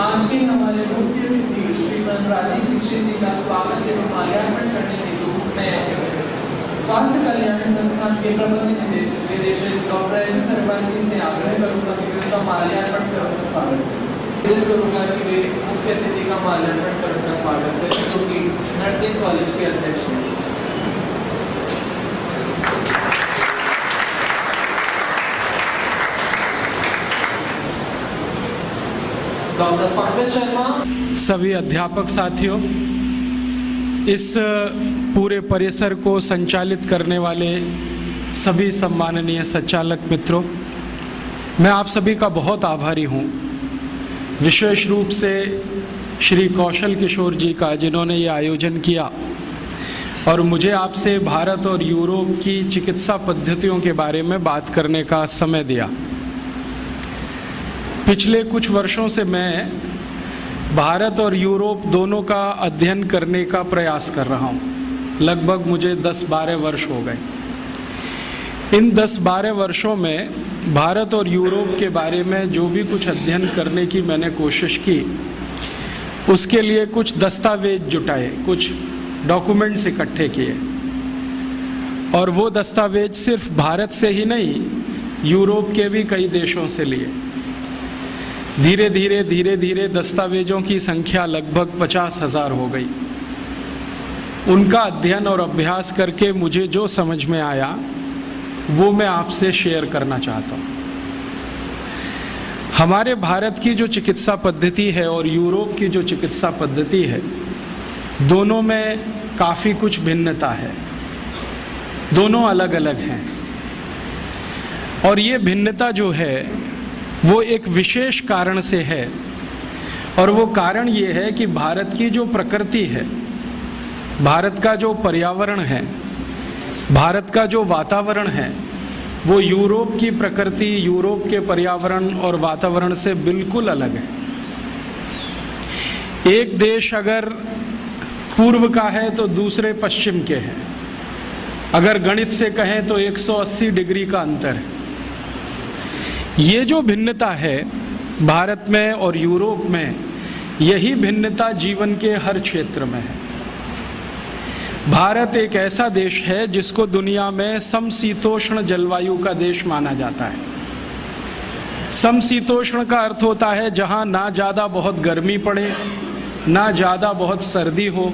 आज के हमारे मुख्य अतिथि श्रीमद राजीव दीक्षित जी का स्वागत एवं माल्यार्पण करने हेतु मैं स्वास्थ्य कल्याण संस्थान के प्रबंध निदेशक डॉक्टर एस सरवाल जी से आग्रह करूंगा कि उनका माल्यार्पण कर उनका स्वागत करें। करूंगा कि वे मुख्य अतिथि का माल्यार्पण कर उनका स्वागत करें, जो कि नर्सिंग कॉलेज के अध्यक्ष हैं। डॉक्टर पंकज शर्मा। सभी अध्यापक साथियों, इस पूरे परिसर को संचालित करने वाले सभी सम्माननीय संचालक मित्रों, मैं आप सभी का बहुत आभारी हूँ। विशेष रूप से श्री कौशल किशोर जी का, जिन्होंने ये आयोजन किया और मुझे आपसे भारत और यूरोप की चिकित्सा पद्धतियों के बारे में बात करने का समय दिया। पिछले कुछ वर्षों से मैं भारत और यूरोप दोनों का अध्ययन करने का प्रयास कर रहा हूँ। लगभग मुझे 10-12 वर्ष हो गए। इन 10-12 वर्षों में भारत और यूरोप के बारे में जो भी कुछ अध्ययन करने की मैंने कोशिश की, उसके लिए कुछ दस्तावेज जुटाए, कुछ डॉक्यूमेंट्स इकट्ठे किए, और वो दस्तावेज सिर्फ भारत से ही नहीं, यूरोप के भी कई देशों से लिए। धीरे धीरे दस्तावेजों की संख्या लगभग 50,000 हो गई। उनका अध्ययन और अभ्यास करके मुझे जो समझ में आया वो मैं आपसे शेयर करना चाहता हूँ। हमारे भारत की जो चिकित्सा पद्धति है और यूरोप की जो चिकित्सा पद्धति है, दोनों में काफ़ी कुछ भिन्नता है। दोनों अलग अलग हैं, और ये भिन्नता जो है वो एक विशेष कारण से है, और वो कारण ये है कि भारत की जो प्रकृति है, भारत का जो पर्यावरण है, भारत का जो वातावरण है, वो यूरोप की प्रकृति, यूरोप के पर्यावरण और वातावरण से बिल्कुल अलग है। एक देश अगर पूर्व का है तो दूसरे पश्चिम के हैं। अगर गणित से कहें तो 180 डिग्री का अंतर है। ये जो भिन्नता है भारत में और यूरोप में, यही भिन्नता जीवन के हर क्षेत्र में है। भारत एक ऐसा देश है जिसको दुनिया में समशीतोष्ण जलवायु का देश माना जाता है। समशीतोष्ण का अर्थ होता है जहाँ ना ज़्यादा बहुत गर्मी पड़े, ना ज़्यादा बहुत सर्दी हो,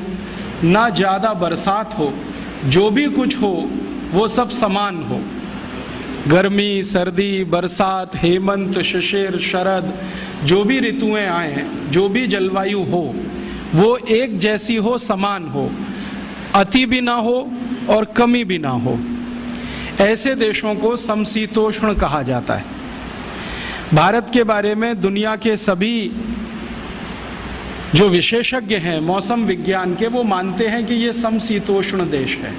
ना ज़्यादा बरसात हो, जो भी कुछ हो वो सब समान हो। गर्मी, सर्दी, बरसात, हेमंत, शिशिर, शरद, जो भी ऋतुएं आए, जो भी जलवायु हो, वो एक जैसी हो, समान हो, अति भी ना हो और कमी भी ना हो। ऐसे देशों को समशीतोष्ण कहा जाता है। भारत के बारे में दुनिया के सभी जो विशेषज्ञ हैं मौसम विज्ञान के, वो मानते हैं कि ये समशीतोष्ण देश है।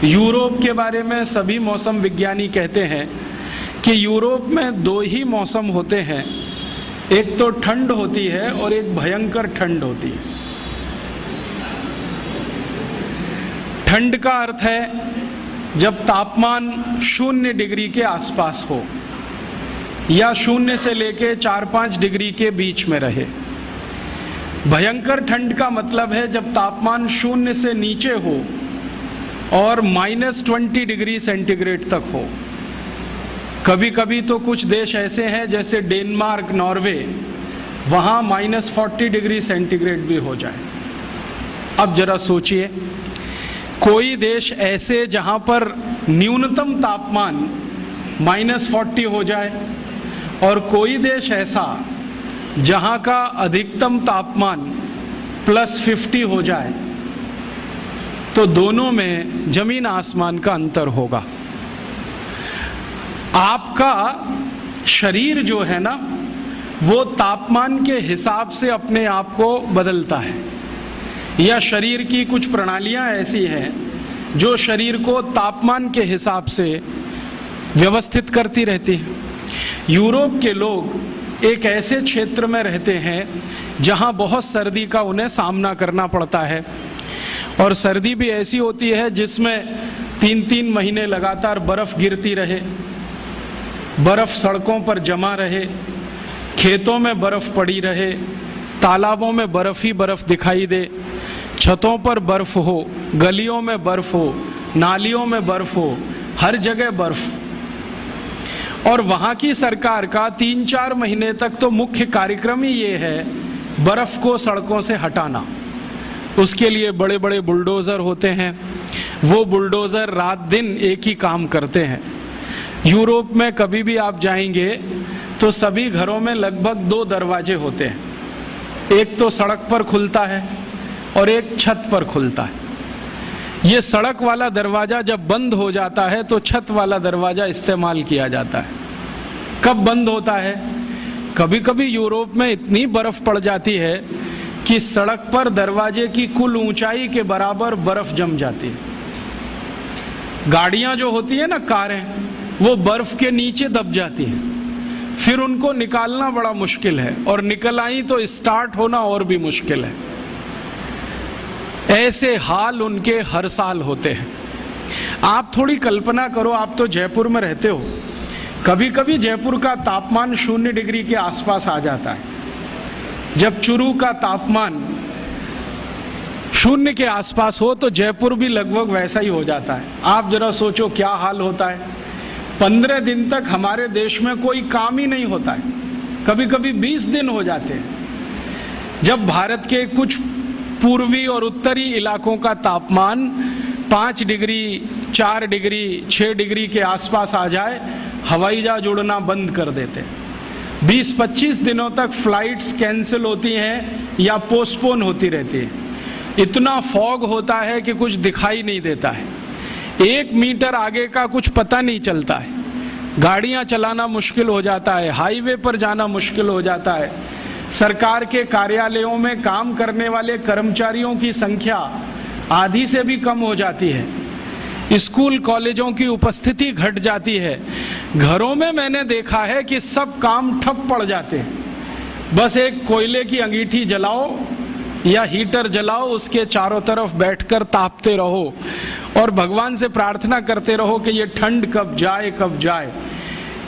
यूरोप के बारे में सभी मौसम विज्ञानी कहते हैं कि यूरोप में 2 ही मौसम होते हैं, एक तो ठंड होती है और एक भयंकर ठंड होती है। ठंड का अर्थ है जब तापमान 0 डिग्री के आसपास हो या 0 से लेके 4-5 डिग्री के बीच में रहे। भयंकर ठंड का मतलब है जब तापमान 0 से नीचे हो और -20 डिग्री सेंटीग्रेड तक हो। कभी कभी तो कुछ देश ऐसे हैं जैसे डेनमार्क, नॉर्वे, वहाँ -40 डिग्री सेंटीग्रेड भी हो जाए। अब जरा सोचिए, कोई देश ऐसे जहाँ पर न्यूनतम तापमान -40 हो जाए और कोई देश ऐसा जहाँ का अधिकतम तापमान +50 हो जाए, तो दोनों में जमीन आसमान का अंतर होगा। आपका शरीर जो है ना, वो तापमान के हिसाब से अपने आप को बदलता है, या शरीर की कुछ प्रणालियां ऐसी हैं जो शरीर को तापमान के हिसाब से व्यवस्थित करती रहती हैं। यूरोप के लोग एक ऐसे क्षेत्र में रहते हैं जहां बहुत सर्दी का उन्हें सामना करना पड़ता है, और सर्दी भी ऐसी होती है जिसमें 3-3 महीने लगातार बर्फ गिरती रहे, बर्फ सड़कों पर जमा रहे, खेतों में बर्फ पड़ी रहे, तालाबों में बर्फ ही बर्फ दिखाई दे, छतों पर बर्फ हो, गलियों में बर्फ हो, नालियों में बर्फ हो, हर जगह बर्फ। और वहाँ की सरकार का 3-4 महीने तक तो मुख्य कार्यक्रम ही ये है बर्फ को सड़कों से हटाना। उसके लिए बड़े बड़े बुलडोज़र होते हैं, वो बुलडोज़र रात दिन एक ही काम करते हैं। यूरोप में कभी भी आप जाएंगे तो सभी घरों में लगभग 2 दरवाजे होते हैं, एक तो सड़क पर खुलता है और एक छत पर खुलता है। ये सड़क वाला दरवाज़ा जब बंद हो जाता है तो छत वाला दरवाज़ा इस्तेमाल किया जाता है। कब बंद होता है? कभी कभी यूरोप में इतनी बर्फ पड़ जाती है कि सड़क पर दरवाजे की कुल ऊंचाई के बराबर बर्फ जम जाती है। गाड़ियां जो होती है ना, कारें, वो बर्फ के नीचे दब जाती हैं, फिर उनको निकालना बड़ा मुश्किल है, और निकल आई तो स्टार्ट होना और भी मुश्किल है। ऐसे हाल उनके हर साल होते हैं। आप थोड़ी कल्पना करो, आप तो जयपुर में रहते हो, कभी कभी जयपुर का तापमान 0 डिग्री के आसपास आ जाता है। जब चुरू का तापमान 0 के आसपास हो तो जयपुर भी लगभग वैसा ही हो जाता है। आप जरा सोचो क्या हाल होता है। 15 दिन तक हमारे देश में कोई काम ही नहीं होता है, कभी कभी 20 दिन हो जाते हैं। जब भारत के कुछ पूर्वी और उत्तरी इलाकों का तापमान 5 डिग्री, 4 डिग्री, 6 डिग्री के आसपास आ जाए, हवाई जहाज उड़ना बंद कर देते हैं। 20-25 दिनों तक फ्लाइट्स कैंसिल होती हैं या पोस्टपोन होती रहती है। इतना फॉग होता है कि कुछ दिखाई नहीं देता है, 1 मीटर आगे का कुछ पता नहीं चलता है। गाड़ियां चलाना मुश्किल हो जाता है, हाईवे पर जाना मुश्किल हो जाता है। सरकार के कार्यालयों में काम करने वाले कर्मचारियों की संख्या आधी से भी कम हो जाती है। स्कूल कॉलेजों की उपस्थिति घट जाती है। घरों में मैंने देखा है कि सब काम ठप पड़ जाते हैं। बस एक कोयले की अंगीठी जलाओ या हीटर जलाओ, उसके चारों तरफ बैठकर तापते रहो और भगवान से प्रार्थना करते रहो कि ये ठंड कब जाए कब जाए।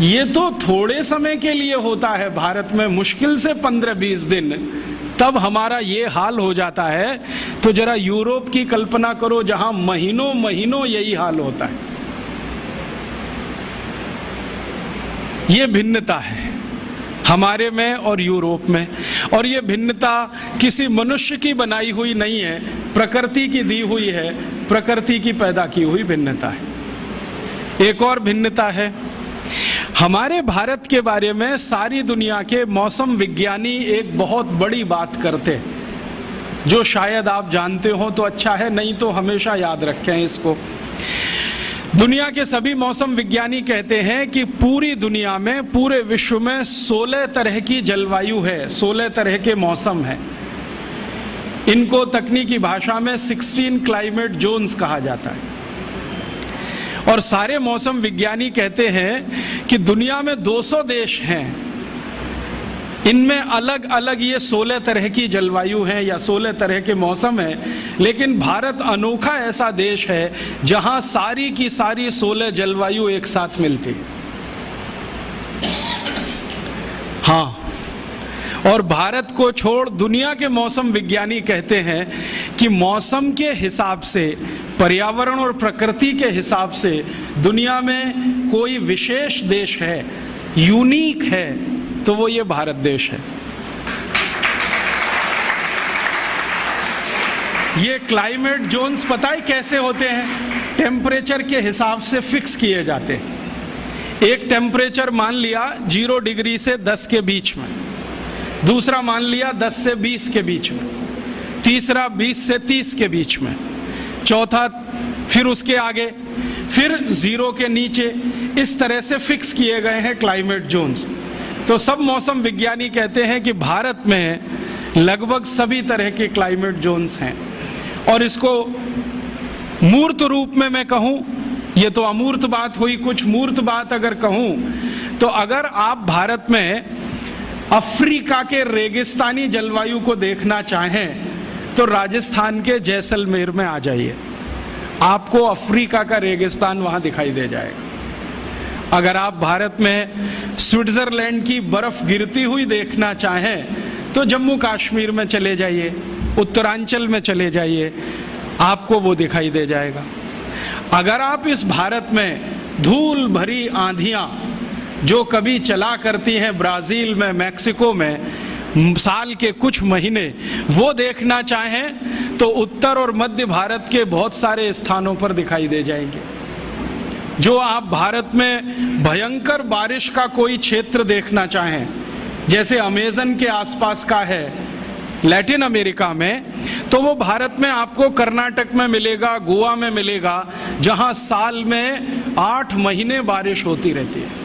ये तो थोड़े समय के लिए होता है भारत में, मुश्किल से 15-20 दिन, तब हमारा ये हाल हो जाता है। तो जरा यूरोप की कल्पना करो जहां महीनों महीनों यही हाल होता है। ये भिन्नता है हमारे में और यूरोप में, और ये भिन्नता किसी मनुष्य की बनाई हुई नहीं है, प्रकृति की दी हुई है, प्रकृति की पैदा की हुई भिन्नता है। एक और भिन्नता है, हमारे भारत के बारे में सारी दुनिया के मौसम विज्ञानी एक बहुत बड़ी बात करते हैं, जो शायद आप जानते हो तो अच्छा है, नहीं तो हमेशा याद रखें इसको। दुनिया के सभी मौसम विज्ञानी कहते हैं कि पूरी दुनिया में, पूरे विश्व में 16 तरह की जलवायु है, 16 तरह के मौसम है। इनको तकनीकी भाषा में 16 क्लाइमेट जोन्स कहा जाता है। और सारे मौसम विज्ञानी कहते हैं कि दुनिया में 200 देश हैं, इनमें अलग अलग ये 16 तरह की जलवायु हैं या 16 तरह के मौसम हैं, लेकिन भारत अनोखा ऐसा देश है जहां सारी की सारी 16 जलवायु एक साथ मिलती। हाँ, और भारत को छोड़ दुनिया के मौसम विज्ञानी कहते हैं कि मौसम के हिसाब से, पर्यावरण और प्रकृति के हिसाब से दुनिया में कोई विशेष देश है, यूनिक है, तो वो ये भारत देश है। ये क्लाइमेट जोन्स पता है कैसे होते हैं? टेम्परेचर के हिसाब से फिक्स किए जाते हैं। एक टेम्परेचर मान लिया 0 डिग्री से 10 के बीच में, दूसरा मान लिया 10 से 20 के बीच में, तीसरा 20 से 30 के बीच में, चौथा फिर उसके आगे, फिर 0 के नीचे। इस तरह से फिक्स किए गए हैं क्लाइमेट जोन्स। तो सब मौसम विज्ञानी कहते हैं कि भारत में लगभग सभी तरह के क्लाइमेट जोन्स हैं। और इसको मूर्त रूप में मैं कहूँ, ये तो अमूर्त बात हुई, कुछ मूर्त बात अगर कहूँ तो अगर आप भारत में अफ्रीका के रेगिस्तानी जलवायु को देखना चाहें तो राजस्थान के जैसलमेर में आ जाइए, आपको अफ्रीका का रेगिस्तान वहाँ दिखाई दे जाएगा। अगर आप भारत में स्विट्जरलैंड की बर्फ गिरती हुई देखना चाहें तो जम्मू कश्मीर में चले जाइए, उत्तरांचल में चले जाइए, आपको वो दिखाई दे जाएगा। अगर आप इस भारत में धूल भरी आंधियां जो कभी चला करती हैं ब्राजील में, मैक्सिको में, साल के कुछ महीने, वो देखना चाहें तो उत्तर और मध्य भारत के बहुत सारे स्थानों पर दिखाई दे जाएंगे। जो आप भारत में भयंकर बारिश का कोई क्षेत्र देखना चाहें, जैसे अमेज़न के आसपास का है लैटिन अमेरिका में, तो वो भारत में आपको कर्नाटक में मिलेगा, गोवा में मिलेगा, जहां साल में 8 महीने बारिश होती रहती है।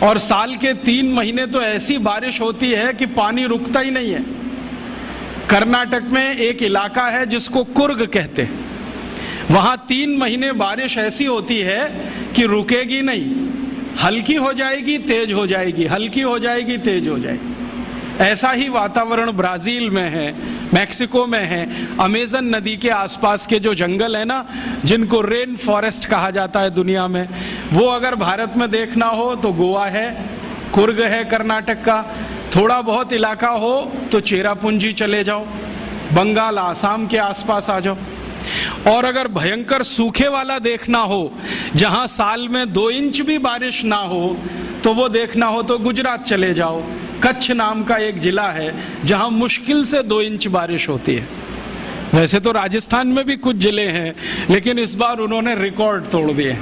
और साल के 3 महीने तो ऐसी बारिश होती है कि पानी रुकता ही नहीं है। कर्नाटक में एक इलाका है जिसको कुर्ग कहते हैं, वहां 3 महीने बारिश ऐसी होती है कि रुकेगी नहीं, हल्की हो जाएगी, तेज हो जाएगी, हल्की हो जाएगी, तेज हो जाएगी। ऐसा ही वातावरण ब्राजील में है, मैक्सिको में है, अमेज़न नदी के आसपास के जो जंगल है ना, जिनको रेन फॉरेस्ट कहा जाता है दुनिया में, वो अगर भारत में देखना हो तो गोवा है, कुर्ग है कर्नाटक का, थोड़ा बहुत इलाका हो तो चेरापूंजी चले जाओ, बंगाल आसाम के आसपास आ जाओ। और अगर भयंकर सूखे वाला देखना हो, जहां साल में 2 इंच भी बारिश ना हो, तो वो देखना हो तो गुजरात चले जाओ। कच्छ नाम का एक जिला है जहां मुश्किल से 2 इंच बारिश होती है। वैसे तो राजस्थान में भी कुछ जिले हैं, लेकिन इस बार उन्होंने रिकॉर्ड तोड़ दिए,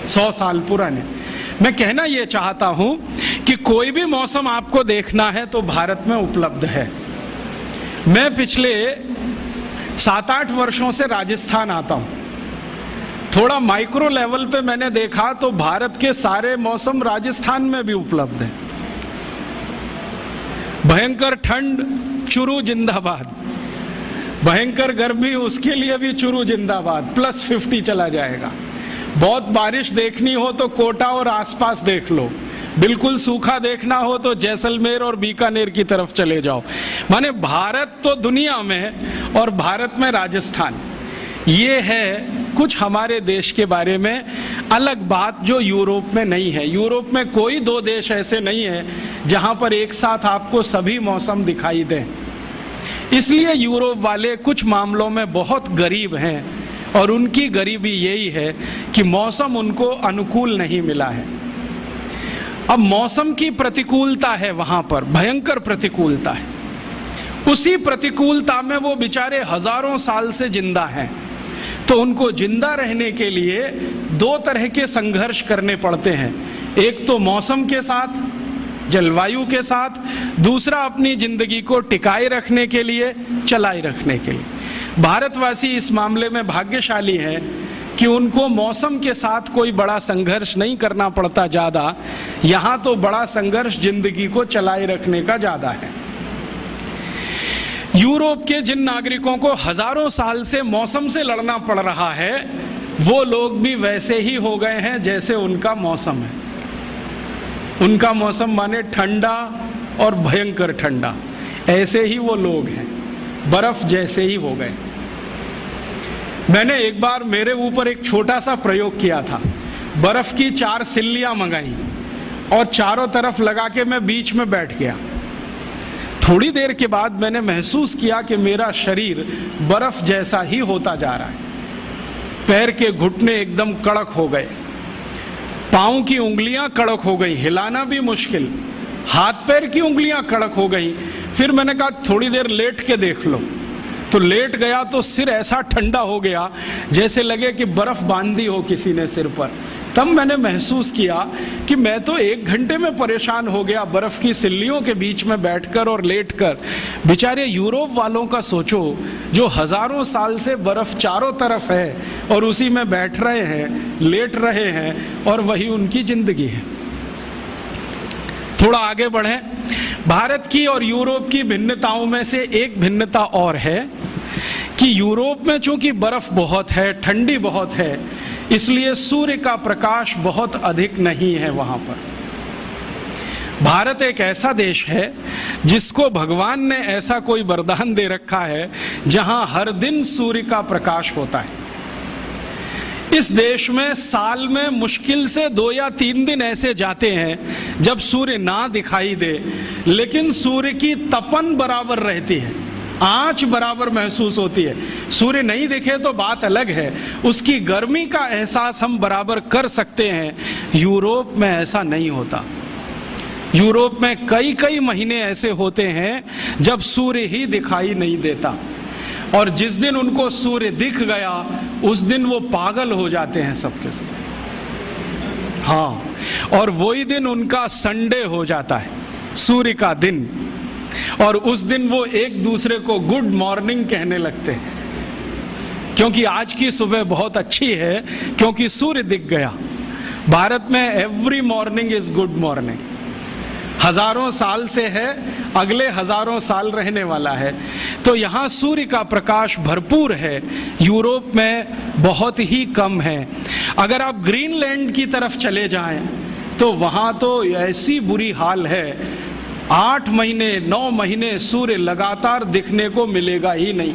100 साल पुराने। मैं कहना यह चाहता हूं कि कोई भी मौसम आपको देखना है तो भारत में उपलब्ध है। मैं पिछले 7-8 वर्षों से राजस्थान आता हूं। थोड़ा माइक्रो लेवल पे मैंने देखा तो भारत के सारे मौसम राजस्थान में भी उपलब्ध है। भयंकर ठंड, चुरू जिंदाबाद, भयंकर गर्मी, उसके लिए भी चुरू जिंदाबाद, +50 चला जाएगा। बहुत बारिश देखनी हो तो कोटा और आसपास देख लो, बिल्कुल सूखा देखना हो तो जैसलमेर और बीकानेर की तरफ चले जाओ। माने भारत तो दुनिया में और भारत में राजस्थान, ये है कुछ हमारे देश के बारे में अलग बात जो यूरोप में नहीं है। यूरोप में कोई 2 देश ऐसे नहीं है जहां पर एक साथ आपको सभी मौसम दिखाई दें। इसलिए यूरोप वाले कुछ मामलों में बहुत गरीब हैं, और उनकी गरीबी यही है कि मौसम उनको अनुकूल नहीं मिला है। अब मौसम की प्रतिकूलता है वहां पर, भयंकर प्रतिकूलता है। उसी प्रतिकूलता में वो बेचारे हजारों साल से जिंदा हैं, तो उनको जिंदा रहने के लिए 2 तरह के संघर्ष करने पड़ते हैं। एक तो मौसम के साथ, जलवायु के साथ, दूसरा अपनी जिंदगी को टिकाए रखने के लिए, चलाए रखने के लिए। भारतवासी इस मामले में भाग्यशाली हैं कि उनको मौसम के साथ कोई बड़ा संघर्ष नहीं करना पड़ता ज्यादा। यहां तो बड़ा संघर्ष जिंदगी को चलाए रखने का ज्यादा है। यूरोप के जिन नागरिकों को हजारों साल से मौसम से लड़ना पड़ रहा है, वो लोग भी वैसे ही हो गए हैं जैसे उनका मौसम है। उनका मौसम माने ठंडा और भयंकर ठंडा, ऐसे ही वो लोग हैं, बर्फ जैसे ही हो गए। मैंने एक बार मेरे ऊपर एक छोटा सा प्रयोग किया था। बर्फ की 4 सिल्लियां मंगाई और चारों तरफ लगा के मैं बीच में बैठ गया। थोड़ी देर के बाद मैंने महसूस किया कि मेरा शरीर बर्फ जैसा ही होता जा रहा है। पैर के घुटने एकदम कड़क हो गए, पांव की उंगलियां कड़क हो गई, हिलाना भी मुश्किल, हाथ पैर की उंगलियां कड़क हो गई। फिर मैंने कहा थोड़ी देर लेट के देख लो, तो लेट गया तो सिर ऐसा ठंडा हो गया जैसे लगे कि बर्फ बांध दी हो किसी ने सिर पर। तब मैंने महसूस किया कि मैं तो 1 घंटे में परेशान हो गया बर्फ की सिल्लियों के बीच में बैठकर और लेटकर। बेचारे यूरोप वालों का सोचो, जो हजारों साल से बर्फ चारों तरफ है और उसी में बैठ रहे हैं, लेट रहे हैं, और वही उनकी जिंदगी है। थोड़ा आगे बढ़ें। भारत की और यूरोप की भिन्नताओं में से एक भिन्नता और है कि यूरोप में चूंकि बर्फ बहुत है, ठंडी बहुत है, इसलिए सूर्य का प्रकाश बहुत अधिक नहीं है वहां पर। भारत एक ऐसा देश है जिसको भगवान ने ऐसा कोई वरदान दे रखा है जहां हर दिन सूर्य का प्रकाश होता है। इस देश में साल में मुश्किल से 2 या 3 दिन ऐसे जाते हैं जब सूर्य ना दिखाई दे, लेकिन सूर्य की तपन बराबर रहती है, आंच बराबर महसूस होती है। सूर्य नहीं दिखे तो बात अलग है, उसकी गर्मी का एहसास हम बराबर कर सकते हैं। यूरोप में ऐसा नहीं होता। यूरोप में कई कई महीने ऐसे होते हैं जब सूर्य ही दिखाई नहीं देता, और जिस दिन उनको सूर्य दिख गया उस दिन वो पागल हो जाते हैं सबके सब। हाँ, और वही दिन उनका संडे हो जाता है, सूर्य का दिन, और उस दिन वो एक दूसरे को गुड मॉर्निंग कहने लगते हैं, क्योंकि आज की सुबह बहुत अच्छी है, क्योंकि सूर्य दिख गया। भारत में every morning is good morning, हजारों साल से है, अगले हजारों साल रहने वाला है। तो यहाँ सूर्य का प्रकाश भरपूर है, यूरोप में बहुत ही कम है। अगर आप ग्रीनलैंड की तरफ चले जाएं तो वहाँ तो ऐसी बुरी हाल है, 8 महीने 9 महीने सूर्य लगातार दिखने को मिलेगा ही नहीं,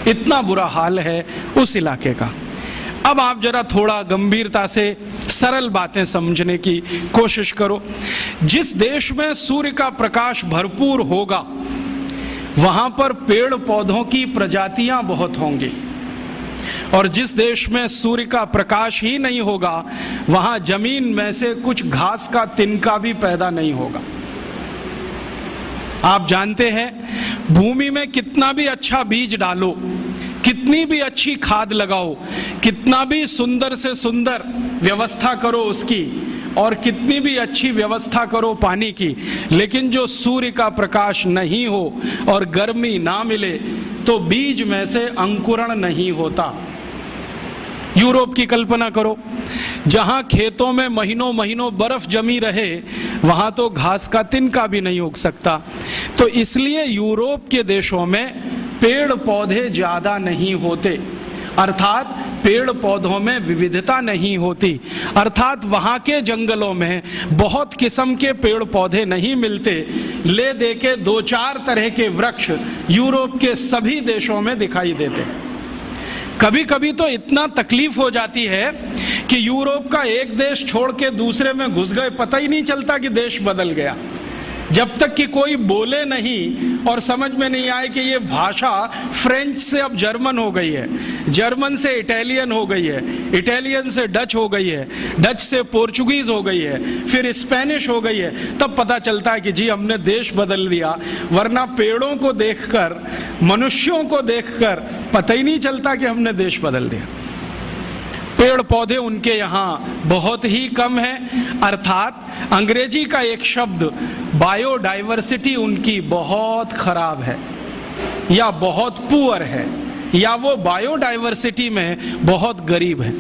इतना बुरा हाल है उस इलाके का। अब आप जरा थोड़ा गंभीरता से सरल बातें समझने की कोशिश करो। जिस देश में सूर्य का प्रकाश भरपूर होगा वहां पर पेड़ पौधों की प्रजातियां बहुत होंगी, और जिस देश में सूर्य का प्रकाश ही नहीं होगा वहां जमीन में से कुछ घास का तिनका भी पैदा नहीं होगा। आप जानते हैं, भूमि में कितना भी अच्छा बीज डालो, कितनी भी अच्छी खाद लगाओ, कितना भी सुंदर से सुंदर व्यवस्था करो उसकी, और कितनी भी अच्छी व्यवस्था करो पानी की, लेकिन जो सूर्य का प्रकाश नहीं हो और गर्मी ना मिले तो बीज में से अंकुरण नहीं होता। यूरोप की कल्पना करो, जहां खेतों में महीनों महीनों बर्फ जमी रहे, वहां तो घास का तिनका भी नहीं उग सकता। तो इसलिए यूरोप के देशों में पेड़ पौधे ज्यादा नहीं होते, अर्थात पेड़ पौधों में विविधता नहीं होती, अर्थात वहाँ के जंगलों में बहुत किस्म के पेड़ पौधे नहीं मिलते। ले दे के 2-4 तरह के वृक्ष यूरोप के सभी देशों में दिखाई देते। कभी कभी तो इतना तकलीफ हो जाती है कि यूरोप का एक देश छोड़ के दूसरे में घुस गए, पता ही नहीं चलता कि देश बदल गया, जब तक कि कोई बोले नहीं और समझ में नहीं आए कि ये भाषा फ्रेंच से अब जर्मन हो गई है, जर्मन से इटालियन हो गई है, इटालियन से डच हो गई है, डच से पोर्चुगीज हो गई है, फिर स्पेनिश हो गई है। तब पता चलता है कि जी हमने देश बदल दिया, वरना पेड़ों को देखकर, मनुष्यों को देखकर पता ही नहीं चलता कि हमने देश बदल दिया। पेड़ पौधे उनके यहाँ बहुत ही कम है, अर्थात अंग्रेजी का एक शब्द बायोडाइवर्सिटी उनकी बहुत खराब है, या बहुत पुअर है, या वो बायोडाइवर्सिटी में बहुत गरीब है।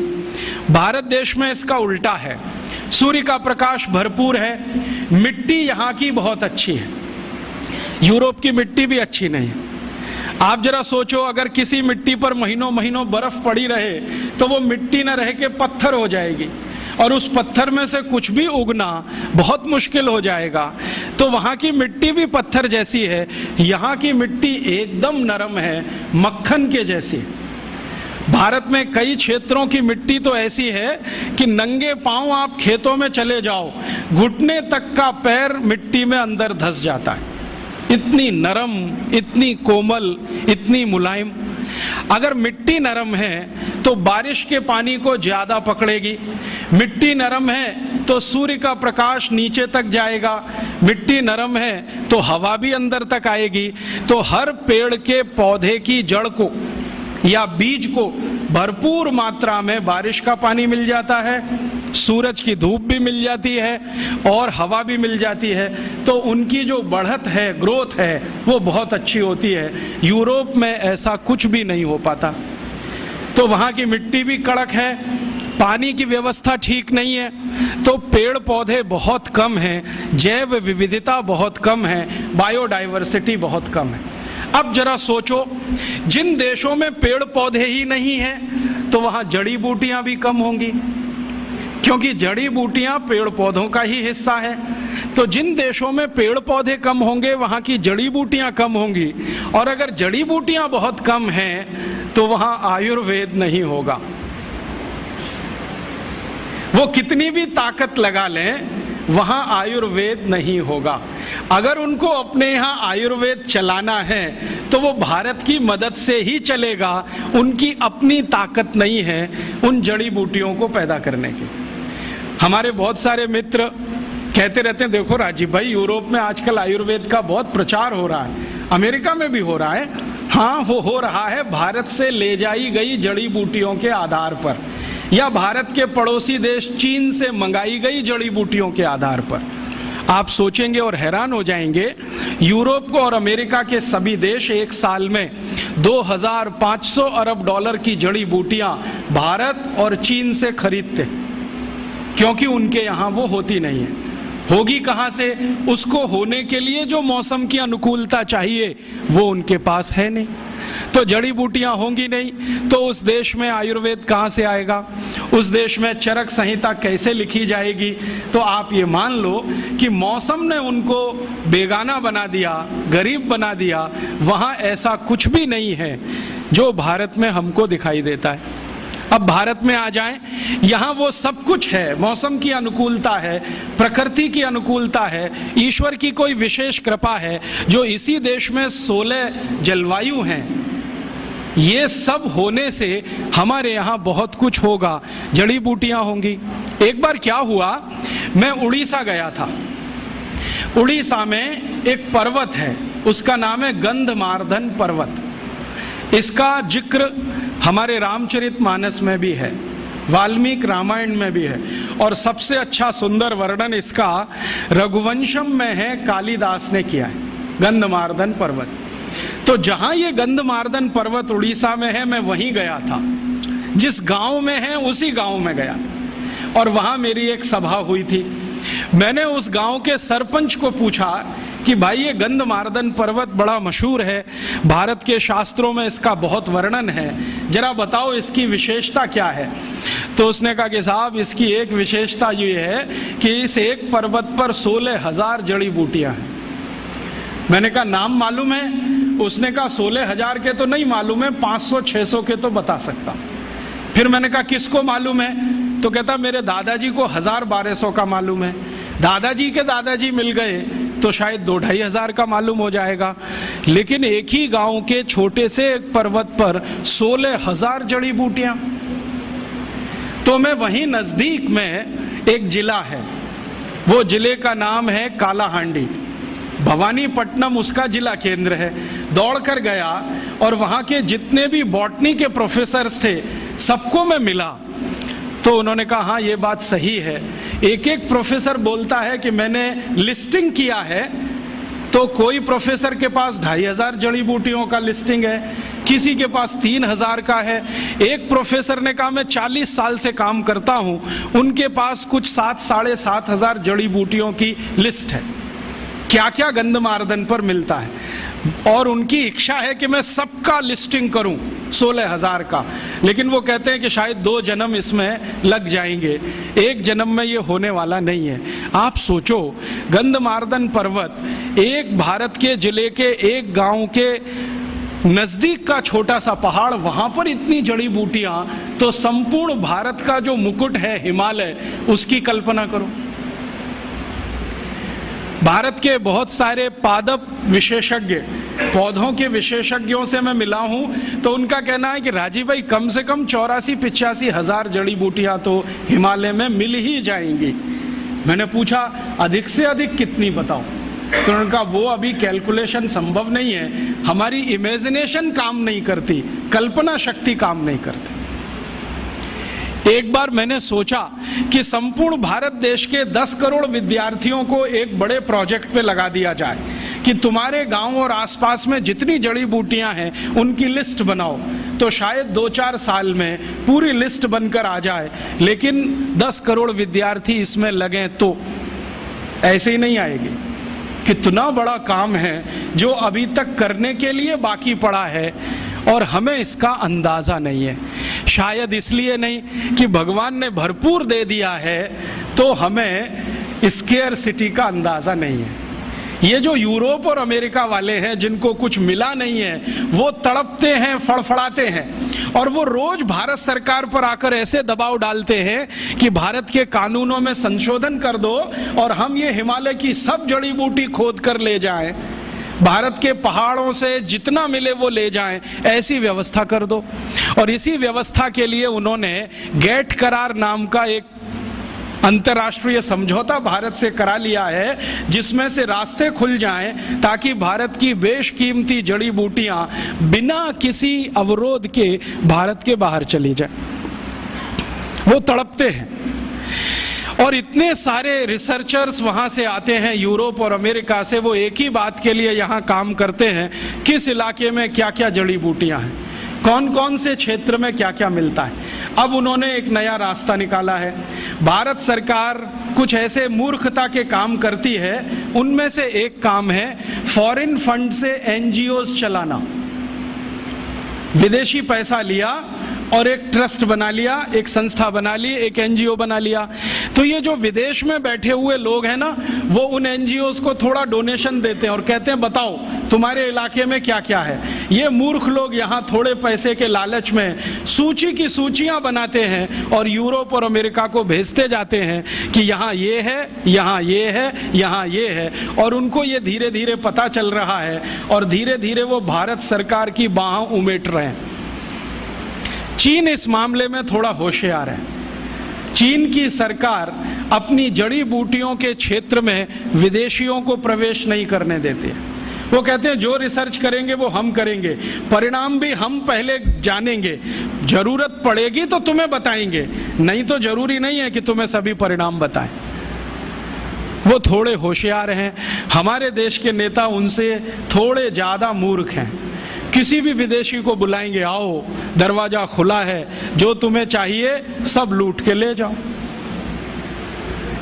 भारत देश में इसका उल्टा है, सूर्य का प्रकाश भरपूर है, मिट्टी यहाँ की बहुत अच्छी है, यूरोप की मिट्टी भी अच्छी नहीं है। आप जरा सोचो, अगर किसी मिट्टी पर महीनों महीनों बर्फ पड़ी रहे तो वो मिट्टी न रह के पत्थर हो जाएगी, और उस पत्थर में से कुछ भी उगना बहुत मुश्किल हो जाएगा। तो वहाँ की मिट्टी भी पत्थर जैसी है, यहाँ की मिट्टी एकदम नरम है, मक्खन के जैसी। भारत में कई क्षेत्रों की मिट्टी तो ऐसी है कि नंगे पांव आप खेतों में चले जाओ, घुटने तक का पैर मिट्टी में अंदर धंस जाता है, इतनी नरम, इतनी कोमल, इतनी मुलायम। अगर मिट्टी नरम है तो बारिश के पानी को ज्यादा पकड़ेगी, मिट्टी नरम है तो सूर्य का प्रकाश नीचे तक जाएगा, मिट्टी नरम है तो हवा भी अंदर तक आएगी। तो हर पेड़ के पौधे की जड़ को या बीज को भरपूर मात्रा में बारिश का पानी मिल जाता है, सूरज की धूप भी मिल जाती है, और हवा भी मिल जाती है। तो उनकी जो बढ़त है, ग्रोथ है, वो बहुत अच्छी होती है। यूरोप में ऐसा कुछ भी नहीं हो पाता। तो वहाँ की मिट्टी भी कड़क है, पानी की व्यवस्था ठीक नहीं है, तो पेड़ पौधे बहुत कम हैं, जैव विविधता बहुत कम है, बायोडाइवर्सिटी बहुत कम है। अब जरा सोचो, जिन देशों में पेड़ पौधे ही नहीं हैं तो वहाँ जड़ी बूटियाँ भी कम होंगी, क्योंकि जड़ी बूटियाँ पेड़ पौधों का ही हिस्सा है। तो जिन देशों में पेड़ पौधे कम होंगे वहाँ की जड़ी बूटियाँ कम होंगी, और अगर जड़ी बूटियाँ बहुत कम हैं तो वहाँ आयुर्वेद नहीं होगा। वो कितनी भी ताकत लगा लें, वहाँ आयुर्वेद नहीं होगा। अगर उनको अपने यहाँ आयुर्वेद चलाना है तो वो भारत की मदद से ही चलेगा। उनकी अपनी ताकत नहीं है उन जड़ी बूटियों को पैदा करने की। हमारे बहुत सारे मित्र कहते रहते हैं, देखो राजीव भाई, यूरोप में आजकल आयुर्वेद का बहुत प्रचार हो रहा है, अमेरिका में भी हो रहा है। हाँ, वो हो रहा है भारत से ले जाई गई जड़ी बूटियों के आधार पर, या भारत के पड़ोसी देश चीन से मंगाई गई जड़ी बूटियों के आधार पर। आप सोचेंगे और हैरान हो जाएंगे, यूरोप और अमेरिका के सभी देश एक साल में 2500 अरब डॉलर की जड़ी बूटियां भारत और चीन से खरीदते, क्योंकि उनके यहाँ वो होती नहीं है। होगी कहाँ से? उसको होने के लिए जो मौसम की अनुकूलता चाहिए वो उनके पास है नहीं। तो जड़ी बूटियां होंगी नहीं तो उस देश में आयुर्वेद कहाँ से आएगा? उस देश में चरक संहिता कैसे लिखी जाएगी? तो आप ये मान लो कि मौसम ने उनको बेगाना बना दिया, गरीब बना दिया। वहाँ ऐसा कुछ भी नहीं है जो भारत में हमको दिखाई देता है। अब भारत में आ जाएं, यहाँ वो सब कुछ है। मौसम की अनुकूलता है, प्रकृति की अनुकूलता है, ईश्वर की कोई विशेष कृपा है जो इसी देश में 16 जलवायु हैं। ये सब होने से हमारे यहाँ बहुत कुछ होगा, जड़ी बूटियाँ होंगी। एक बार क्या हुआ, मैं उड़ीसा गया था। उड़ीसा में एक पर्वत है, उसका नाम है गंधमार्दन पर्वत। इसका जिक्र हमारे रामचरितमानस में भी है, वाल्मीकि रामायण में भी है, और सबसे अच्छा सुंदर वर्णन इसका रघुवंशम में है, कालिदास ने किया है, गंधमार्दन पर्वत। तो जहां ये गंधमार्दन पर्वत उड़ीसा में है, मैं वहीं गया था। जिस गांव में है उसी गांव में गया था, और वहां मेरी एक सभा हुई थी। मैंने उस गांव के सरपंच को पूछा कि भाई, ये गंधमार्दन पर्वत बड़ा मशहूर है, भारत के शास्त्रों में इसका बहुत वर्णन है, जरा बताओ इसकी विशेषता क्या है? तो उसने कहा कि साहब, इसकी एक विशेषता ये है कि इस एक पर्वत पर 16,000 जड़ी बूटियां हैं। मैंने कहा नाम मालूम है? उसने कहा 16,000 के तो नहीं मालूम है, 500-600 के तो बता सकता। फिर मैंने कहा किसको मालूम है? तो कहता मेरे दादाजी को 1000-1200 का मालूम है। दादाजी के दादाजी मिल गए तो शायद 2-2,500 का मालूम हो जाएगा। लेकिन एक ही गांव के छोटे से एक पर्वत पर 16,000 जड़ी बूटियां। तो मैं वहीं नजदीक में एक जिला है, वो जिले का नाम है कालाहांडी, भवानीपट्टनम उसका जिला केंद्र है। दौड़कर गया और वहाँ के जितने भी बॉटनी के प्रोफेसर्स थे सबको मैं मिला। तो उन्होंने कहा हाँ, ये बात सही है। एक एक प्रोफेसर बोलता है कि मैंने लिस्टिंग किया है, तो कोई प्रोफेसर के पास 2,500 जड़ी बूटियों का लिस्टिंग है, किसी के पास 3,000 का है। एक प्रोफेसर ने कहा मैं 40 साल से काम करता हूँ, उनके पास कुछ 7-7,500 जड़ी बूटियों की लिस्ट है। क्या क्या गंधमार्दन पर मिलता है, और उनकी इच्छा है कि मैं सबका लिस्टिंग करूं 16,000 का। लेकिन वो कहते हैं कि शायद 2 जन्म इसमें लग जाएंगे, एक जन्म में ये होने वाला नहीं है। आप सोचो, गंधमार्दन पर्वत एक भारत के जिले के एक गांव के नजदीक का छोटा सा पहाड़, वहां पर इतनी जड़ी बूटियां, तो संपूर्ण भारत का जो मुकुट है हिमालय, उसकी कल्पना करो। भारत के बहुत सारे पादप विशेषज्ञ, पौधों के विशेषज्ञों से मैं मिला हूं, तो उनका कहना है कि राजीव भाई, कम से कम 84-85 हजार जड़ी बूटियां तो हिमालय में मिल ही जाएंगी। मैंने पूछा अधिक से अधिक कितनी बताओ? तो उन्होंने कहा वो अभी कैलकुलेशन संभव नहीं है, हमारी इमेजिनेशन काम नहीं करती, कल्पना शक्ति काम नहीं करती। एक बार मैंने सोचा कि संपूर्ण भारत देश के 10 करोड़ विद्यार्थियों को एक बड़े प्रोजेक्ट पे लगा दिया जाए कि तुम्हारे गांव और आसपास में जितनी जड़ी बूटियां हैं उनकी लिस्ट बनाओ, तो शायद 2-4 साल में पूरी लिस्ट बनकर आ जाए। लेकिन 10 करोड़ विद्यार्थी इसमें लगे तो ऐसे ही नहीं आएगी। कितना बड़ा काम है जो अभी तक करने के लिए बाकी पड़ा है, और हमें इसका अंदाजा नहीं है। शायद इसलिए नहीं कि भगवान ने भरपूर दे दिया है, तो हमें स्केयरसिटी का अंदाजा नहीं है। ये जो यूरोप और अमेरिका वाले हैं जिनको कुछ मिला नहीं है, वो तड़पते हैं, फड़फड़ाते हैं, और वो रोज भारत सरकार पर आकर ऐसे दबाव डालते हैं कि भारत के कानूनों में संशोधन कर दो और हम ये हिमालय की सब जड़ी बूटी खोद कर ले जाएं, भारत के पहाड़ों से जितना मिले वो ले जाएं, ऐसी व्यवस्था कर दो। और इसी व्यवस्था के लिए उन्होंने गेट करार नाम का एक अंतर्राष्ट्रीय समझौता भारत से करा लिया है, जिसमें से रास्ते खुल जाएं ताकि भारत की बेशकीमती जड़ी बूटियां बिना किसी अवरोध के भारत के बाहर चली जाएं। वो तड़पते हैं और इतने सारे रिसर्चर्स वहाँ से आते हैं यूरोप और अमेरिका से, वो एक ही बात के लिए यहाँ काम करते हैं, किस इलाके में क्या क्या जड़ी बूटियाँ हैं, कौन कौन से क्षेत्र में क्या क्या मिलता है। अब उन्होंने एक नया रास्ता निकाला है। भारत सरकार कुछ ऐसे मूर्खता के काम करती है, उनमें से एक काम है फॉरेन फंड से एनजीओज चलाना। विदेशी पैसा लिया और एक ट्रस्ट बना लिया, एक संस्था बना ली, एक एनजीओ बना लिया। तो ये जो विदेश में बैठे हुए लोग हैं ना, वो उन एनजीओज को थोड़ा डोनेशन देते हैं और कहते हैं बताओ तुम्हारे इलाके में क्या क्या है। ये मूर्ख लोग यहाँ थोड़े पैसे के लालच में सूची की सूचियाँ बनाते हैं और यूरोप और अमेरिका को भेजते जाते हैं कि यहाँ ये है, यहाँ ये है, यहाँ ये है, और उनको ये धीरे धीरे पता चल रहा है और धीरे धीरे वो भारत सरकार की बाहों उमेट रहे हैं। चीन इस मामले में थोड़ा होशियार है। चीन की सरकार अपनी जड़ी बूटियों के क्षेत्र में विदेशियों को प्रवेश नहीं करने देती है। वो कहते हैं जो रिसर्च करेंगे वो हम करेंगे, परिणाम भी हम पहले जानेंगे, जरूरत पड़ेगी तो तुम्हें बताएंगे, नहीं तो जरूरी नहीं है कि तुम्हें सभी परिणाम बताएं। वो थोड़े होशियार हैं। हमारे देश के नेता उनसे थोड़े ज़्यादा मूर्ख हैं। किसी भी विदेशी को बुलाएंगे, आओ दरवाजा खुला है, जो तुम्हें चाहिए सब लूट के ले जाओ।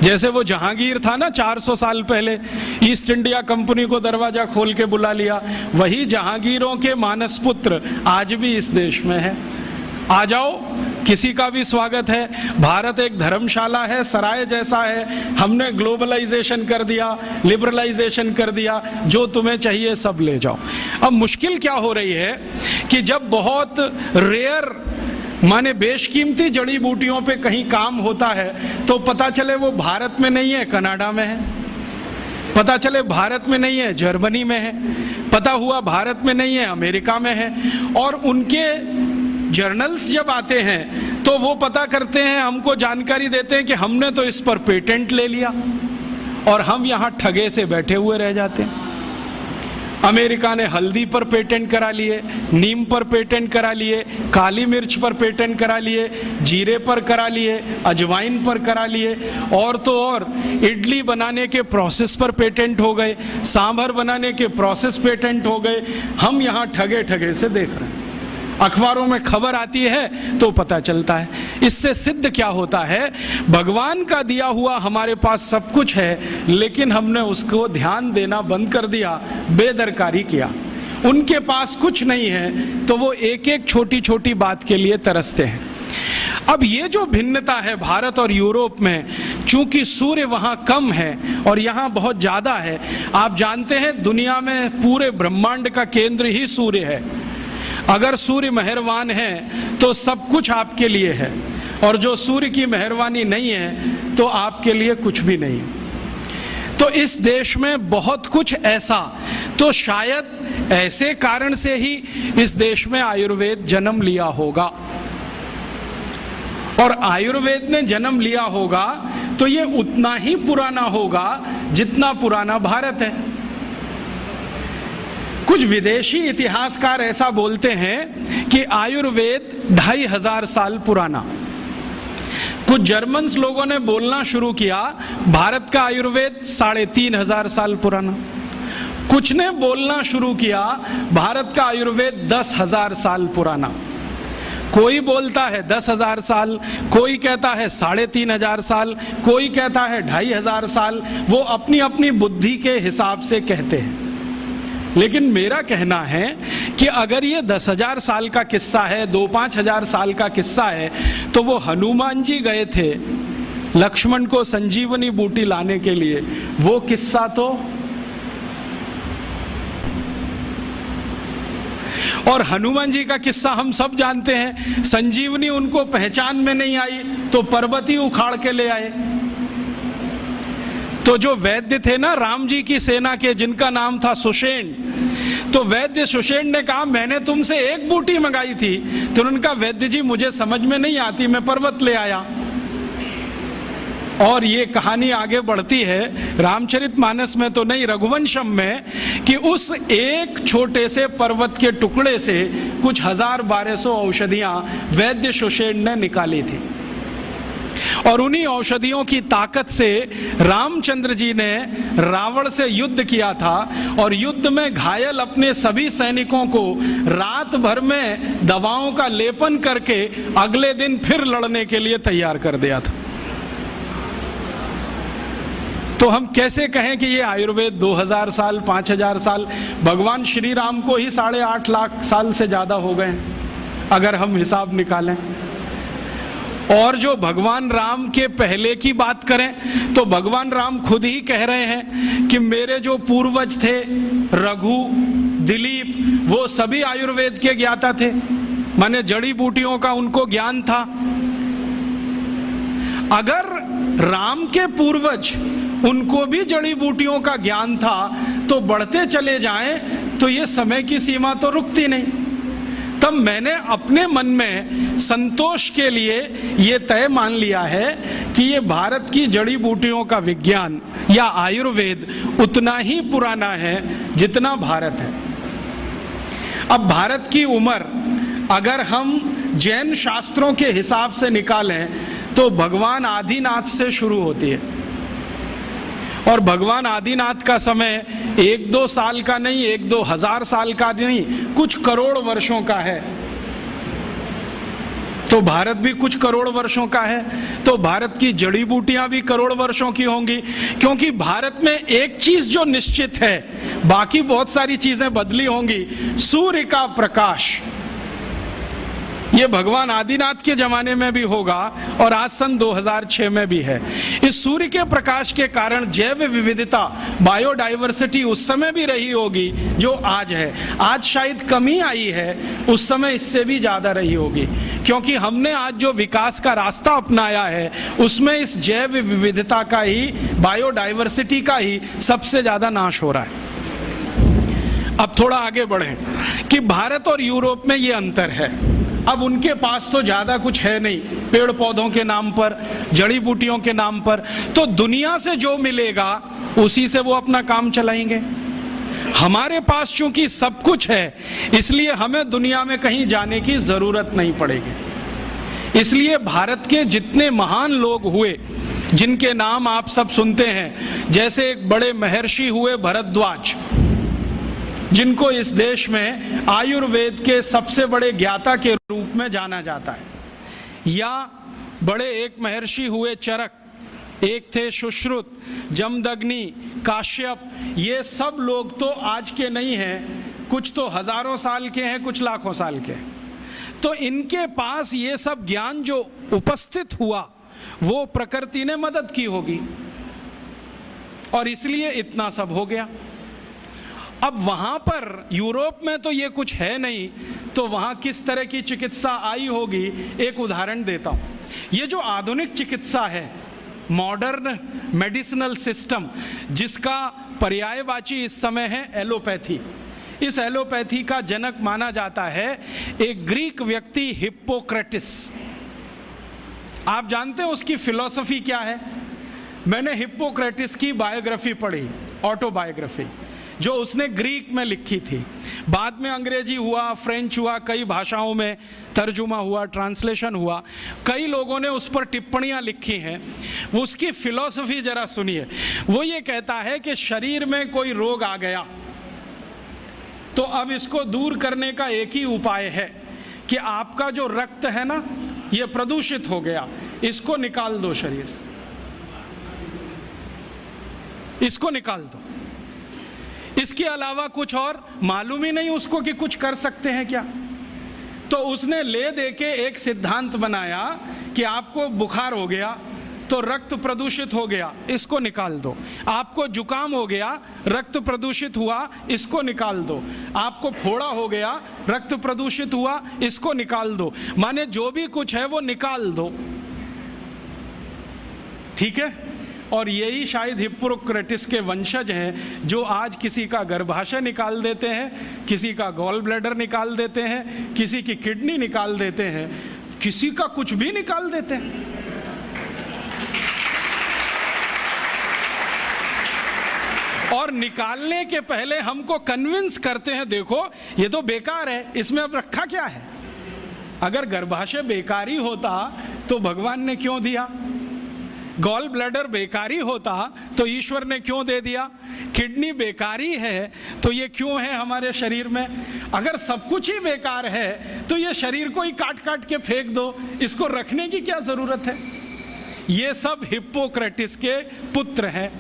जैसे वो जहांगीर था ना 400 साल पहले, ईस्ट इंडिया कंपनी को दरवाजा खोल के बुला लिया, वही जहांगीरों के मानस पुत्र आज भी इस देश में है। आ जाओ, किसी का भी स्वागत है। भारत एक धर्मशाला है, सराय जैसा है। हमने ग्लोबलाइजेशन कर दिया, लिबरलाइजेशन कर दिया, जो तुम्हें चाहिए सब ले जाओ। अब मुश्किल क्या हो रही है कि जब बहुत रेयर माने बेशकीमती जड़ी बूटियों पे कहीं काम होता है तो पता चले वो भारत में नहीं है, कनाडा में है, पता चले भारत में नहीं है, जर्मनी में है, पता हुआ भारत में नहीं है, अमेरिका में है। और उनके जर्नल्स जब आते हैं तो वो पता करते हैं, हमको जानकारी देते हैं कि हमने तो इस पर पेटेंट ले लिया, और हम यहाँ ठगे से बैठे हुए रह जाते हैं। अमेरिका ने हल्दी पर पेटेंट करा लिए, नीम पर पेटेंट करा लिए, काली मिर्च पर पेटेंट करा लिए, जीरे पर करा लिए, अजवाइन पर करा लिए, और तो और इडली बनाने के प्रोसेस पर पेटेंट हो गए, सांभर बनाने के प्रोसेस पेटेंट हो गए। हम यहाँ ठगे ठगे से देख रहे हैं। अखबारों में खबर आती है तो पता चलता है। इससे सिद्ध क्या होता है, भगवान का दिया हुआ हमारे पास सब कुछ है, लेकिन हमने उसको ध्यान देना बंद कर दिया, बेदरकारी किया। उनके पास कुछ नहीं है तो वो एक एक छोटी छोटी बात के लिए तरसते हैं। अब ये जो भिन्नता है भारत और यूरोप में, चूंकि सूर्य वहाँ कम है और यहाँ बहुत ज़्यादा है। आप जानते हैं दुनिया में पूरे ब्रह्मांड का केंद्र ही सूर्य है। अगर सूर्य मेहरबान है तो सब कुछ आपके लिए है, और जो सूर्य की मेहरबानी नहीं है तो आपके लिए कुछ भी नहीं। तो इस देश में बहुत कुछ ऐसा, तो शायद ऐसे कारण से ही इस देश में आयुर्वेद जन्म लिया होगा। और आयुर्वेद ने जन्म लिया होगा तो ये उतना ही पुराना होगा जितना पुराना भारत है। कुछ विदेशी इतिहासकार ऐसा बोलते हैं कि आयुर्वेद 2500 साल पुराना। कुछ जर्मन्स लोगों ने बोलना शुरू किया भारत का आयुर्वेद 3500 साल पुराना। कुछ ने बोलना शुरू किया भारत का आयुर्वेद 10,000 साल पुराना। कोई बोलता है 10,000 साल, कोई कहता है 3500 साल, कोई कहता है 2500 साल। वो अपनी अपनी बुद्धि के हिसाब से कहते हैं। लेकिन मेरा कहना है कि अगर ये 10,000 साल का किस्सा है, 2-5 हजार साल का किस्सा है, तो वो हनुमान जी गए थे लक्ष्मण को संजीवनी बूटी लाने के लिए, वो किस्सा तो। और हनुमान जी का किस्सा हम सब जानते हैं, संजीवनी उनको पहचान में नहीं आई तो पर्वत ही उखाड़ के ले आए। तो जो वैद्य थे ना राम जी की सेना के, जिनका नाम था सुषेण, तो वैद्य सुषेण ने कहा मैंने तुमसे एक बूटी मंगाई थी, तो उन्होंने कहा वैद्य जी मुझे समझ में नहीं आती, मैं पर्वत ले आया। और ये कहानी आगे बढ़ती है रामचरितमानस में तो नहीं, रघुवंशम में, कि उस एक छोटे से पर्वत के टुकड़े से कुछ 1200 औषधियां वैद्य सुषेण ने निकाली थी। और उन्हीं औषधियों की ताकत से रामचंद्र जी ने रावण से युद्ध किया था, और युद्ध में घायल अपने सभी सैनिकों को रात भर में दवाओं का लेपन करके अगले दिन फिर लड़ने के लिए तैयार कर दिया था। तो हम कैसे कहें कि ये आयुर्वेद 2000 साल 5000 साल, भगवान श्री राम को ही 8.5 लाख साल से ज्यादा हो गए अगर हम हिसाब निकालें। और जो भगवान राम के पहले की बात करें तो भगवान राम खुद ही कह रहे हैं कि मेरे जो पूर्वज थे रघु, दिलीप, वो सभी आयुर्वेद के ज्ञाता थे, माने जड़ी बूटियों का उनको ज्ञान था। अगर राम के पूर्वज उनको भी जड़ी बूटियों का ज्ञान था तो बढ़ते चले जाएं तो ये समय की सीमा तो रुकती नहीं। तब मैंने अपने मन में संतोष के लिए ये तय मान लिया है कि ये भारत की जड़ी बूटियों का विज्ञान या आयुर्वेद उतना ही पुराना है जितना भारत है। अब भारत की उम्र अगर हम जैन शास्त्रों के हिसाब से निकालें तो भगवान आदिनाथ से शुरू होती है, और भगवान आदिनाथ का समय 1-2 साल का नहीं, 1-2 हजार साल का नहीं, कुछ करोड़ वर्षों का है। तो भारत भी कुछ करोड़ वर्षों का है, तो भारत की जड़ी बूटियां भी करोड़ वर्षों की होंगी, क्योंकि भारत में एक चीज जो निश्चित है, बाकी बहुत सारी चीजें बदली होंगी, सूर्य का प्रकाश। ये भगवान आदिनाथ के जमाने में भी होगा और आज सन 2006 में भी है। इस सूर्य के प्रकाश के कारण जैव विविधता, बायोडाइवर्सिटी उस समय भी रही होगी जो आज है। आज शायद कमी आई है, उस समय इससे भी ज्यादा रही होगी, क्योंकि हमने आज जो विकास का रास्ता अपनाया है उसमें इस जैव विविधता का ही, बायोडाइवर्सिटी का ही सबसे ज्यादा नाश हो रहा है। अब थोड़ा आगे बढ़ें कि भारत और यूरोप में ये अंतर है। अब उनके पास तो ज्यादा कुछ है नहीं, पेड़ पौधों के नाम पर, जड़ी बूटियों के नाम पर, तो दुनिया से जो मिलेगा उसी से वो अपना काम चलाएंगे। हमारे पास चूंकि सब कुछ है, इसलिए हमें दुनिया में कहीं जाने की जरूरत नहीं पड़ेगी। इसलिए भारत के जितने महान लोग हुए, जिनके नाम आप सब सुनते हैं, जैसे एक बड़े महर्षि हुए भरद्वाज, जिनको इस देश में आयुर्वेद के सबसे बड़े ज्ञाता के रूप में जाना जाता है, या बड़े एक महर्षि हुए चरक, एक थे सुश्रुत, जमदग्नि, काश्यप, ये सब लोग तो आज के नहीं हैं, कुछ तो हजारों साल के हैं, कुछ लाखों साल के। तो इनके पास ये सब ज्ञान जो उपस्थित हुआ वो प्रकृति ने मदद की होगी, और इसलिए इतना सब हो गया। अब वहां पर यूरोप में तो ये कुछ है नहीं, तो वहां किस तरह की चिकित्सा आई होगी, एक उदाहरण देता हूं। ये जो आधुनिक चिकित्सा है, मॉडर्न मेडिसिनल सिस्टम, जिसका पर्यायवाची इस समय है एलोपैथी, इस एलोपैथी का जनक माना जाता है एक ग्रीक व्यक्ति हिप्पोक्रेटिस। आप जानते हैं उसकी फिलॉसफी क्या है? मैंने हिप्पोक्रेटिस की बायोग्राफी पढ़ी, ऑटोबायोग्राफी, जो उसने ग्रीक में लिखी थी। बाद में अंग्रेजी हुआ, फ्रेंच हुआ, कई भाषाओं में तर्जुमा हुआ, ट्रांसलेशन हुआ, कई लोगों ने उस पर टिप्पणियां लिखी हैं। उसकी फिलॉसफी जरा सुनिए। वो ये कहता है कि शरीर में कोई रोग आ गया तो अब इसको दूर करने का एक ही उपाय है कि आपका जो रक्त है ना, ये प्रदूषित हो गया, इसको निकाल दो शरीर से, इसको निकाल दो। इसके अलावा कुछ और मालूम ही नहीं उसको कि कुछ कर सकते हैं क्या। तो उसने ले दे के एक सिद्धांत बनाया कि आपको बुखार हो गया, तो रक्त प्रदूषित हो गया, इसको निकाल दो। आपको जुकाम हो गया, रक्त प्रदूषित हुआ, इसको निकाल दो। आपको फोड़ा हो गया, रक्त प्रदूषित हुआ, इसको निकाल दो। माने जो भी कुछ है वो निकाल दो, ठीक है। और यही शायद हिप्पोक्रेटिस के वंशज हैं जो आज किसी का गर्भाशय निकाल देते हैं, किसी का गॉल ब्लैडर निकाल देते हैं, किसी की किडनी निकाल देते हैं, किसी का कुछ भी निकाल देते हैं। और निकालने के पहले हमको कन्विंस करते हैं, देखो ये तो बेकार है, इसमें अब रखा क्या है। अगर गर्भाशय बेकारी होता तो भगवान ने क्यों दिया? गॉल ब्लैडर बेकारी होता तो ईश्वर ने क्यों दे दिया? किडनी बेकारी है तो ये क्यों है हमारे शरीर में? अगर सब कुछ ही बेकार है तो ये शरीर को ही काट काट के फेंक दो, इसको रखने की क्या जरूरत है? ये सब हिप्पोक्रेटिस के पुत्र हैं,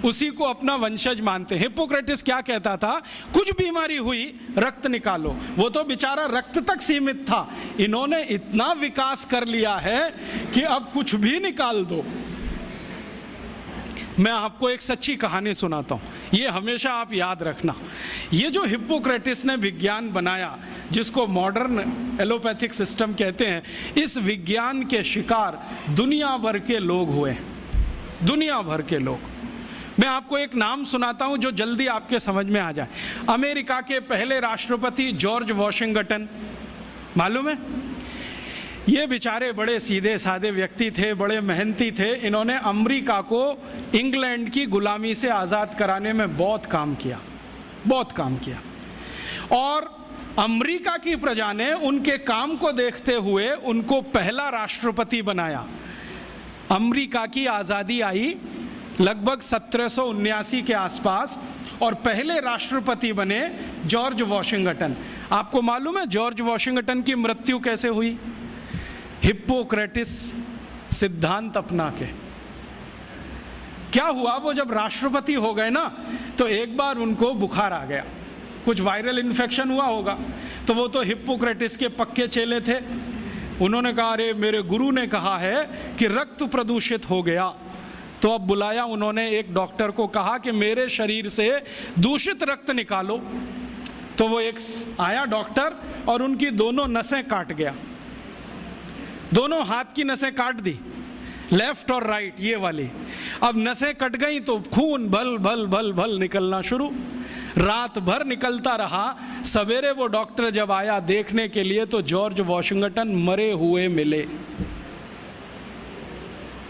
उसी को अपना वंशज मानते हैं। हिप्पोक्रेटिस क्या कहता था? कुछ बीमारी हुई रक्त निकालो। वो तो बेचारा रक्त तक सीमित था, इन्होंने इतना विकास कर लिया है कि अब कुछ भी निकाल दो। मैं आपको एक सच्ची कहानी सुनाता हूँ, ये हमेशा आप याद रखना। ये जो हिप्पोक्रेटिस ने विज्ञान बनाया, जिसको मॉडर्न एलोपैथिक सिस्टम कहते हैं, इस विज्ञान के शिकार दुनिया भर के लोग हुए, दुनिया भर के लोग। मैं आपको एक नाम सुनाता हूं जो जल्दी आपके समझ में आ जाए। अमेरिका के पहले राष्ट्रपति जॉर्ज वॉशिंगटन, मालूम है? ये बेचारे बड़े सीधे साधे व्यक्ति थे, बड़े मेहनती थे। इन्होंने अमेरिका को इंग्लैंड की गुलामी से आज़ाद कराने में बहुत काम किया, बहुत काम किया। और अमेरिका की प्रजा ने उनके काम को देखते हुए उनको पहला राष्ट्रपति बनाया। अमेरिका की आज़ादी आई लगभग 1779 के आसपास और पहले राष्ट्रपति बने जॉर्ज वॉशिंगटन। आपको मालूम है जॉर्ज वॉशिंगटन की मृत्यु कैसे हुई? हिप्पोक्रेटिस सिद्धांत अपना के। क्या हुआ, वो जब राष्ट्रपति हो गए ना तो एक बार उनको बुखार आ गया, कुछ वायरल इन्फेक्शन हुआ होगा। तो वो तो हिप्पोक्रेटिस के पक्के चेले थे, उन्होंने कहा अरे मेरे गुरु ने कहा है कि रक्त प्रदूषित हो गया। तो अब बुलाया उन्होंने एक डॉक्टर को, कहा कि मेरे शरीर से दूषित रक्त निकालो। तो वो एक आया डॉक्टर और उनकी दोनों नसें काट गया, दोनों हाथ की नसें काट दी, लेफ्ट और राइट ये वाली। अब नसें कट गई तो खून भल भल भल भल निकलना शुरू, रात भर निकलता रहा। सवेरे वो डॉक्टर जब आया देखने के लिए तो जॉर्ज वॉशिंगटन मरे हुए मिले।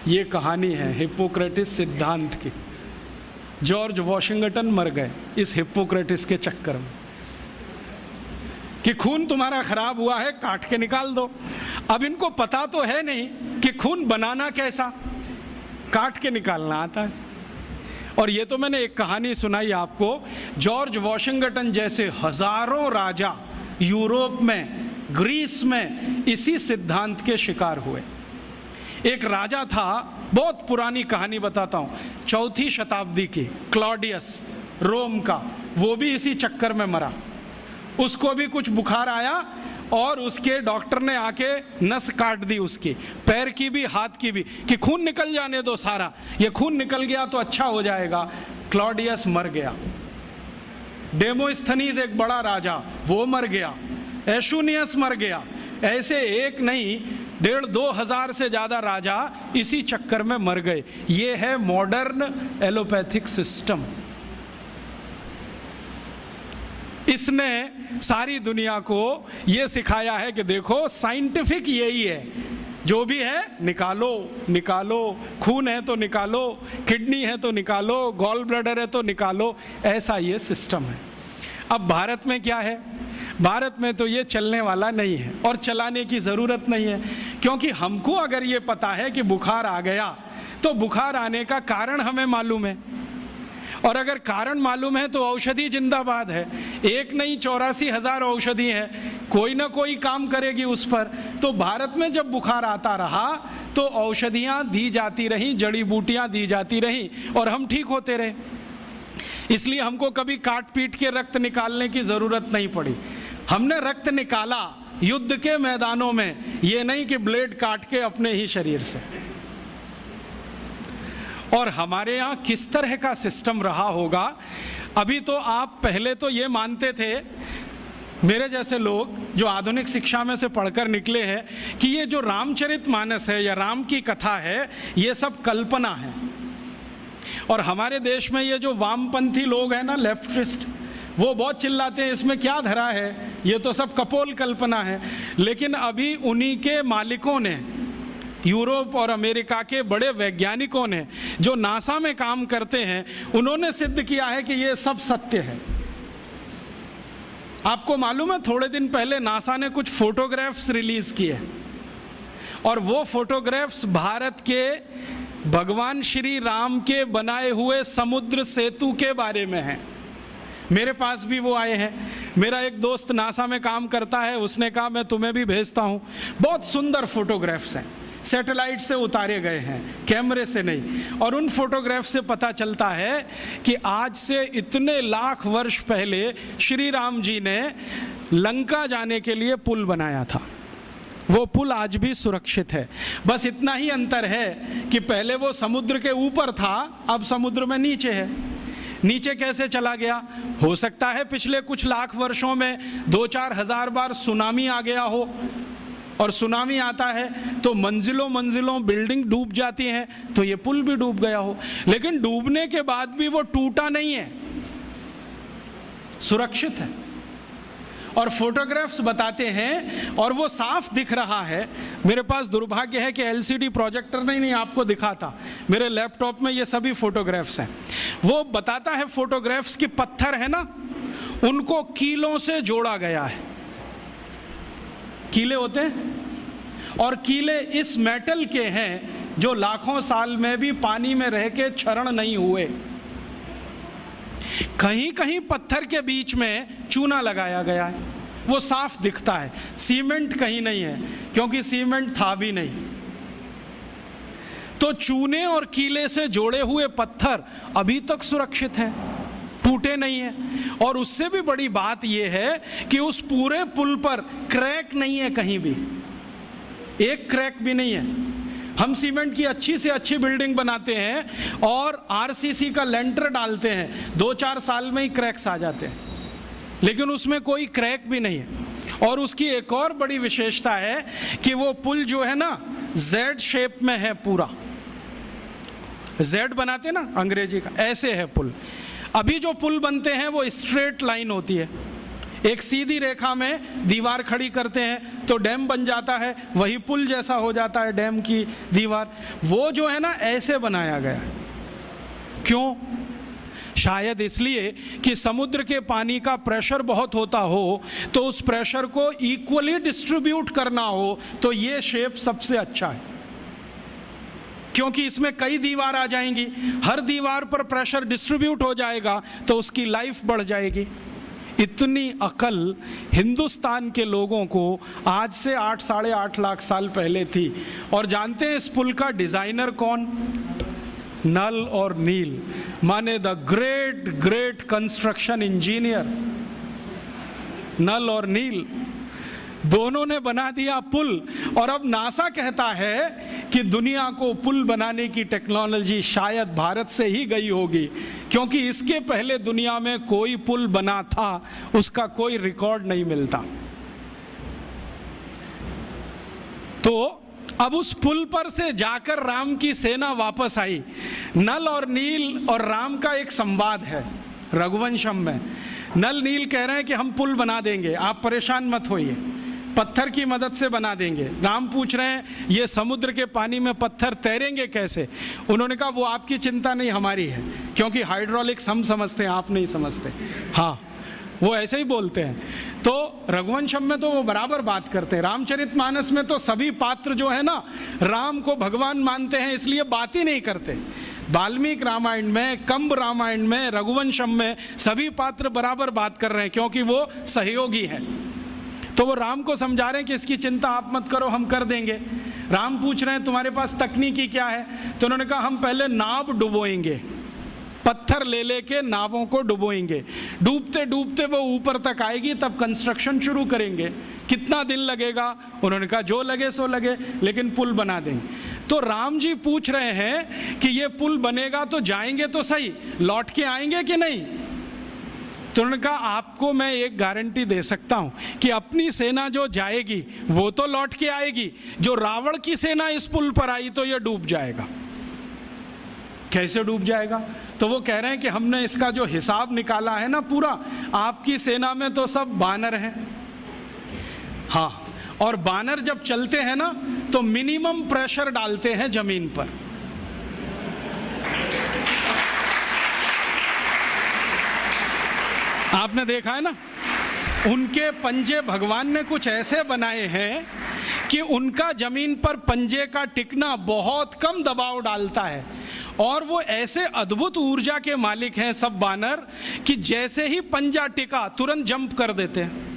ये कहानी है हिप्पोक्रेटिस सिद्धांत की। जॉर्ज वॉशिंगटन मर गए इस हिप्पोक्रेटिस के चक्कर में कि खून तुम्हारा खराब हुआ है, काट के निकाल दो। अब इनको पता तो है नहीं कि खून बनाना कैसा, काट के निकालना आता है। और ये तो मैंने एक कहानी सुनाई आपको, जॉर्ज वॉशिंगटन जैसे हजारों राजा यूरोप में, ग्रीस में इसी सिद्धांत के शिकार हुए। एक राजा था, बहुत पुरानी कहानी बताता हूँ, 4वीं शताब्दी की, क्लॉडियस रोम का, वो भी इसी चक्कर में मरा। उसको भी कुछ बुखार आया और उसके डॉक्टर ने आके नस काट दी उसकी, पैर की भी हाथ की भी, कि खून निकल जाने दो सारा, ये खून निकल गया तो अच्छा हो जाएगा। क्लॉडियस मर गया। डेमोस्थनीज एक बड़ा राजा, वो मर गया। एशुनियस मर गया। ऐसे एक नहीं 1,500-2 हजार से ज़्यादा राजा इसी चक्कर में मर गए। ये है मॉडर्न एलोपैथिक सिस्टम। इसने सारी दुनिया को ये सिखाया है कि देखो साइंटिफिक यही है, जो भी है निकालो निकालो, खून है तो निकालो, किडनी है तो निकालो, गॉल ब्लैडर है तो निकालो, ऐसा ये सिस्टम है। अब भारत में क्या है? भारत में तो ये चलने वाला नहीं है और चलाने की ज़रूरत नहीं है, क्योंकि हमको अगर ये पता है कि बुखार आ गया तो बुखार आने का कारण हमें मालूम है, और अगर कारण मालूम है तो औषधि जिंदाबाद है। एक नहीं 84,000 औषधि है, कोई ना कोई काम करेगी उस पर। तो भारत में जब बुखार आता रहा तो औषधियाँ दी जाती रहीं, जड़ी बूटियाँ दी जाती रहीं और हम ठीक होते रहे। इसलिए हमको कभी काट पीट के रक्त निकालने की ज़रूरत नहीं पड़ी। हमने रक्त निकाला युद्ध के मैदानों में, ये नहीं कि ब्लेड काट के अपने ही शरीर से। और हमारे यहाँ किस तरह का सिस्टम रहा होगा। अभी तो आप पहले तो ये मानते थे, मेरे जैसे लोग जो आधुनिक शिक्षा में से पढ़कर निकले हैं, कि ये जो रामचरितमानस है या राम की कथा है ये सब कल्पना है। और हमारे देश में ये जो वामपंथी लोग हैं ना, लेफ्टिस्ट, वो बहुत चिल्लाते हैं इसमें क्या धरा है, ये तो सब कपोल कल्पना है। लेकिन अभी उन्हीं के मालिकों ने, यूरोप और अमेरिका के बड़े वैज्ञानिकों ने, जो नासा में काम करते हैं, उन्होंने सिद्ध किया है कि ये सब सत्य है। आपको मालूम है, थोड़े दिन पहले नासा ने कुछ फोटोग्राफ्स रिलीज किए और वो फोटोग्राफ्स भारत के भगवान श्री राम के बनाए हुए समुद्र सेतु के बारे में हैं। मेरे पास भी वो आए हैं। मेरा एक दोस्त नासा में काम करता है, उसने कहा मैं तुम्हें भी भेजता हूँ। बहुत सुंदर फोटोग्राफ्स हैं, सैटेलाइट से उतारे गए हैं, कैमरे से नहीं। और उन फोटोग्राफ से पता चलता है कि आज से इतने लाख वर्ष पहले श्री राम जी ने लंका जाने के लिए पुल बनाया था। वो पुल आज भी सुरक्षित है। बस इतना ही अंतर है कि पहले वो समुद्र के ऊपर था, अब समुद्र में नीचे है। नीचे कैसे चला गया? हो सकता है पिछले कुछ लाख वर्षों में 2-4 हज़ार बार सुनामी आ गया हो, और सुनामी आता है तो मंजिलों मंजिलों बिल्डिंग डूब जाती हैं, तो ये पुल भी डूब गया हो। लेकिन डूबने के बाद भी वो टूटा नहीं है, सुरक्षित है। और फोटोग्राफ्स बताते हैं और वो साफ दिख रहा है। मेरे पास दुर्भाग्य है कि एलसीडी प्रोजेक्टर नहीं आपको दिखाता, मेरे लैपटॉप में ये सभी फोटोग्राफ्स हैं। वो बताता है फोटोग्राफ्स कि पत्थर है ना, उनको कीलों से जोड़ा गया है। कीले होते हैं, और कीले इस मेटल के हैं जो लाखों साल में भी पानी में रह के क्षरण नहीं हुए। कहीं कहीं पत्थर के बीच में चूना लगाया गया है, वो साफ दिखता है। सीमेंट कहीं नहीं है, क्योंकि सीमेंट था भी नहीं। तो चूने और कीले से जोड़े हुए पत्थर अभी तक सुरक्षित हैं, टूटे नहीं हैं। और उससे भी बड़ी बात यह है कि उस पूरे पुल पर क्रैक नहीं है, कहीं भी एक क्रैक भी नहीं है। हम सीमेंट की अच्छी से अच्छी बिल्डिंग बनाते हैं और आरसीसी का लेंटर डालते हैं, 2-4 साल में ही क्रैक्स आ जाते हैं, लेकिन उसमें कोई क्रैक भी नहीं है। और उसकी एक और बड़ी विशेषता है कि वो पुल जो है ना, जेड शेप में है पूरा। जेड बनाते ना अंग्रेजी का, ऐसे है पुल। अभी जो पुल बनते हैं वो स्ट्रेट लाइन होती है, एक सीधी रेखा में दीवार खड़ी करते हैं तो डैम बन जाता है, वही पुल जैसा हो जाता है डैम की दीवार। वो जो है ना, ऐसे बनाया गया है। क्यों? शायद इसलिए कि समुद्र के पानी का प्रेशर बहुत होता हो, तो उस प्रेशर को इक्वली डिस्ट्रीब्यूट करना हो, तो ये शेप सबसे अच्छा है। क्योंकि इसमें कई दीवार आ जाएंगी, हर दीवार पर प्रेशर डिस्ट्रीब्यूट हो जाएगा, तो उसकी लाइफ बढ़ जाएगी। इतनी अकल हिंदुस्तान के लोगों को आज से 8-8.5 लाख साल पहले थी। और जानते हैं इस पुल का डिजाइनर कौन? नल और नील, माने the great great construction engineer Nal और नील, दोनों ने बना दिया पुल। और अब नासा कहता है कि दुनिया को पुल बनाने की टेक्नोलॉजी शायद भारत से ही गई होगी, क्योंकि इसके पहले दुनिया में कोई पुल बना था, उसका कोई रिकॉर्ड नहीं मिलता। तो अब उस पुल पर से जाकर राम की सेना वापस आई। नल और नील और राम का एक संवाद है रघुवंशम में। नल नील कह रहे हैं कि हम पुल बना देंगे, आप परेशान मत होइए, पत्थर की मदद से बना देंगे। राम पूछ रहे हैं ये समुद्र के पानी में पत्थर तैरेंगे कैसे? उन्होंने कहा वो आपकी चिंता नहीं, हमारी है, क्योंकि हाइड्रोलिक्स हम समझते हैं, आप नहीं समझते। हाँ, वो ऐसे ही बोलते हैं। तो रघुवंशम में तो वो बराबर बात करते हैं। रामचरितमानस में तो सभी पात्र जो है ना, राम को भगवान मानते हैं, इसलिए बात ही नहीं करते। वाल्मीकि रामायण में, कंब रामायण में, रघुवंशम में सभी पात्र बराबर बात कर रहे हैं, क्योंकि वो सहयोगी हैं। तो वो राम को समझा रहे हैं कि इसकी चिंता आप मत करो, हम कर देंगे। राम पूछ रहे हैं तुम्हारे पास तकनीकी क्या है? तो उन्होंने कहा हम पहले नाव डुबोएंगे, पत्थर ले लेके नावों को डुबोएंगे, डूबते डूबते वो ऊपर तक आएगी, तब कंस्ट्रक्शन शुरू करेंगे। कितना दिन लगेगा? उन्होंने कहा जो लगे सो लगे, लेकिन पुल बना देंगे। तो राम जी पूछ रहे हैं कि ये पुल बनेगा तो जाएंगे तो सही, लौट के आएंगे कि नहीं? तो उन्होंने कहा आपको मैं एक गारंटी दे सकता हूं कि अपनी सेना जो जाएगी वो तो लौट के आएगी, जो रावण की सेना इस पुल पर आई तो ये डूब जाएगा। कैसे डूब जाएगा? तो वो कह रहे हैं कि हमने इसका जो हिसाब निकाला है ना पूरा, आपकी सेना में तो सब बानर हैं। हाँ, और बानर जब चलते हैं ना तो मिनिमम प्रेशर डालते हैं जमीन पर। आपने देखा है ना, उनके पंजे भगवान ने कुछ ऐसे बनाए हैं कि उनका जमीन पर पंजे का टिकना बहुत कम दबाव डालता है, और वो ऐसे अद्भुत ऊर्जा के मालिक हैं सब बानर कि जैसे ही पंजा टिका तुरंत जंप कर देते हैं,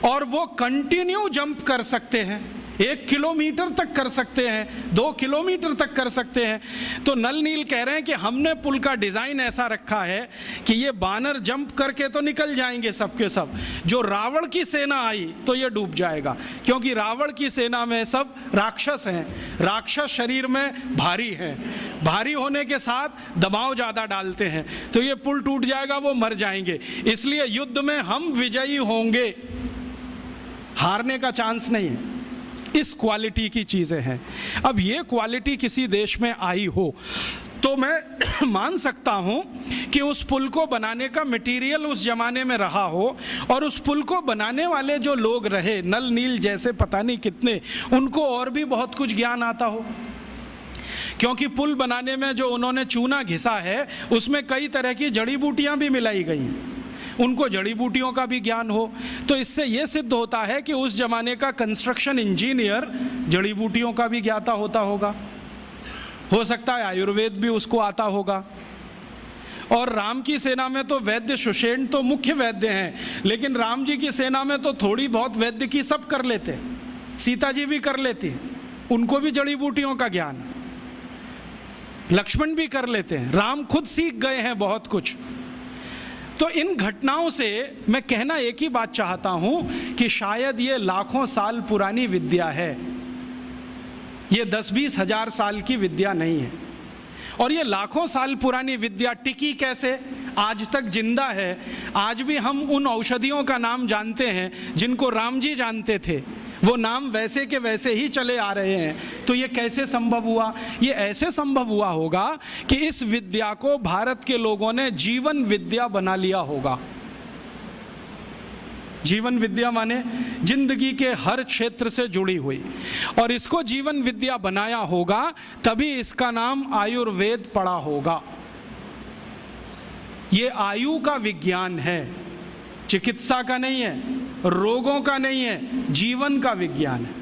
और वो कंटिन्यू जंप कर सकते हैं। 1 किलोमीटर तक कर सकते हैं, 2 किलोमीटर तक कर सकते हैं। तो नल नील कह रहे हैं कि हमने पुल का डिज़ाइन ऐसा रखा है कि ये बानर जंप करके तो निकल जाएंगे सबके सब, जो रावण की सेना आई तो ये डूब जाएगा, क्योंकि रावण की सेना में सब राक्षस हैं, राक्षस शरीर में भारी हैं, भारी होने के साथ दबाव ज़्यादा डालते हैं, तो ये पुल टूट जाएगा, वो मर जाएंगे। इसलिए युद्ध में हम विजयी होंगे, हारने का चांस नहीं है। इस क्वालिटी की चीज़ें हैं। अब ये क्वालिटी किसी देश में आई हो तो मैं मान सकता हूँ कि उस पुल को बनाने का मटेरियल उस ज़माने में रहा हो, और उस पुल को बनाने वाले जो लोग रहे, नल नील जैसे पता नहीं कितने, उनको और भी बहुत कुछ ज्ञान आता हो, क्योंकि पुल बनाने में जो उन्होंने चूना घिसा है उसमें कई तरह की जड़ी बूटियाँ भी मिलाई गई हैं, उनको जड़ी बूटियों का भी ज्ञान हो। तो इससे ये सिद्ध होता है कि उस जमाने का कंस्ट्रक्शन इंजीनियर जड़ी बूटियों का भी ज्ञाता होता होगा, हो सकता है आयुर्वेद भी उसको आता होगा। और राम की सेना में तो वैद्य सुषेण तो मुख्य वैद्य हैं, लेकिन राम जी की सेना में तो थोड़ी बहुत वैद्य की सब कर लेते, सीता जी भी कर लेती, उनको भी जड़ी बूटियों का ज्ञान, लक्ष्मण भी कर लेते हैं, राम खुद सीख गए हैं बहुत कुछ। तो इन घटनाओं से मैं कहना एक ही बात चाहता हूं कि शायद ये लाखों साल पुरानी विद्या है, ये 10-20 हजार साल की विद्या नहीं है। और ये लाखों साल पुरानी विद्या टिकी कैसे, आज तक जिंदा है। आज भी हम उन औषधियों का नाम जानते हैं जिनको राम जी जानते थे, वो नाम वैसे के वैसे ही चले आ रहे हैं। तो ये कैसे संभव हुआ? ये ऐसे संभव हुआ होगा कि इस विद्या को भारत के लोगों ने जीवन विद्या बना लिया होगा। जीवन विद्या माने जिंदगी के हर क्षेत्र से जुड़ी हुई, और इसको जीवन विद्या बनाया होगा, तभी इसका नाम आयुर्वेद पड़ा होगा। ये आयु का विज्ञान है, चिकित्सा का नहीं है, रोगों का नहीं है, जीवन का विज्ञान है।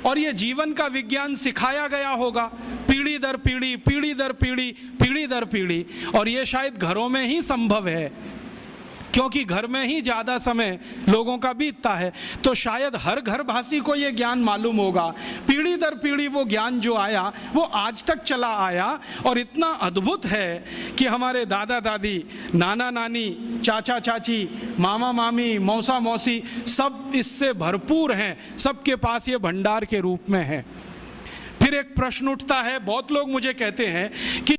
और ये जीवन का विज्ञान सिखाया गया होगा पीढ़ी दर पीढ़ी, पीढ़ी दर पीढ़ी, पीढ़ी दर पीढ़ी। और ये शायद घरों में ही संभव है, क्योंकि घर में ही ज़्यादा समय लोगों का बीतता है, तो शायद हर घर भाषी को ये ज्ञान मालूम होगा। पीढ़ी दर पीढ़ी वो ज्ञान जो आया वो आज तक चला आया, और इतना अद्भुत है कि हमारे दादा दादी, नाना नानी, चाचा चाची, मामा मामी, मौसा मौसी सब इससे भरपूर हैं, सबके पास ये भंडार के रूप में है। फिर एक प्रश्न उठता है, बहुत लोग मुझे कहते हैं कि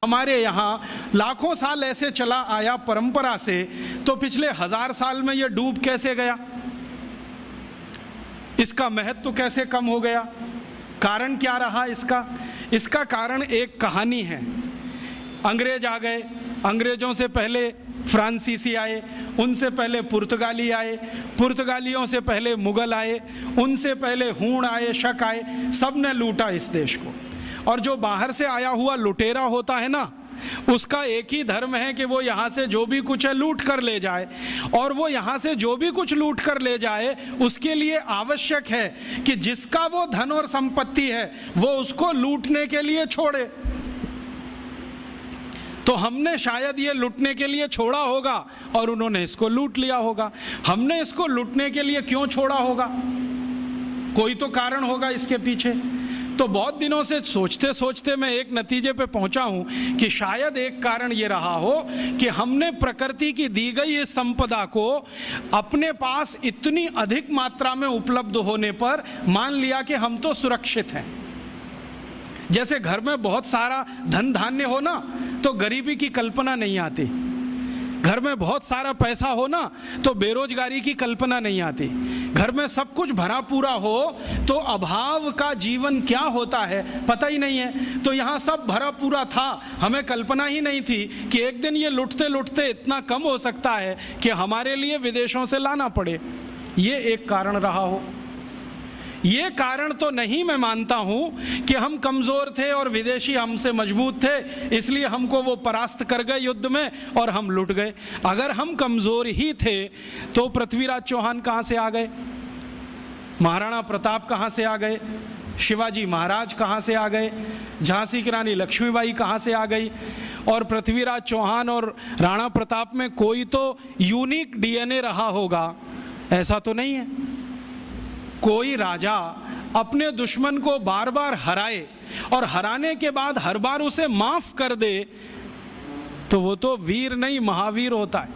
हमारे यहाँ लाखों साल ऐसे चला आया परंपरा से, तो पिछले 1000 साल में ये डूब कैसे गया? इसका महत्व कैसे कम हो गया? कारण क्या रहा इसका? इसका कारण एक कहानी है। अंग्रेज आ गए, अंग्रेजों से पहले फ्रांसीसी आए, उनसे पहले पुर्तगाली आए, पुर्तगालियों से पहले मुगल आए, उनसे पहले हूण आए, शक आए, सब ने लूटा इस देश को। और जो बाहर से आया हुआ लुटेरा होता है ना, उसका एक ही धर्म है कि वो यहाँ से जो भी कुछ है लूट कर ले जाए, और वो यहाँ से जो भी कुछ लूट कर ले जाए उसके लिए आवश्यक है कि जिसका वो धन और संपत्ति है वो उसको लूटने के लिए छोड़े। तो हमने शायद ये लूटने के लिए छोड़ा होगा और उन्होंने इसको लूट लिया होगा। हमने इसको लूटने के लिए क्यों छोड़ा होगा? कोई तो कारण होगा इसके पीछे। तो बहुत दिनों से सोचते सोचते मैं एक नतीजे पे पहुंचा हूं कि शायद एक कारण ये रहा हो कि हमने प्रकृति की दी गई इस संपदा को अपने पास इतनी अधिक मात्रा में उपलब्ध होने पर मान लिया कि हम तो सुरक्षित हैं। जैसे घर में बहुत सारा धन धान्य हो ना तो गरीबी की कल्पना नहीं आती, घर में बहुत सारा पैसा हो ना तो बेरोजगारी की कल्पना नहीं आती, घर में सब कुछ भरा पूरा हो तो अभाव का जीवन क्या होता है पता ही नहीं है। तो यहाँ सब भरा पूरा था, हमें कल्पना ही नहीं थी कि एक दिन ये लुटते लुटते इतना कम हो सकता है कि हमारे लिए विदेशों से लाना पड़े। ये एक कारण रहा हो। ये कारण तो नहीं मैं मानता हूं कि हम कमजोर थे और विदेशी हमसे मजबूत थे इसलिए हमको वो परास्त कर गए युद्ध में और हम लुट गए। अगर हम कमजोर ही थे तो पृथ्वीराज चौहान कहां से आ गए, महाराणा प्रताप कहां से आ गए, शिवाजी महाराज कहां से आ गए, झांसी की रानी लक्ष्मीबाई कहां से आ गई? और पृथ्वीराज चौहान और राणा प्रताप में कोई तो यूनिक डीएनए रहा होगा, ऐसा तो नहीं है। कोई राजा अपने दुश्मन को बार बार हराए और हराने के बाद हर बार उसे माफ कर दे तो वो तो वीर नहीं महावीर होता है।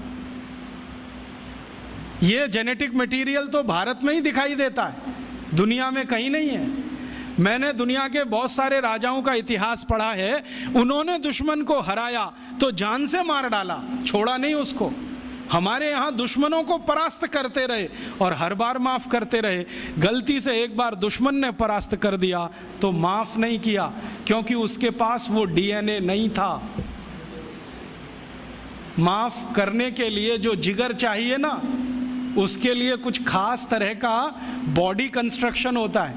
ये जेनेटिक मटेरियल तो भारत में ही दिखाई देता है, दुनिया में कहीं नहीं है। मैंने दुनिया के बहुत सारे राजाओं का इतिहास पढ़ा है, उन्होंने दुश्मन को हराया तो जान से मार डाला, छोड़ा नहीं उसको। हमारे यहाँ दुश्मनों को परास्त करते रहे और हर बार माफ करते रहे। गलती से एक बार दुश्मन ने परास्त कर दिया तो माफ नहीं किया क्योंकि उसके पास वो डीएनए नहीं था। माफ करने के लिए जो जिगर चाहिए ना, उसके लिए कुछ खास तरह का बॉडी कंस्ट्रक्शन होता है,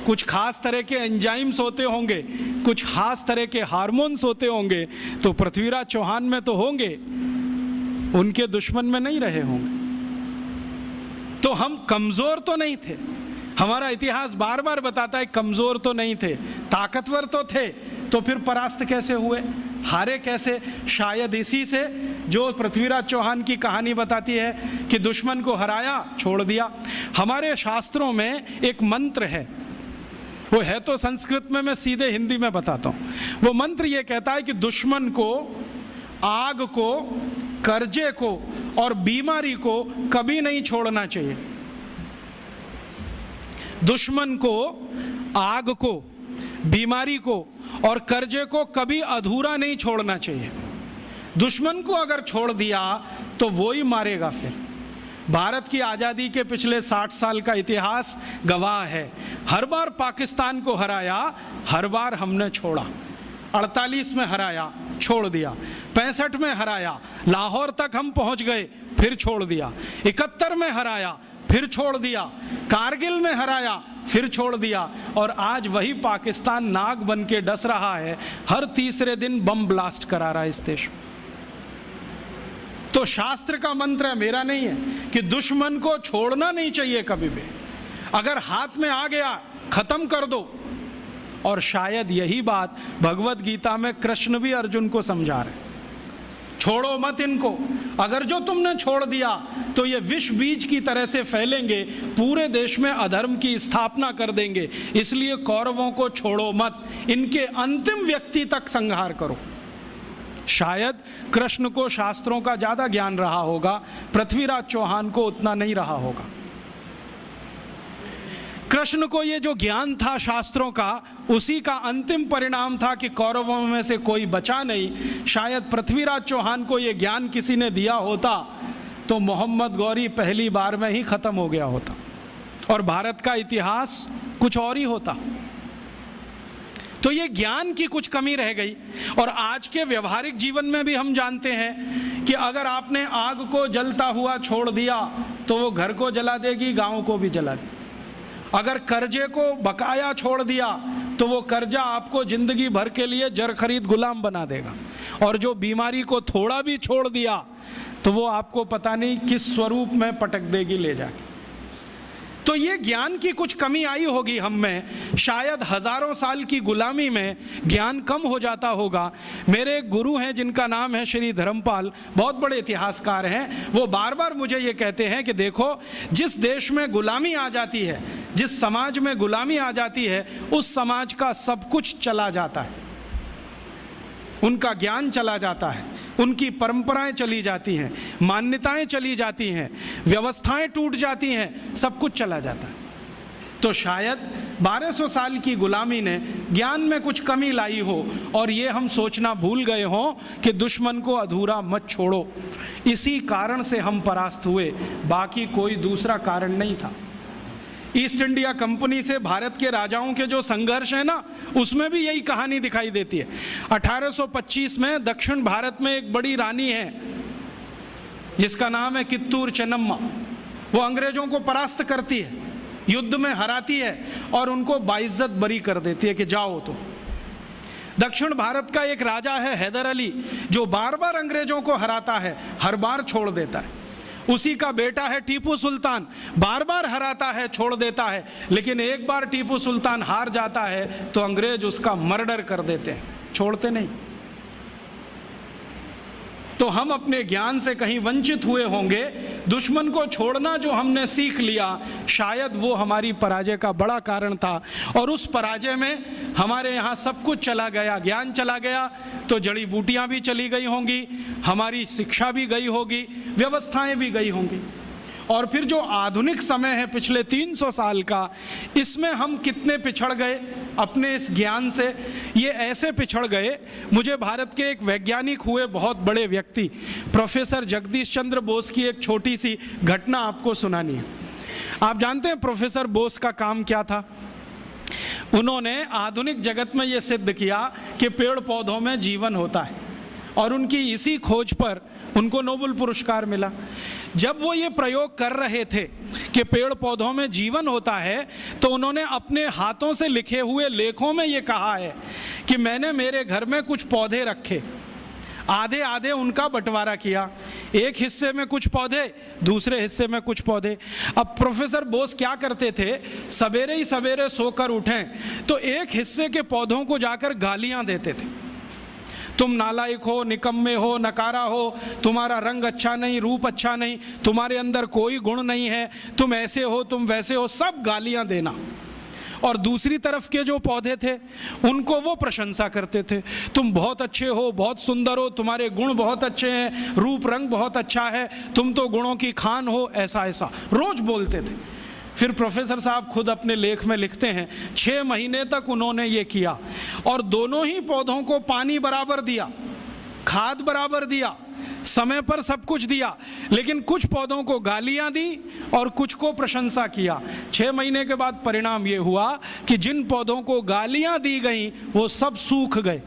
कुछ खास तरह के एंजाइम्स होते होंगे, कुछ खास तरह के हार्मोन्स होते होंगे। तो पृथ्वीराज चौहान में तो होंगे, उनके दुश्मन में नहीं रहे होंगे। तो हम कमजोर तो नहीं थे, हमारा इतिहास बार बार बताता है कमजोर तो नहीं थे, ताकतवर तो थे। तो फिर परास्त कैसे हुए, हारे कैसे? शायद इसी से जो पृथ्वीराज चौहान की कहानी बताती है कि दुश्मन को हराया छोड़ दिया। हमारे शास्त्रों में एक मंत्र है, वो है तो संस्कृत में, मैं सीधे हिंदी में बताता हूँ। वो मंत्र ये कहता है कि दुश्मन को, आग को, कर्जे को और बीमारी को कभी नहीं छोड़ना चाहिए। दुश्मन को, आग को, बीमारी को और कर्जे को कभी अधूरा नहीं छोड़ना चाहिए। दुश्मन को अगर छोड़ दिया तो वो ही मारेगा। फिर भारत की आज़ादी के पिछले 60 साल का इतिहास गवाह है, हर बार पाकिस्तान को हराया, हर बार हमने छोड़ा। 48 में हराया, छोड़ दिया। 65 में हराया, लाहौर तक हम पहुंच गए, फिर छोड़ दिया। 71 में हराया, फिर छोड़ दिया। कारगिल में हराया, फिर छोड़ दिया। और आज वही पाकिस्तान नाग बन के डस रहा है, हर तीसरे दिन बम ब्लास्ट करा रहा है इस देश में। तो शास्त्र का मंत्र है, मेरा नहीं है, कि दुश्मन को छोड़ना नहीं चाहिए कभी भी। अगर हाथ में आ गया खत्म कर दो। और शायद यही बात भगवत गीता में कृष्ण भी अर्जुन को समझा रहे, छोड़ो मत इनको। अगर जो तुमने छोड़ दिया तो ये विष बीज की तरह से फैलेंगे, पूरे देश में अधर्म की स्थापना कर देंगे। इसलिए कौरवों को छोड़ो मत, इनके अंतिम व्यक्ति तक संहार करो। शायद कृष्ण को शास्त्रों का ज्यादा ज्ञान रहा होगा, पृथ्वीराज चौहान को उतना नहीं रहा होगा। कृष्ण को ये जो ज्ञान था शास्त्रों का, उसी का अंतिम परिणाम था कि कौरवों में से कोई बचा नहीं। शायद पृथ्वीराज चौहान को ये ज्ञान किसी ने दिया होता तो मोहम्मद गौरी पहली बार में ही खत्म हो गया होता और भारत का इतिहास कुछ और ही होता। तो ये ज्ञान की कुछ कमी रह गई। और आज के व्यवहारिक जीवन में भी हम जानते हैं कि अगर आपने आग को जलता हुआ छोड़ दिया तो वो घर को जला देगी, गांव को भी जला देगी। अगर कर्जे को बकाया छोड़ दिया तो वो कर्जा आपको जिंदगी भर के लिए जर खरीद गुलाम बना देगा। और जो बीमारी को थोड़ा भी छोड़ दिया तो वो आपको पता नहीं किस स्वरूप में पटक देगी ले जाके। तो ये ज्ञान की कुछ कमी आई होगी हम में, शायद हजारों साल की गुलामी में ज्ञान कम हो जाता होगा। मेरे एक गुरु हैं जिनका नाम है श्री धर्मपाल, बहुत बड़े इतिहासकार हैं। वो बार बार मुझे ये कहते हैं कि देखो, जिस देश में गुलामी आ जाती है, जिस समाज में गुलामी आ जाती है, उस समाज का सब कुछ चला जाता है, उनका ज्ञान चला जाता है, उनकी परंपराएं चली जाती हैं, मान्यताएं चली जाती हैं, व्यवस्थाएं टूट जाती हैं, सब कुछ चला जाता है। तो शायद 1200 साल की गुलामी ने ज्ञान में कुछ कमी लाई हो और ये हम सोचना भूल गए हों कि दुश्मन को अधूरा मत छोड़ो। इसी कारण से हम परास्त हुए, बाकी कोई दूसरा कारण नहीं था। ईस्ट इंडिया कंपनी से भारत के राजाओं के जो संघर्ष है ना, उसमें भी यही कहानी दिखाई देती है। 1825 में दक्षिण भारत में एक बड़ी रानी है जिसका नाम है कित्तूर चेन्नम्मा। वो अंग्रेजों को परास्त करती है, युद्ध में हराती है और उनको बाइज्जत बरी कर देती है कि जाओ। तो दक्षिण भारत का एक राजा है हैदर अली, जो बार बार अंग्रेजों को हराता है, हर बार छोड़ देता है। उसी का बेटा है टीपू सुल्तान, बार बार हराता है, छोड़ देता है, लेकिन एक बार टीपू सुल्तान हार जाता है तो अंग्रेज उसका मर्डर कर देते हैं, छोड़ते नहीं। तो हम अपने ज्ञान से कहीं वंचित हुए होंगे। दुश्मन को छोड़ना जो हमने सीख लिया, शायद वो हमारी पराजय का बड़ा कारण था। और उस पराजय में हमारे यहाँ सब कुछ चला गया, ज्ञान चला गया, तो जड़ी बूटियाँ भी चली गई होंगी, हमारी शिक्षा भी गई होगी, व्यवस्थाएं भी गई होंगी। और फिर जो आधुनिक समय है पिछले 300 साल का, इसमें हम कितने पिछड़ गए अपने इस ज्ञान से। ये ऐसे पिछड़ गए, मुझे भारत के एक वैज्ञानिक हुए बहुत बड़े व्यक्ति प्रोफेसर जगदीश चंद्र बोस की एक छोटी सी घटना आपको सुनानी है। आप जानते हैं प्रोफेसर बोस का काम क्या था? उन्होंने आधुनिक जगत में ये सिद्ध किया कि पेड़ पौधों में जीवन होता है, और उनकी इसी खोज पर उनको नोबेल पुरस्कार मिला। जब वो ये प्रयोग कर रहे थे कि पेड़ पौधों में जीवन होता है, तो उन्होंने अपने हाथों से लिखे हुए लेखों में ये कहा है कि मैंने मेरे घर में कुछ पौधे रखे, आधे आधे उनका बंटवारा किया, एक हिस्से में कुछ पौधे, दूसरे हिस्से में कुछ पौधे। अब प्रोफेसर बोस क्या करते थे, सवेरे ही सवेरे सोकर उठें तो एक हिस्से के पौधों को जाकर गालियां देते थे, तुम नालायक हो, निकम्मे हो, नकारा हो, तुम्हारा रंग अच्छा नहीं, रूप अच्छा नहीं, तुम्हारे अंदर कोई गुण नहीं है, तुम ऐसे हो, तुम वैसे हो, सब गालियां देना। और दूसरी तरफ के जो पौधे थे उनको वो प्रशंसा करते थे, तुम बहुत अच्छे हो, बहुत सुंदर हो, तुम्हारे गुण बहुत अच्छे हैं, रूप रंग बहुत अच्छा है, तुम तो गुणों की खान हो, ऐसा ऐसा रोज बोलते थे। फिर प्रोफेसर साहब खुद अपने लेख में लिखते हैं 6 महीने तक उन्होंने ये किया और दोनों ही पौधों को पानी बराबर दिया, खाद बराबर दिया, समय पर सब कुछ दिया, लेकिन कुछ पौधों को गालियां दी और कुछ को प्रशंसा किया। 6 महीने के बाद परिणाम ये हुआ कि जिन पौधों को गालियां दी गई वो सब सूख गए,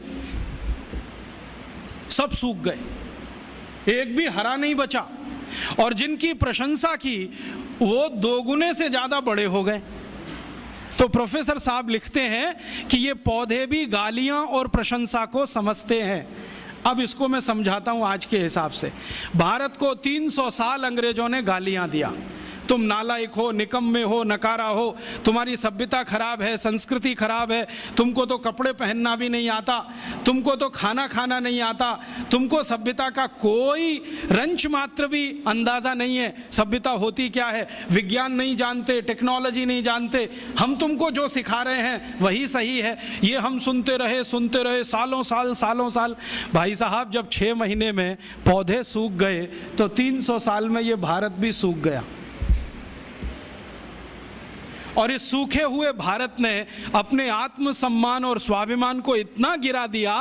सब सूख गए, एक भी हरा नहीं बचा, और जिनकी प्रशंसा की वो 2 गुने से ज़्यादा बड़े हो गए। तो प्रोफेसर साहब लिखते हैं कि ये पौधे भी गालियां और प्रशंसा को समझते हैं। अब इसको मैं समझाता हूं आज के हिसाब से। भारत को 300 साल अंग्रेजों ने गालियां दिया, तुम नालायक हो, निकम्मे हो, नकारा हो, तुम्हारी सभ्यता खराब है, संस्कृति खराब है, तुमको तो कपड़े पहनना भी नहीं आता, तुमको तो खाना खाना नहीं आता, तुमको सभ्यता का कोई रंच मात्र भी अंदाज़ा नहीं है, सभ्यता होती क्या है, विज्ञान नहीं जानते, टेक्नोलॉजी नहीं जानते, हम तुमको जो सिखा रहे हैं वही सही है। ये हम सुनते रहे सालों साल। भाई साहब, जब 6 महीने में पौधे सूख गए तो 300 साल में ये भारत भी सूख गया। और इस सूखे हुए भारत ने अपने आत्मसम्मान और स्वाभिमान को इतना गिरा दिया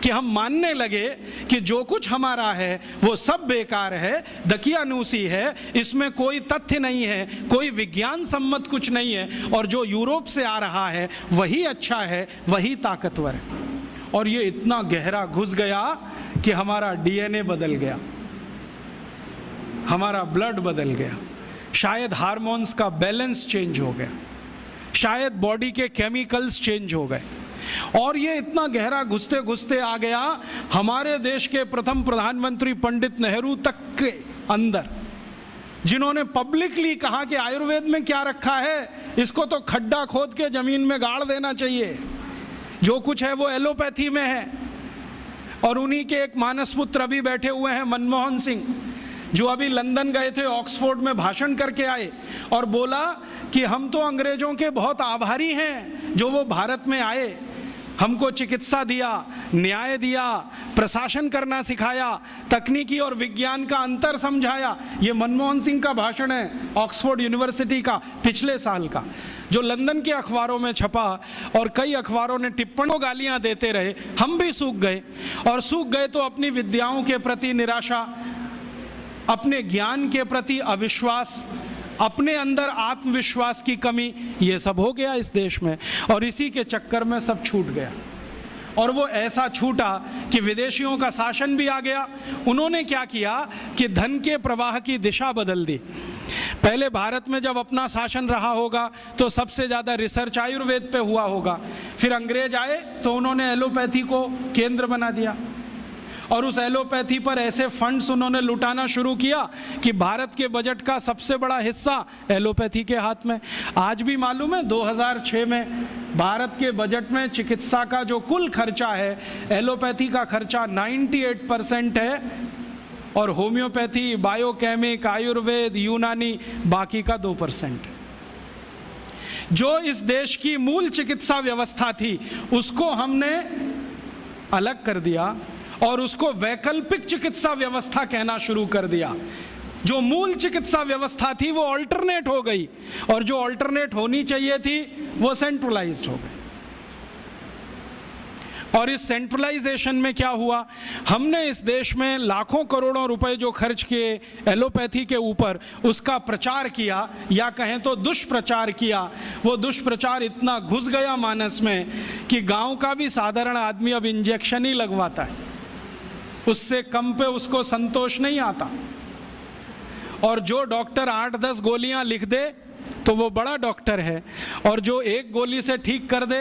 कि हम मानने लगे कि जो कुछ हमारा है वो सब बेकार है, दकियानूसी है, इसमें कोई तथ्य नहीं है, कोई विज्ञान सम्मत कुछ नहीं है, और जो यूरोप से आ रहा है वही अच्छा है, वही ताकतवर है। और ये इतना गहरा घुस गया कि हमारा डीएनए बदल गया, हमारा ब्लड बदल गया, शायद हार्मोन्स का बैलेंस चेंज हो गया, शायद बॉडी के केमिकल्स चेंज हो गए। और ये इतना गहरा घुसते घुसते आ गया हमारे देश के प्रथम प्रधानमंत्री पंडित नेहरू तक के अंदर जिन्होंने पब्लिकली कहा कि आयुर्वेद में क्या रखा है, इसको तो खड्डा खोद के जमीन में गाड़ देना चाहिए, जो कुछ है वो एलोपैथी में है। और उन्हीं के एक मानस पुत्र अभी बैठे हुए हैं मनमोहन सिंह, जो अभी लंदन गए थे, ऑक्सफोर्ड में भाषण करके आए और बोला कि हम तो अंग्रेजों के बहुत आभारी हैं जो वो भारत में आए, हमको चिकित्सा दिया, न्याय दिया, प्रशासन करना सिखाया, तकनीकी और विज्ञान का अंतर समझाया। ये मनमोहन सिंह का भाषण है ऑक्सफोर्ड यूनिवर्सिटी का पिछले साल का, जो लंदन के अखबारों में छपा और कई अखबारों ने टिप्पणियों गालियां देते रहे। हम भी सूख गए, और सूख गए तो अपनी विद्याओं के प्रति निराशा, अपने ज्ञान के प्रति अविश्वास, अपने अंदर आत्मविश्वास की कमी, ये सब हो गया इस देश में। और इसी के चक्कर में सब छूट गया, और वो ऐसा छूटा कि विदेशियों का शासन भी आ गया। उन्होंने क्या किया कि धन के प्रवाह की दिशा बदल दी। पहले भारत में जब अपना शासन रहा होगा तो सबसे ज़्यादा रिसर्च आयुर्वेद पे हुआ होगा, फिर अंग्रेज आए तो उन्होंने एलोपैथी को केंद्र बना दिया, और उस एलोपैथी पर ऐसे फंड्स उन्होंने लुटाना शुरू किया कि भारत के बजट का सबसे बड़ा हिस्सा एलोपैथी के हाथ में। आज भी मालूम है 2006 में भारत के बजट में चिकित्सा का जो कुल खर्चा है, एलोपैथी का खर्चा 98% है, और होम्योपैथी, बायोकेमिक, आयुर्वेद, यूनानी बाकी का 2%। जो इस देश की मूल चिकित्सा व्यवस्था थी उसको हमने अलग कर दिया और उसको वैकल्पिक चिकित्सा व्यवस्था कहना शुरू कर दिया। जो मूल चिकित्सा व्यवस्था थी वो ऑल्टरनेट हो गई, और जो ऑल्टरनेट होनी चाहिए थी वो सेंट्रलाइज्ड हो गई। और इस सेंट्रलाइजेशन में क्या हुआ, हमने इस देश में लाखों करोड़ों रुपए जो खर्च किए एलोपैथी के ऊपर, उसका प्रचार किया, या कहें तो दुष्प्रचार किया। वो दुष्प्रचार इतना घुस गया मानस में कि गांव का भी साधारण आदमी अब इंजेक्शन ही लगवाता है, उससे कम पे उसको संतोष नहीं आता। और जो डॉक्टर 8-10 गोलियां लिख दे तो वो बड़ा डॉक्टर है, और जो एक गोली से ठीक कर दे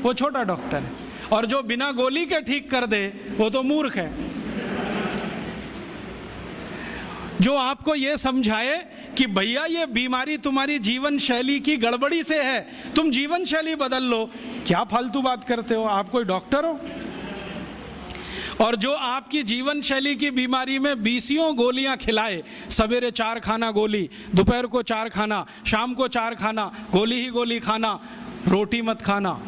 वो छोटा डॉक्टर है, और जो बिना गोली के ठीक कर दे वो तो मूर्ख है। जो आपको ये समझाए कि भैया ये बीमारी तुम्हारी जीवन शैली की गड़बड़ी से है, तुम जीवन शैली बदल लो, क्या फालतू बात करते हो, आप कोई डॉक्टर हो? और जो आपकी जीवन शैली की बीमारी में 20 गोलियां खिलाए, सवेरे 4 खाना गोली, दोपहर को 4 खाना, शाम को 4 खाना, गोली ही गोली खाना, रोटी मत खाना,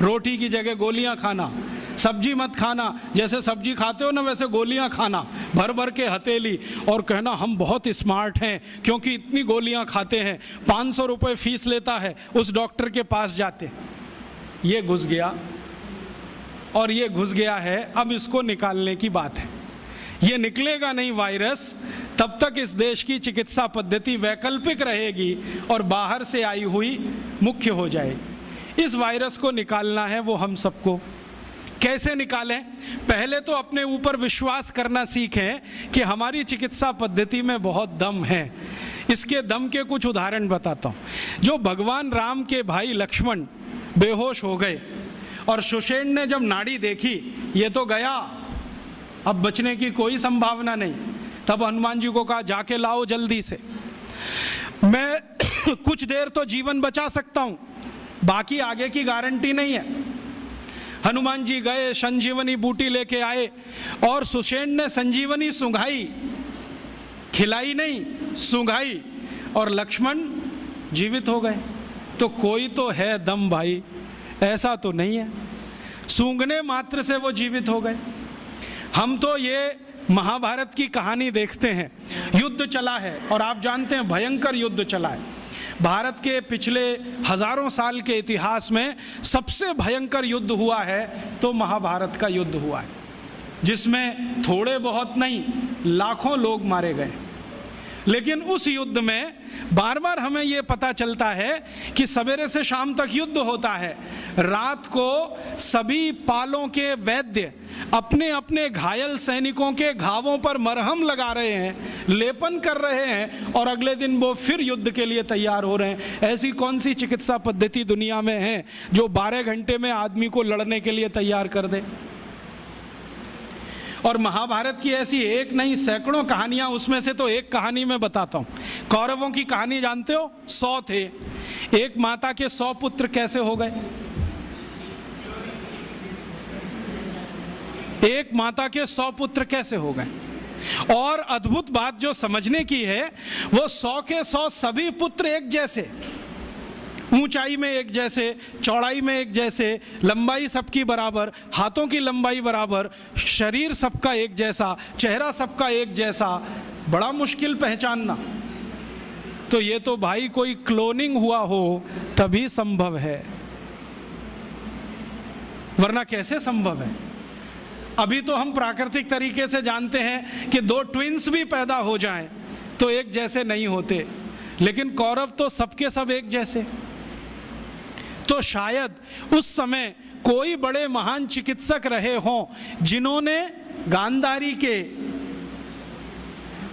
रोटी की जगह गोलियां खाना, सब्जी मत खाना, जैसे सब्जी खाते हो ना वैसे गोलियां खाना, भर भर के हथेली, और कहना हम बहुत स्मार्ट हैं क्योंकि इतनी गोलियां खाते हैं, 500 रुपये फीस लेता है, उस डॉक्टर के पास जाते। ये घुस गया, और ये घुस गया है, अब इसको निकालने की बात है। ये निकलेगा नहीं वायरस तब तक इस देश की चिकित्सा पद्धति वैकल्पिक रहेगी और बाहर से आई हुई मुख्य हो जाएगी। इस वायरस को निकालना है वो हम सबको। कैसे निकालें? पहले तो अपने ऊपर विश्वास करना सीखें कि हमारी चिकित्सा पद्धति में बहुत दम है। इसके दम के कुछ उदाहरण बताता हूँ। जो भगवान राम के भाई लक्ष्मण बेहोश हो गए और सुषेण ने जब नाड़ी देखी ये तो गया, अब बचने की कोई संभावना नहीं, तब हनुमान जी को कहा जाके लाओ जल्दी से, मैं कुछ देर तो जीवन बचा सकता हूँ, बाकी आगे की गारंटी नहीं है। हनुमान जी गए, संजीवनी बूटी लेके आए, और सुषेण ने संजीवनी सूंघाई, खिलाई नहीं, सूंघाई, और लक्ष्मण जीवित हो गए। तो कोई तो है दम भाई, ऐसा तो नहीं है सूंघने मात्र से वो जीवित हो गए। हम तो ये महाभारत की कहानी देखते हैं, युद्ध चला है, और आप जानते हैं भयंकर युद्ध चला है। भारत के पिछले हजारों साल के इतिहास में सबसे भयंकर युद्ध हुआ है तो महाभारत का युद्ध हुआ है, जिसमें थोड़े बहुत नहीं लाखों लोग मारे गए। लेकिन उस युद्ध में बार बार हमें ये पता चलता है कि सवेरे से शाम तक युद्ध होता है, रात को सभी पालों के वैद्य अपने अपने घायल सैनिकों के घावों पर मरहम लगा रहे हैं, लेपन कर रहे हैं, और अगले दिन वो फिर युद्ध के लिए तैयार हो रहे हैं। ऐसी कौन सी चिकित्सा पद्धति दुनिया में है जो 12 घंटे में आदमी को लड़ने के लिए तैयार कर दे? और महाभारत की ऐसी एक नहीं सैकड़ों कहानियां, उसमें से तो एक कहानी मैं बताता हूं। कौरवों की कहानी जानते हो? 100 थे, एक माता के 100 पुत्र कैसे हो गए? एक माता के 100 पुत्र कैसे हो गए? और अद्भुत बात जो समझने की है, वो 100 के 100 सभी पुत्र एक जैसे, ऊंचाई में एक जैसे, चौड़ाई में एक जैसे, लंबाई सबकी बराबर, हाथों की लंबाई बराबर, शरीर सबका एक जैसा, चेहरा सबका एक जैसा। बड़ा मुश्किल पहचानना। तो ये तो भाई कोई क्लोनिंग हुआ हो तभी संभव है, वरना कैसे संभव है? अभी तो हम प्राकृतिक तरीके से जानते हैं कि 2 ट्विंस भी पैदा हो जाएं तो एक जैसे नहीं होते, लेकिन कौरव तो सबके सब एक जैसे। तो शायद उस समय कोई बड़े महान चिकित्सक रहे हों जिन्होंने गांधारी के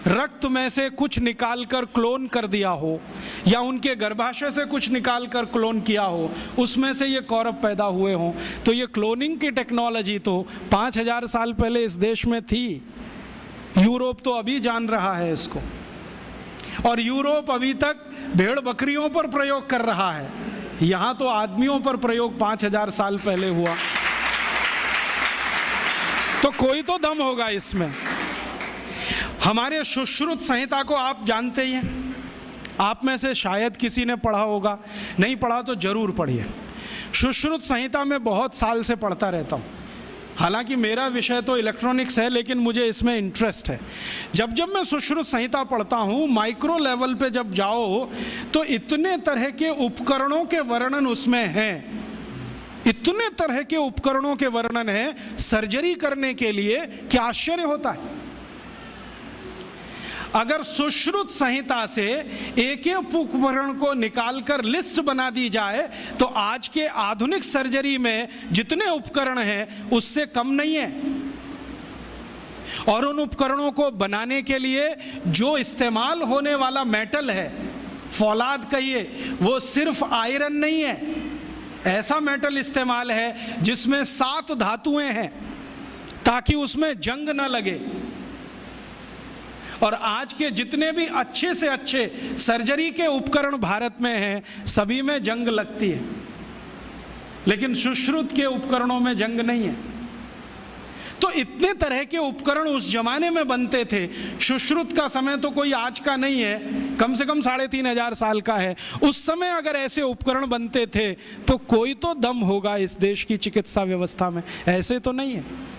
रक्त में से कुछ निकालकर क्लोन कर दिया हो, या उनके गर्भाशय से कुछ निकालकर क्लोन किया हो, उसमें से ये कौरव पैदा हुए हों। तो ये क्लोनिंग की टेक्नोलॉजी तो 5000 साल पहले इस देश में थी। यूरोप तो अभी जान रहा है इसको, और यूरोप अभी तक भेड़ बकरियों पर प्रयोग कर रहा है। यहाँ तो आदमियों पर प्रयोग 5000 साल पहले हुआ। तो कोई तो दम होगा इसमें। हमारे सुश्रुत संहिता को आप जानते ही हैं, आप में से शायद किसी ने पढ़ा होगा, नहीं पढ़ा तो जरूर पढ़िए। सुश्रुत संहिता में बहुत साल से पढ़ता रहता हूँ। हालांकि मेरा विषय तो इलेक्ट्रॉनिक्स है, लेकिन मुझे इसमें इंटरेस्ट है। जब जब मैं सुश्रुत संहिता पढ़ता हूँ, माइक्रो लेवल पे जब जाओ तो इतने तरह के उपकरणों के वर्णन उसमें हैं, इतने तरह के उपकरणों के वर्णन हैं सर्जरी करने के लिए, क्या आश्चर्य होता है। अगर सुश्रुत संहिता से एक एक उपकरण को निकालकर लिस्ट बना दी जाए तो आज के आधुनिक सर्जरी में जितने उपकरण हैं उससे कम नहीं है। और उन उपकरणों को बनाने के लिए जो इस्तेमाल होने वाला मेटल है, फौलाद कहिए, वो सिर्फ आयरन नहीं है, ऐसा मेटल इस्तेमाल है जिसमें 7 धातुएं हैं ताकि उसमें जंग न लगे। और आज के जितने भी अच्छे से अच्छे सर्जरी के उपकरण भारत में हैं, सभी में जंग लगती है, लेकिन सुश्रुत के उपकरणों में जंग नहीं है। तो इतने तरह के उपकरण उस जमाने में बनते थे। सुश्रुत का समय तो कोई आज का नहीं है, कम से कम 3500 साल का है। उस समय अगर ऐसे उपकरण बनते थे तो कोई तो दम होगा इस देश की चिकित्सा व्यवस्था में, ऐसे तो नहीं है।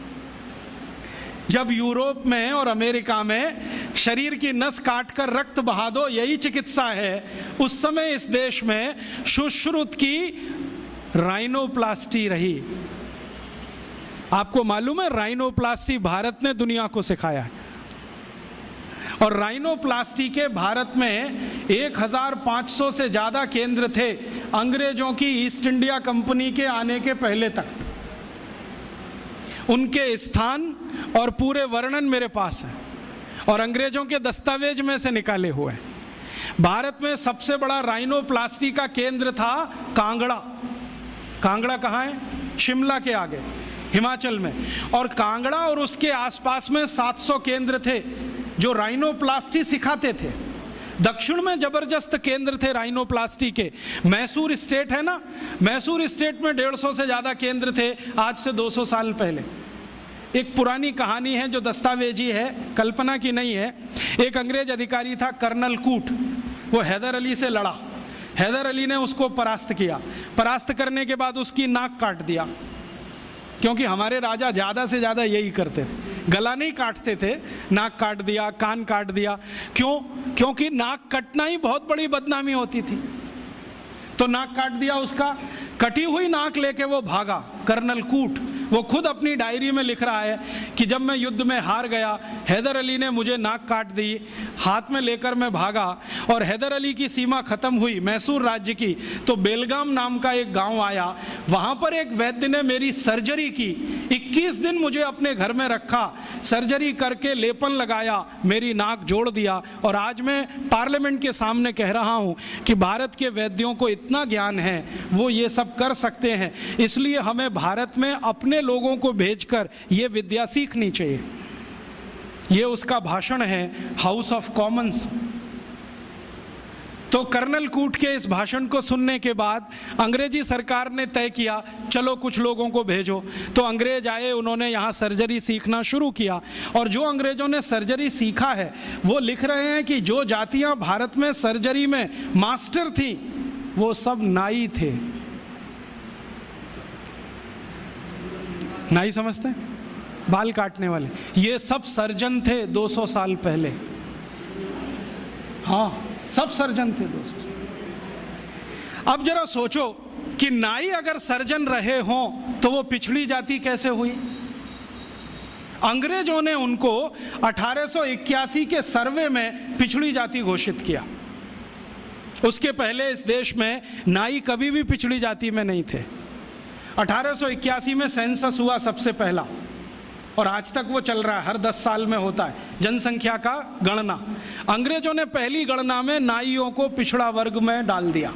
जब यूरोप में और अमेरिका में शरीर की नस काटकर रक्त बहा दो, यही चिकित्सा है, उस समय इस देश में सुश्रुत की राइनोप्लास्टी रही। आपको मालूम है, राइनोप्लास्टी भारत ने दुनिया को सिखाया है। और राइनोप्लास्टी के भारत में 1500 से ज़्यादा केंद्र थे अंग्रेजों की ईस्ट इंडिया कंपनी के आने के पहले तक। उनके स्थान और पूरे वर्णन मेरे पास है और अंग्रेजों के दस्तावेज में से निकाले हुए हैं। भारत में सबसे बड़ा राइनोप्लास्टी का केंद्र था कांगड़ा। कांगड़ा कहाँ है? शिमला के आगे, हिमाचल में। और कांगड़ा और उसके आसपास में 700 केंद्र थे जो राइनोप्लास्टी सिखाते थे। दक्षिण में जबरदस्त केंद्र थे राइनोप्लास्टी के। मैसूर स्टेट है ना, मैसूर स्टेट में 150 से ज़्यादा केंद्र थे आज से 200 साल पहले। एक पुरानी कहानी है जो दस्तावेजी है, कल्पना की नहीं है। एक अंग्रेज अधिकारी था कर्नल कूट, वो हैदर अली से लड़ा। हैदर अली ने उसको परास्त किया। परास्त करने के बाद उसकी नाक काट दिया, क्योंकि हमारे राजा ज़्यादा से ज़्यादा यही करते थे, गला नहीं काटते थे, नाक काट दिया, कान काट दिया। क्यों? क्योंकि नाक कटना ही बहुत बड़ी बदनामी होती थी। तो नाक काट दिया उसका। कटी हुई नाक लेके वो भागा कर्नल कूट। वो खुद अपनी डायरी में लिख रहा है कि जब मैं युद्ध में हार गया, हैदर अली ने मुझे नाक काट दी, हाथ में लेकर मैं भागा। और हैदर अली की सीमा ख़त्म हुई मैसूर राज्य की, तो बेलगाम नाम का एक गांव आया। वहाँ पर एक वैद्य ने मेरी सर्जरी की। 21 दिन मुझे अपने घर में रखा, सर्जरी करके लेपन लगाया, मेरी नाक जोड़ दिया। और आज मैं पार्लियामेंट के सामने कह रहा हूँ कि भारत के वैद्यों को इतना ज्ञान है, वो ये सब कर सकते हैं। इसलिए हमें भारत में अपने अपने लोगों को भेजकर ये विद्या सीखनी चाहिए। ये उसका भाषण है हाउस ऑफ कॉमन्स। तो कर्नल कूट के इस भाषण को सुनने के बाद अंग्रेजी सरकार ने तय किया चलो कुछ लोगों को भेजो। तो अंग्रेज आए, उन्होंने यहाँ सर्जरी सीखना शुरू किया। और जो अंग्रेजों ने सर्जरी सीखा है वो लिख रहे हैं कि जो जातियाँ भारत में सर्जरी में मास्टर थी वो सब नाई थे। नाई समझते हैं? बाल काटने वाले, ये सब सर्जन थे 200 साल पहले। हाँ, सब सर्जन थे 200 साल। अब जरा सोचो कि नाई अगर सर्जन रहे हों तो वो पिछड़ी जाति कैसे हुई? अंग्रेजों ने उनको 1881 के सर्वे में पिछड़ी जाति घोषित किया। उसके पहले इस देश में नाई कभी भी पिछड़ी जाति में नहीं थे। 1881 में सेंसस हुआ सबसे पहला, और आज तक वो चल रहा है, हर 10 साल में होता है जनसंख्या का गणना। अंग्रेजों ने पहली गणना में नाइयों को पिछड़ा वर्ग में डाल दिया।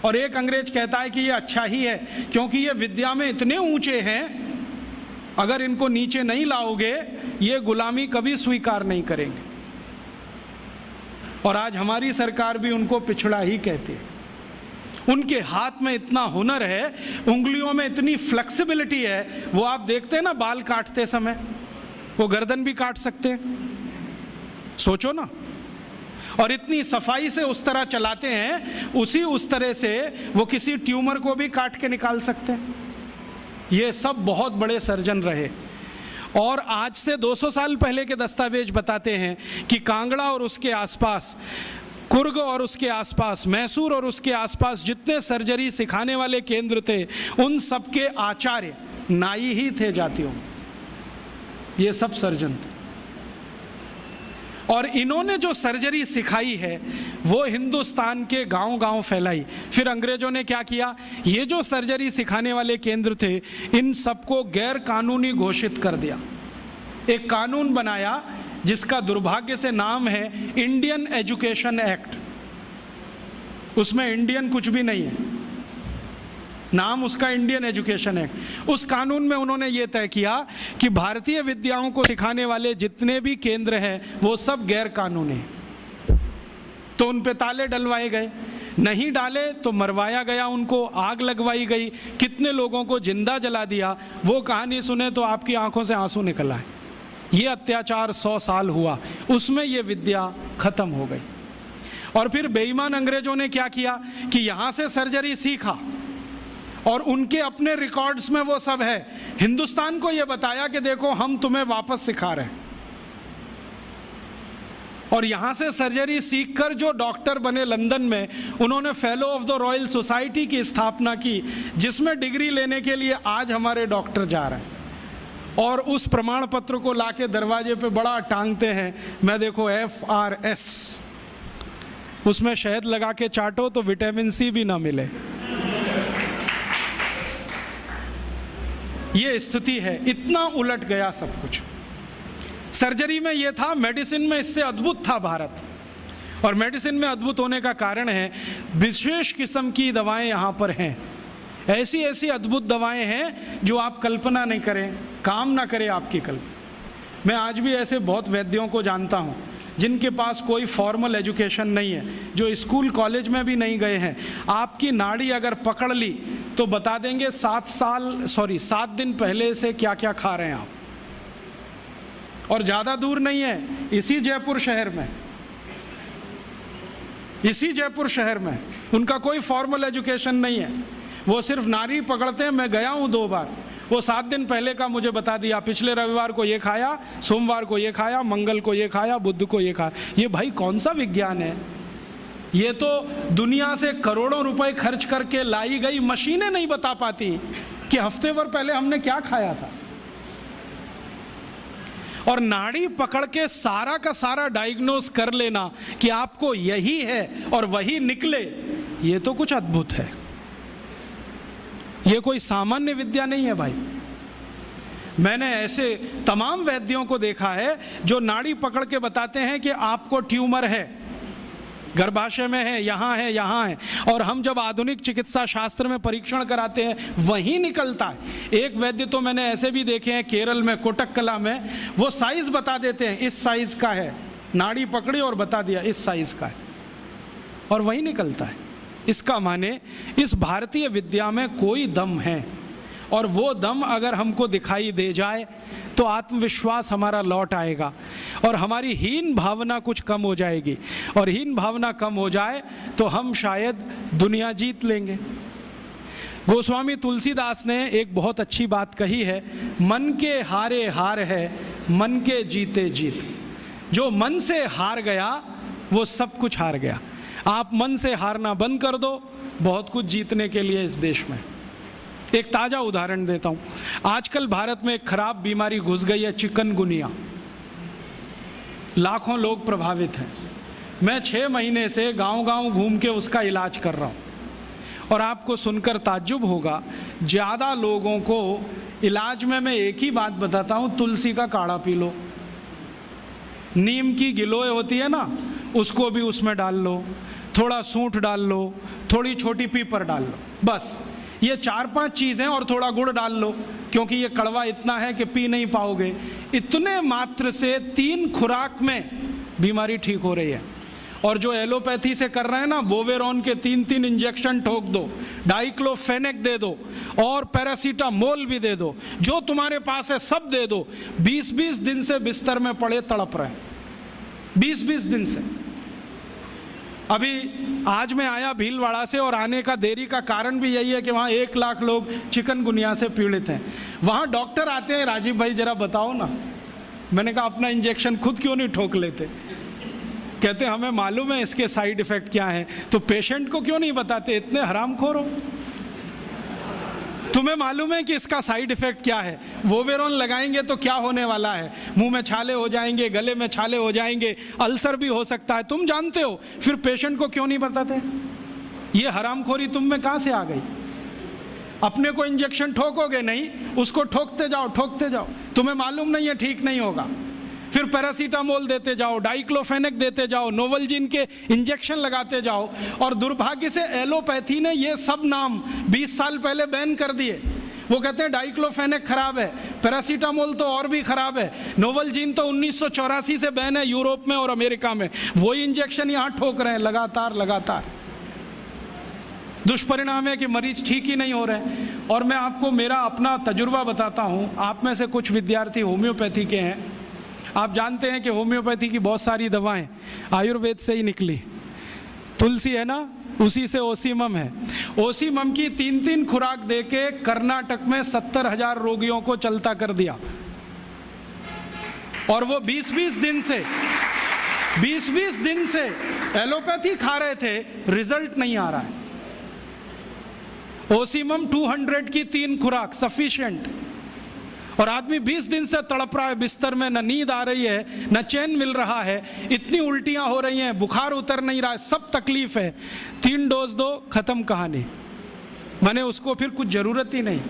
और एक अंग्रेज कहता है कि ये अच्छा ही है, क्योंकि ये विद्या में इतने ऊंचे हैं, अगर इनको नीचे नहीं लाओगे ये गुलामी कभी स्वीकार नहीं करेंगे। और आज हमारी सरकार भी उनको पिछड़ा ही कहती है। उनके हाथ में इतना हुनर है, उंगलियों में इतनी फ्लेक्सिबिलिटी है। वो आप देखते हैं ना, बाल काटते समय वो गर्दन भी काट सकते हैं, सोचो ना। और इतनी सफाई से उस तरह चलाते हैं, उस तरह से वो किसी ट्यूमर को भी काट के निकाल सकते हैं। ये सब बहुत बड़े सर्जन रहे। और आज से 200 साल पहले के दस्तावेज बताते हैं कि कांगड़ा और उसके आसपास, कुर्ग और उसके आसपास, मैसूर और उसके आसपास जितने सर्जरी सिखाने वाले केंद्र थे, उन सब के आचार्य नाई ही थे जातियों में। ये सब सर्जन थे। और इन्होंने जो सर्जरी सिखाई है वो हिंदुस्तान के गांव-गांव फैलाई। फिर अंग्रेजों ने क्या किया, ये जो सर्जरी सिखाने वाले केंद्र थे इन सबको गैर कानूनी घोषित कर दिया। एक कानून बनाया जिसका दुर्भाग्य से नाम है इंडियन एजुकेशन एक्ट। उसमें इंडियन कुछ भी नहीं है, नाम उसका इंडियन एजुकेशन एक्ट। उस कानून में उन्होंने ये तय किया कि भारतीय विद्याओं को सिखाने वाले जितने भी केंद्र हैं वो सब गैर कानूनी हैं। तो उन पे ताले डलवाए गए, नहीं डाले तो मरवाया गया, उनको आग लगवाई गई, कितने लोगों को जिंदा जला दिया। वो कहानी सुने तो आपकी आंखों से आंसू निकल आए। ये अत्याचार 100 साल हुआ, उसमें ये विद्या खत्म हो गई। और फिर बेईमान अंग्रेजों ने क्या किया कि यहाँ से सर्जरी सीखा और उनके अपने रिकॉर्ड्स में वो सब है। हिंदुस्तान को ये बताया कि देखो हम तुम्हें वापस सिखा रहे हैं। और यहाँ से सर्जरी सीखकर जो डॉक्टर बने लंदन में, उन्होंने fellow of the royal society की स्थापना की, जिसमें डिग्री लेने के लिए आज हमारे डॉक्टर जा रहे हैं। और उस प्रमाण पत्र को लाके दरवाजे पे बड़ा टांगते हैं। मैं देखो FRS, उसमें शहद लगा के चाटो तो विटामिन C भी ना मिले। ये स्थिति है, इतना उलट गया सब कुछ। सर्जरी में ये था, मेडिसिन में इससे अद्भुत था भारत। और मेडिसिन में अद्भुत होने का कारण है विशेष किस्म की दवाएं यहाँ पर हैं। ऐसी ऐसी अद्भुत दवाएं हैं जो आप कल्पना नहीं करें, काम ना करे आपकी कल्पना। मैं आज भी ऐसे बहुत वैद्यों को जानता हूँ जिनके पास कोई फॉर्मल एजुकेशन नहीं है, जो स्कूल कॉलेज में भी नहीं गए हैं। आपकी नाड़ी अगर पकड़ ली तो बता देंगे 7 दिन पहले से क्या क्या खा रहे हैं आप। और ज़्यादा दूर नहीं है, इसी जयपुर शहर में उनका कोई फॉर्मल एजुकेशन नहीं है। वो सिर्फ नाड़ी पकड़ते हैं। मैं गया हूँ 2 बार, वो 7 दिन पहले का मुझे बता दिया, पिछले रविवार को ये खाया, सोमवार को ये खाया, मंगल को ये खाया, बुध को ये खाया। ये भाई कौन सा विज्ञान है? ये तो दुनिया से करोड़ों रुपए खर्च करके लाई गई मशीनें नहीं बता पाती कि हफ्ते भर पहले हमने क्या खाया था। और नाड़ी पकड़ के सारा का सारा डायग्नोस कर लेना कि आपको यही है और वही निकले, ये तो कुछ अद्भुत है। ये कोई सामान्य विद्या नहीं है भाई। मैंने ऐसे तमाम वैद्यों को देखा है जो नाड़ी पकड़ के बताते हैं कि आपको ट्यूमर है, गर्भाशय में है, यहाँ है, यहाँ है, और हम जब आधुनिक चिकित्सा शास्त्र में परीक्षण कराते हैं वही निकलता है। एक वैद्य तो मैंने ऐसे भी देखे हैं केरल में, कोटक्कला में, वो साइज बता देते हैं, इस साइज का है, नाड़ी पकड़ी और बता दिया इस साइज का है, और वही निकलता है। इसका माने इस भारतीय विद्या में कोई दम है, और वो दम अगर हमको दिखाई दे जाए तो आत्मविश्वास हमारा लौट आएगा और हमारी हीन भावना कुछ कम हो जाएगी, और हीन भावना कम हो जाए तो हम शायद दुनिया जीत लेंगे। गोस्वामी तुलसीदास ने एक बहुत अच्छी बात कही है, मन के हारे हार है, मन के जीते जीत। जो मन से हार गया वो सब कुछ हार गया। आप मन से हारना बंद कर दो, बहुत कुछ जीतने के लिए इस देश में। एक ताज़ा उदाहरण देता हूँ। आजकल भारत में एक खराब बीमारी घुस गई है, चिकनगुनिया। लाखों लोग प्रभावित हैं। मैं 6 महीने से गांव-गांव घूम के उसका इलाज कर रहा हूँ, और आपको सुनकर ताज्जुब होगा, ज़्यादा लोगों को इलाज में मैं एक ही बात बताता हूँ, तुलसी का काढ़ा पी लो, नीम की गिलोय होती है ना, उसको भी उसमें डाल लो, थोड़ा सूंठ डाल लो, थोड़ी छोटी पीपर डाल लो, बस ये 4-5 चीज़ें, और थोड़ा गुड़ डाल लो, क्योंकि ये कड़वा इतना है कि पी नहीं पाओगे। इतने मात्र से 3 खुराक में बीमारी ठीक हो रही है। और जो एलोपैथी से कर रहे हैं ना, बोवेरॉन के 3-3 इंजेक्शन ठोक दो, डाइक्लोफेनेक दे दो, और पैरासीटामोल भी दे दो, जो तुम्हारे पास है सब दे दो। 20-20 दिन से बिस्तर में पड़े तड़प रहे हैं, 20-20 दिन से। अभी आज मैं आया भीलवाड़ा से, और आने का देरी का कारण भी यही है कि वहाँ 1 लाख लोग चिकनगुनिया से पीड़ित हैं। वहाँ डॉक्टर आते हैं, राजीव भाई जरा बताओ ना। मैंने कहा अपना इंजेक्शन खुद क्यों नहीं ठोक लेते? कहते हमें मालूम है इसके साइड इफ़ेक्ट क्या हैं, तो पेशेंट को क्यों नहीं बताते? इतने हरामखोर हो, तुम्हें मालूम है कि इसका साइड इफ़ेक्ट क्या है? वोवेरॉन लगाएंगे तो क्या होने वाला है? मुंह में छाले हो जाएंगे, गले में छाले हो जाएंगे, अल्सर भी हो सकता है, तुम जानते हो, फिर पेशेंट को क्यों नहीं बताते? ये हरामखोरी तुम में कहाँ से आ गई? अपने को इंजेक्शन ठोकोगे नहीं, उसको ठोकते जाओ, तुम्हें मालूम नहीं है ठीक नहीं होगा, फिर पैरासीटामोल देते जाओ, डाइक्लोफेनेक देते जाओ, नोवलजिन के इंजेक्शन लगाते जाओ। और दुर्भाग्य से एलोपैथी ने ये सब नाम 20 साल पहले बैन कर दिए। वो कहते हैं डाइक्लोफेनेक खराब है, पैरासीटामोल तो और भी खराब है, नोवलजिन तो 1984 से बैन है यूरोप में और अमेरिका में, वही इंजेक्शन यहाँ ठोक रहे हैं लगातार। दुष्परिणाम है कि मरीज ठीक ही नहीं हो रहे। और मैं आपको मेरा अपना तजुर्बा बताता हूँ। आप में से कुछ विद्यार्थी होम्योपैथी के हैं, आप जानते हैं कि होम्योपैथी की बहुत सारी दवाएं आयुर्वेद से ही निकली। तुलसी है ना, उसी से ओसीमम है। ओसीमम की 3-3 खुराक देके कर्नाटक में 70,000 रोगियों को चलता कर दिया, और वो 20-20 दिन से एलोपैथी खा रहे थे, रिजल्ट नहीं आ रहा है। ओसीमम 200 की 3 खुराक सफिशिएंट, और आदमी 20 दिन से तड़प रहा है बिस्तर में, न नींद आ रही है, न चैन मिल रहा है, इतनी उल्टियां हो रही हैं, बुखार उतर नहीं रहा है, सब तकलीफ है। 3 डोज दो, खत्म कहानी। मैंने उसको फिर कुछ ज़रूरत ही नहीं।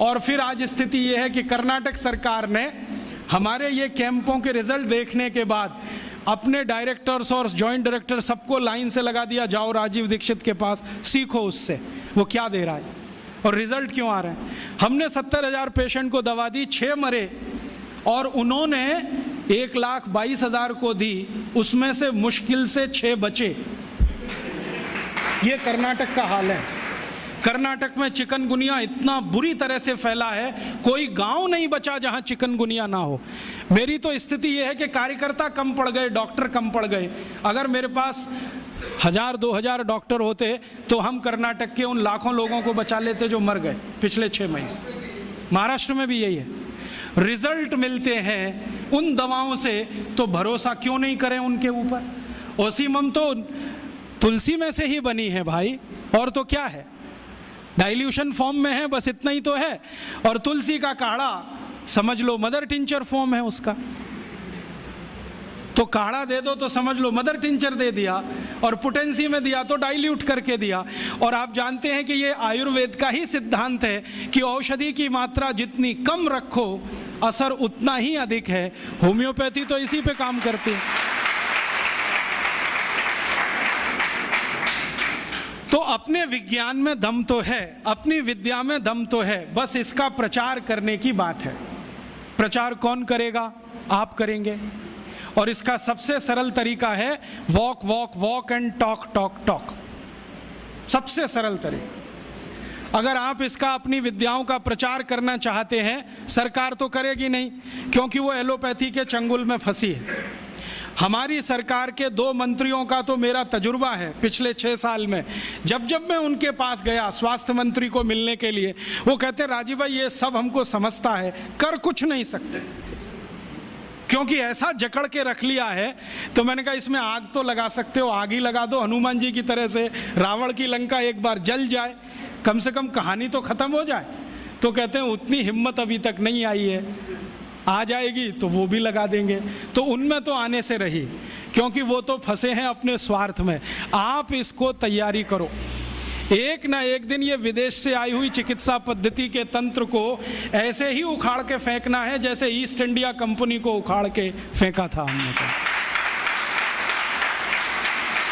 और फिर आज स्थिति ये है कि कर्नाटक सरकार ने हमारे ये कैंपों के रिजल्ट देखने के बाद अपने डायरेक्टर्स और जॉइंट डायरेक्टर सबको लाइन से लगा दिया, जाओ राजीव दीक्षित के पास, सीखो उससे वो क्या दे रहा है और रिजल्ट क्यों आ रहे हैं। हमने 70,000 पेशेंट को दवा दी, 6 मरे, और उन्होंने 1,22,000 को दी, उसमें से मुश्किल से 6 बचे। ये कर्नाटक का हाल है। कर्नाटक में चिकनगुनिया इतना बुरी तरह से फैला है, कोई गांव नहीं बचा जहां चिकनगुनिया ना हो। मेरी तो स्थिति यह है कि कार्यकर्ता कम पड़ गए, डॉक्टर कम पड़ गए। अगर मेरे पास 1,000-2,000 डॉक्टर होते तो हम कर्नाटक के उन लाखों लोगों को बचा लेते जो मर गए पिछले 6 महीने। महाराष्ट्र में भी यही है, रिजल्ट मिलते हैं उन दवाओं से, तो भरोसा क्यों नहीं करें उनके ऊपर। ओसीमम तो तुलसी में से ही बनी है भाई, और तो क्या है, डाइल्यूशन फॉर्म में है, बस इतना ही तो है। और तुलसी का काढ़ा समझ लो मदर टिंचर फॉर्म है उसका, तो काढ़ा दे दो तो समझ लो मदर टिंचर दे दिया, और पोटेंसी में दिया तो डाइल्यूट करके दिया। और आप जानते हैं कि ये आयुर्वेद का ही सिद्धांत है कि औषधि की मात्रा जितनी कम रखो असर उतना ही अधिक है। होम्योपैथी तो इसी पे काम करती है। तो अपने विज्ञान में दम तो है, अपनी विद्या में दम तो है, बस इसका प्रचार करने की बात है। प्रचार कौन करेगा? आप करेंगे। और इसका सबसे सरल तरीका है walk walk walk and talk talk talk. सबसे सरल तरीका। अगर आप इसका अपनी विद्याओं का प्रचार करना चाहते हैं, सरकार तो करेगी नहीं, क्योंकि वो एलोपैथी के चंगुल में फंसी है। हमारी सरकार के 2 मंत्रियों का तो मेरा तजुर्बा है पिछले 6 साल में। जब जब मैं उनके पास गया स्वास्थ्य मंत्री को मिलने के लिए, वो कहते राजीव भाई ये सब हमको समझता है, कर कुछ नहीं सकते, क्योंकि ऐसा जकड़ के रख लिया है। तो मैंने कहा इसमें आग तो लगा सकते हो, आग ही लगा दो, हनुमान जी की तरह से रावण की लंका एक बार जल जाए, कम से कम कहानी तो खत्म हो जाए। तो कहते हैं उतनी हिम्मत अभी तक नहीं आई है, आ जाएगी तो वो भी लगा देंगे। तो उनमें तो आने से रही, क्योंकि वो तो फंसे हैं अपने स्वार्थ में। आप इसको तैयारी करो, एक ना एक दिन ये विदेश से आई हुई चिकित्सा पद्धति के तंत्र को ऐसे ही उखाड़ के फेंकना है जैसे ईस्ट इंडिया कंपनी को उखाड़ के फेंका था हमने तो।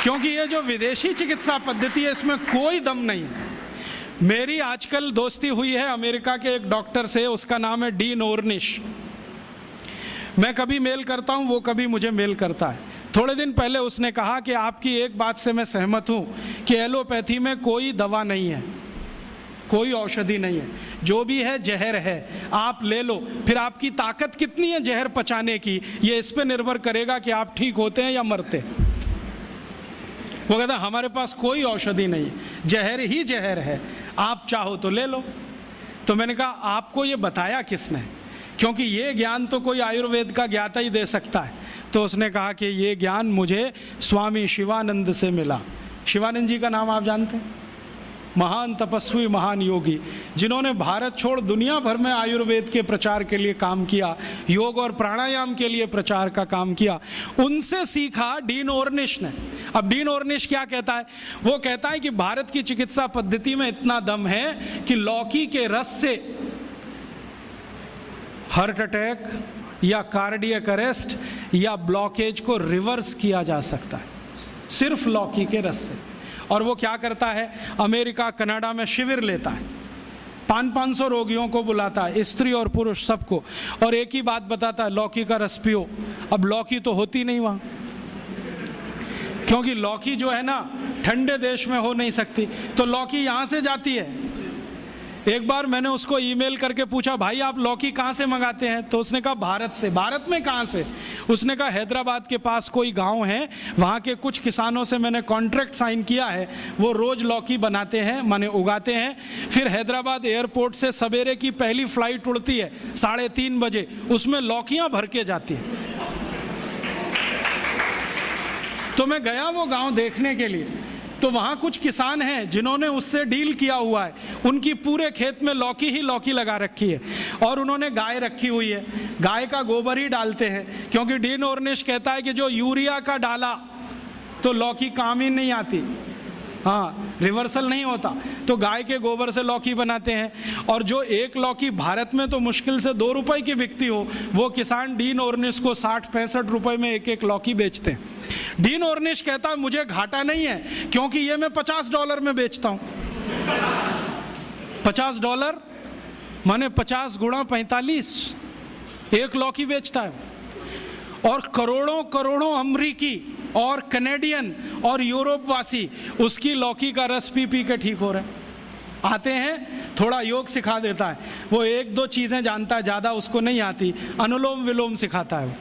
क्योंकि ये जो विदेशी चिकित्सा पद्धति है इसमें कोई दम नहीं है। मेरी आजकल दोस्ती हुई है अमेरिका के एक डॉक्टर से, उसका नाम है डीन ऑर्निश। मैं कभी मेल करता हूँ, वो कभी मुझे मेल करता है। थोड़े दिन पहले उसने कहा कि आपकी एक बात से मैं सहमत हूँ कि एलोपैथी में कोई दवा नहीं है, कोई औषधि नहीं है, जो भी है जहर है, आप ले लो। फिर आपकी ताकत कितनी है जहर पचाने की, ये इस पे निर्भर करेगा कि आप ठीक होते हैं या मरते। वो कहता हमारे पास कोई औषधि नहीं है, जहर ही जहर है, आप चाहो तो ले लो। तो मैंने कहा आपको ये बताया किसने? क्योंकि ये ज्ञान तो कोई आयुर्वेद का ज्ञाता ही दे सकता है। तो उसने कहा कि ये ज्ञान मुझे स्वामी शिवानंद से मिला। शिवानंद जी का नाम आप जानते हैं? महान तपस्वी, महान योगी, जिन्होंने भारत छोड़ दुनिया भर में आयुर्वेद के प्रचार के लिए काम किया, योग और प्राणायाम के लिए प्रचार का काम किया। उनसे सीखा डीन ऑर्निश ने। अब डीन ऑर्निश क्या कहता है? वो कहता है कि भारत की चिकित्सा पद्धति में इतना दम है कि लौकी के रस से हार्ट अटैक या कार्डियक अरेस्ट या ब्लॉकेज को रिवर्स किया जा सकता है, सिर्फ लौकी के रस से। और वो क्या करता है, अमेरिका कनाडा में शिविर लेता है, 500 रोगियों को बुलाता है, स्त्री और पुरुष सबको, और एक ही बात बताता है, लौकी का रस पियो। अब लौकी तो होती नहीं वहाँ, क्योंकि लौकी जो है ना ठंडे देश में हो नहीं सकती, तो लौकी यहाँ से जाती है। एक बार मैंने उसको ईमेल करके पूछा, भाई आप लौकी कहाँ से मंगाते हैं? तो उसने कहा भारत से। भारत में कहाँ से? उसने कहा हैदराबाद के पास कोई गांव है, वहाँ के कुछ किसानों से मैंने कॉन्ट्रैक्ट साइन किया है, वो रोज़ लौकी बनाते हैं, माने उगाते हैं। फिर हैदराबाद एयरपोर्ट से सवेरे की पहली फ्लाइट उड़ती है 3:30 बजे, उसमें लौकियाँ भर के जाती हैं। तो मैं गया वो गाँव देखने के लिए, तो वहाँ कुछ किसान हैं जिन्होंने उससे डील किया हुआ है, उनकी पूरे खेत में लौकी ही लौकी लगा रखी है, और उन्होंने गाय रखी हुई है, गाय का गोबर ही डालते हैं। क्योंकि डीन ऑर्निश कहता है कि जो यूरिया का डाला तो लौकी काम ही नहीं आती, हाँ रिवर्सल नहीं होता, तो गाय के गोबर से लौकी बनाते हैं। और जो एक लौकी भारत में तो मुश्किल से 2 रुपए की बिकती हो, वो किसान डीन ऑर्निश को 60-65 रुपए में एक लौकी बेचते हैं। डीन ऑर्निश कहता है मुझे घाटा नहीं है, क्योंकि ये मैं $50 में बेचता हूँ। $50 माने 50 गुणा 45, एक लौकी बेचता है। और करोड़ों करोड़ों अमरीकी और कनेडियन और यूरोप वासी उसकी लौकी का रस पी पी के ठीक हो रहे हैं। आते हैं, थोड़ा योग सिखा देता है, वो 1-2 चीज़ें जानता है, ज़्यादा उसको नहीं आती, अनुलोम विलोम सिखाता है वो,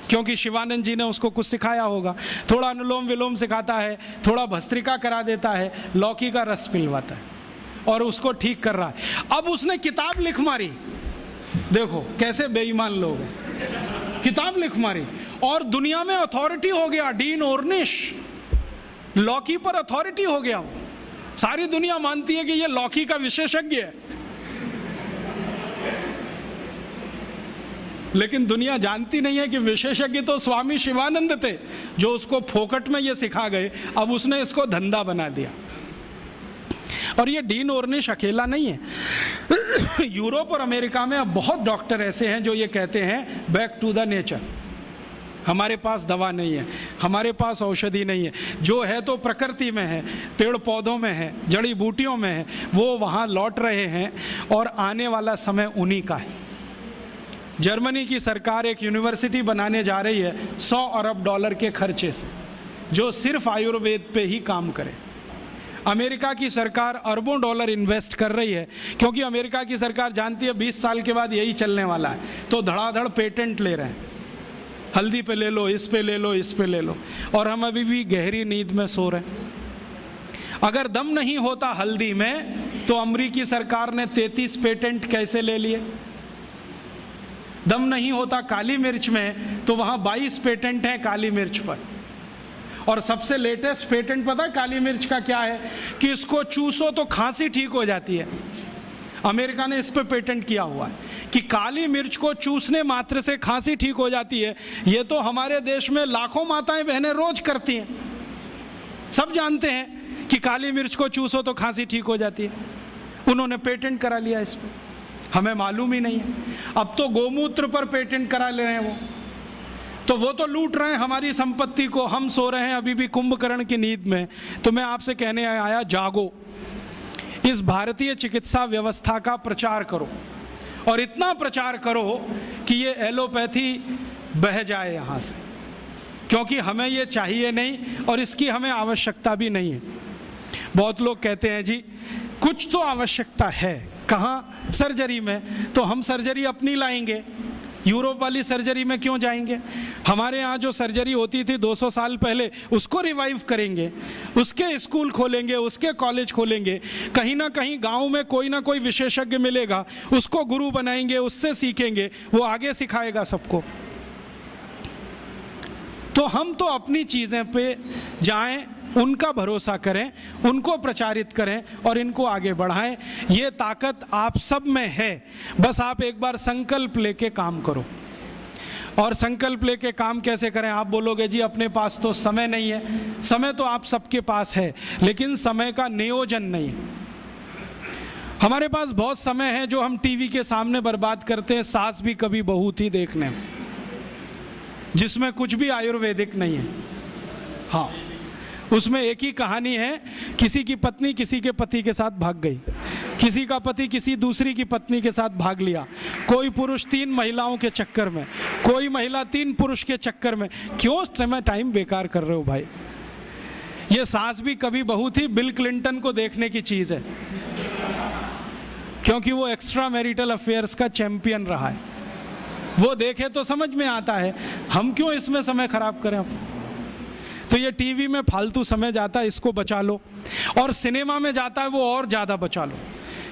क्योंकि शिवानंद जी ने उसको कुछ सिखाया होगा। थोड़ा अनुलोम विलोम सिखाता है, थोड़ा भस्त्रिका करा देता है, लौकी का रस पिलवाता है और उसको ठीक कर रहा है। अब उसने किताब लिख मारी, देखो कैसे बेईमान लोग हैं, किताब लिख मारी और दुनिया में अथॉरिटी हो गया। डीन ऑर्निश लौकी पर अथॉरिटी हो गया, सारी दुनिया मानती है कि ये लौकी का विशेषज्ञ है। लेकिन दुनिया जानती नहीं है कि विशेषज्ञ तो स्वामी शिवानंद थे, जो उसको फोकट में ये सिखा गए, अब उसने इसको धंधा बना दिया। और ये डीन ऑर्निश अकेला नहीं है, यूरोप और अमेरिका में अब बहुत डॉक्टर ऐसे हैं जो ये कहते हैं बैक टू द नेचर, हमारे पास दवा नहीं है, हमारे पास औषधि नहीं है, जो है तो प्रकृति में है, पेड़ पौधों में है, जड़ी बूटियों में है, वो वहाँ लौट रहे हैं और आने वाला समय उन्हीं का है। जर्मनी की सरकार एक यूनिवर्सिटी बनाने जा रही है $100 अरब के खर्चे से, जो सिर्फ आयुर्वेद पे ही काम करे। अमेरिका की सरकार अरबों डॉलर इन्वेस्ट कर रही है, क्योंकि अमेरिका की सरकार जानती है 20 साल के बाद यही चलने वाला है, तो धड़ाधड़ पेटेंट ले रहे हैं। हल्दी पे ले लो, इस पे ले लो, इस पे ले लो, और हम अभी भी गहरी नींद में सो रहे हैं। अगर दम नहीं होता हल्दी में, तो अमेरिकी सरकार ने 33 पेटेंट कैसे ले लिए? दम नहीं होता काली मिर्च में, तो वहाँ 22 पेटेंट हैं काली मिर्च पर। और सबसे लेटेस्ट पेटेंट पता है काली मिर्च का क्या है? कि इसको चूसो तो खांसी ठीक हो जाती है। अमेरिका ने इस पे पेटेंट किया हुआ है कि काली मिर्च को चूसने मात्र से खांसी ठीक हो जाती है। ये तो हमारे देश में लाखों माताएं बहनें रोज करती हैं, सब जानते हैं कि काली मिर्च को चूसो तो खांसी ठीक हो जाती है। उन्होंने पेटेंट करा लिया इस पे, हमें मालूम ही नहीं है। अब तो गोमूत्र पर पेटेंट करा ले रहे हैं वो तो लूट रहे हैं हमारी संपत्ति को। हम सो रहे हैं अभी भी कुंभकर्ण की नींद में। तो मैं आपसे कहने आया, जागो, इस भारतीय चिकित्सा व्यवस्था का प्रचार करो, और इतना प्रचार करो कि ये एलोपैथी बह जाए यहाँ से, क्योंकि हमें ये चाहिए नहीं और इसकी हमें आवश्यकता भी नहीं है। बहुत लोग कहते हैं जी कुछ तो आवश्यकता है, कहाँ? सर्जरी में। तो हम सर्जरी अपनी लाएंगे, यूरोप वाली सर्जरी में क्यों जाएंगे? हमारे यहाँ जो सर्जरी होती थी 200 साल पहले, उसको रिवाइव करेंगे, उसके स्कूल खोलेंगे, उसके कॉलेज खोलेंगे। कहीं ना कहीं गांव में कोई ना कोई विशेषज्ञ मिलेगा, उसको गुरु बनाएंगे, उससे सीखेंगे, वो आगे सिखाएगा सबको। तो हम तो अपनी चीज़ें पे जाएं, उनका भरोसा करें, उनको प्रचारित करें और इनको आगे बढ़ाएं। ये ताकत आप सब में है, बस आप एक बार संकल्प लेके काम करो। और संकल्प लेके काम कैसे करें? आप बोलोगे जी अपने पास तो समय नहीं है। समय तो आप सबके पास है, लेकिन समय का नियोजन नहीं है। हमारे पास बहुत समय है जो हम टीवी के सामने बर्बाद करते हैं, सास भी कभी बहू थी देखने में, जिसमें कुछ भी आयुर्वेदिक नहीं है। हाँ, उसमें एक ही कहानी है, किसी की पत्नी किसी के पति के साथ भाग गई, किसी का पति किसी दूसरी की पत्नी के साथ भाग लिया, कोई पुरुष 3 महिलाओं के चक्कर में, कोई महिला 3 पुरुष के चक्कर में। क्यों समय टाइम बेकार कर रहे हो भाई? ये सास भी कभी बहू थी बिल क्लिंटन को देखने की चीज़ है, क्योंकि वो एक्स्ट्रा मैरिटल अफेयर्स का चैंपियन रहा है। वो देखे तो समझ में आता है, हम क्यों इसमें समय खराब करें? तो ये टीवी में फालतू समय जाता है, इसको बचा लो। और सिनेमा में जाता है वो और ज़्यादा बचा लो,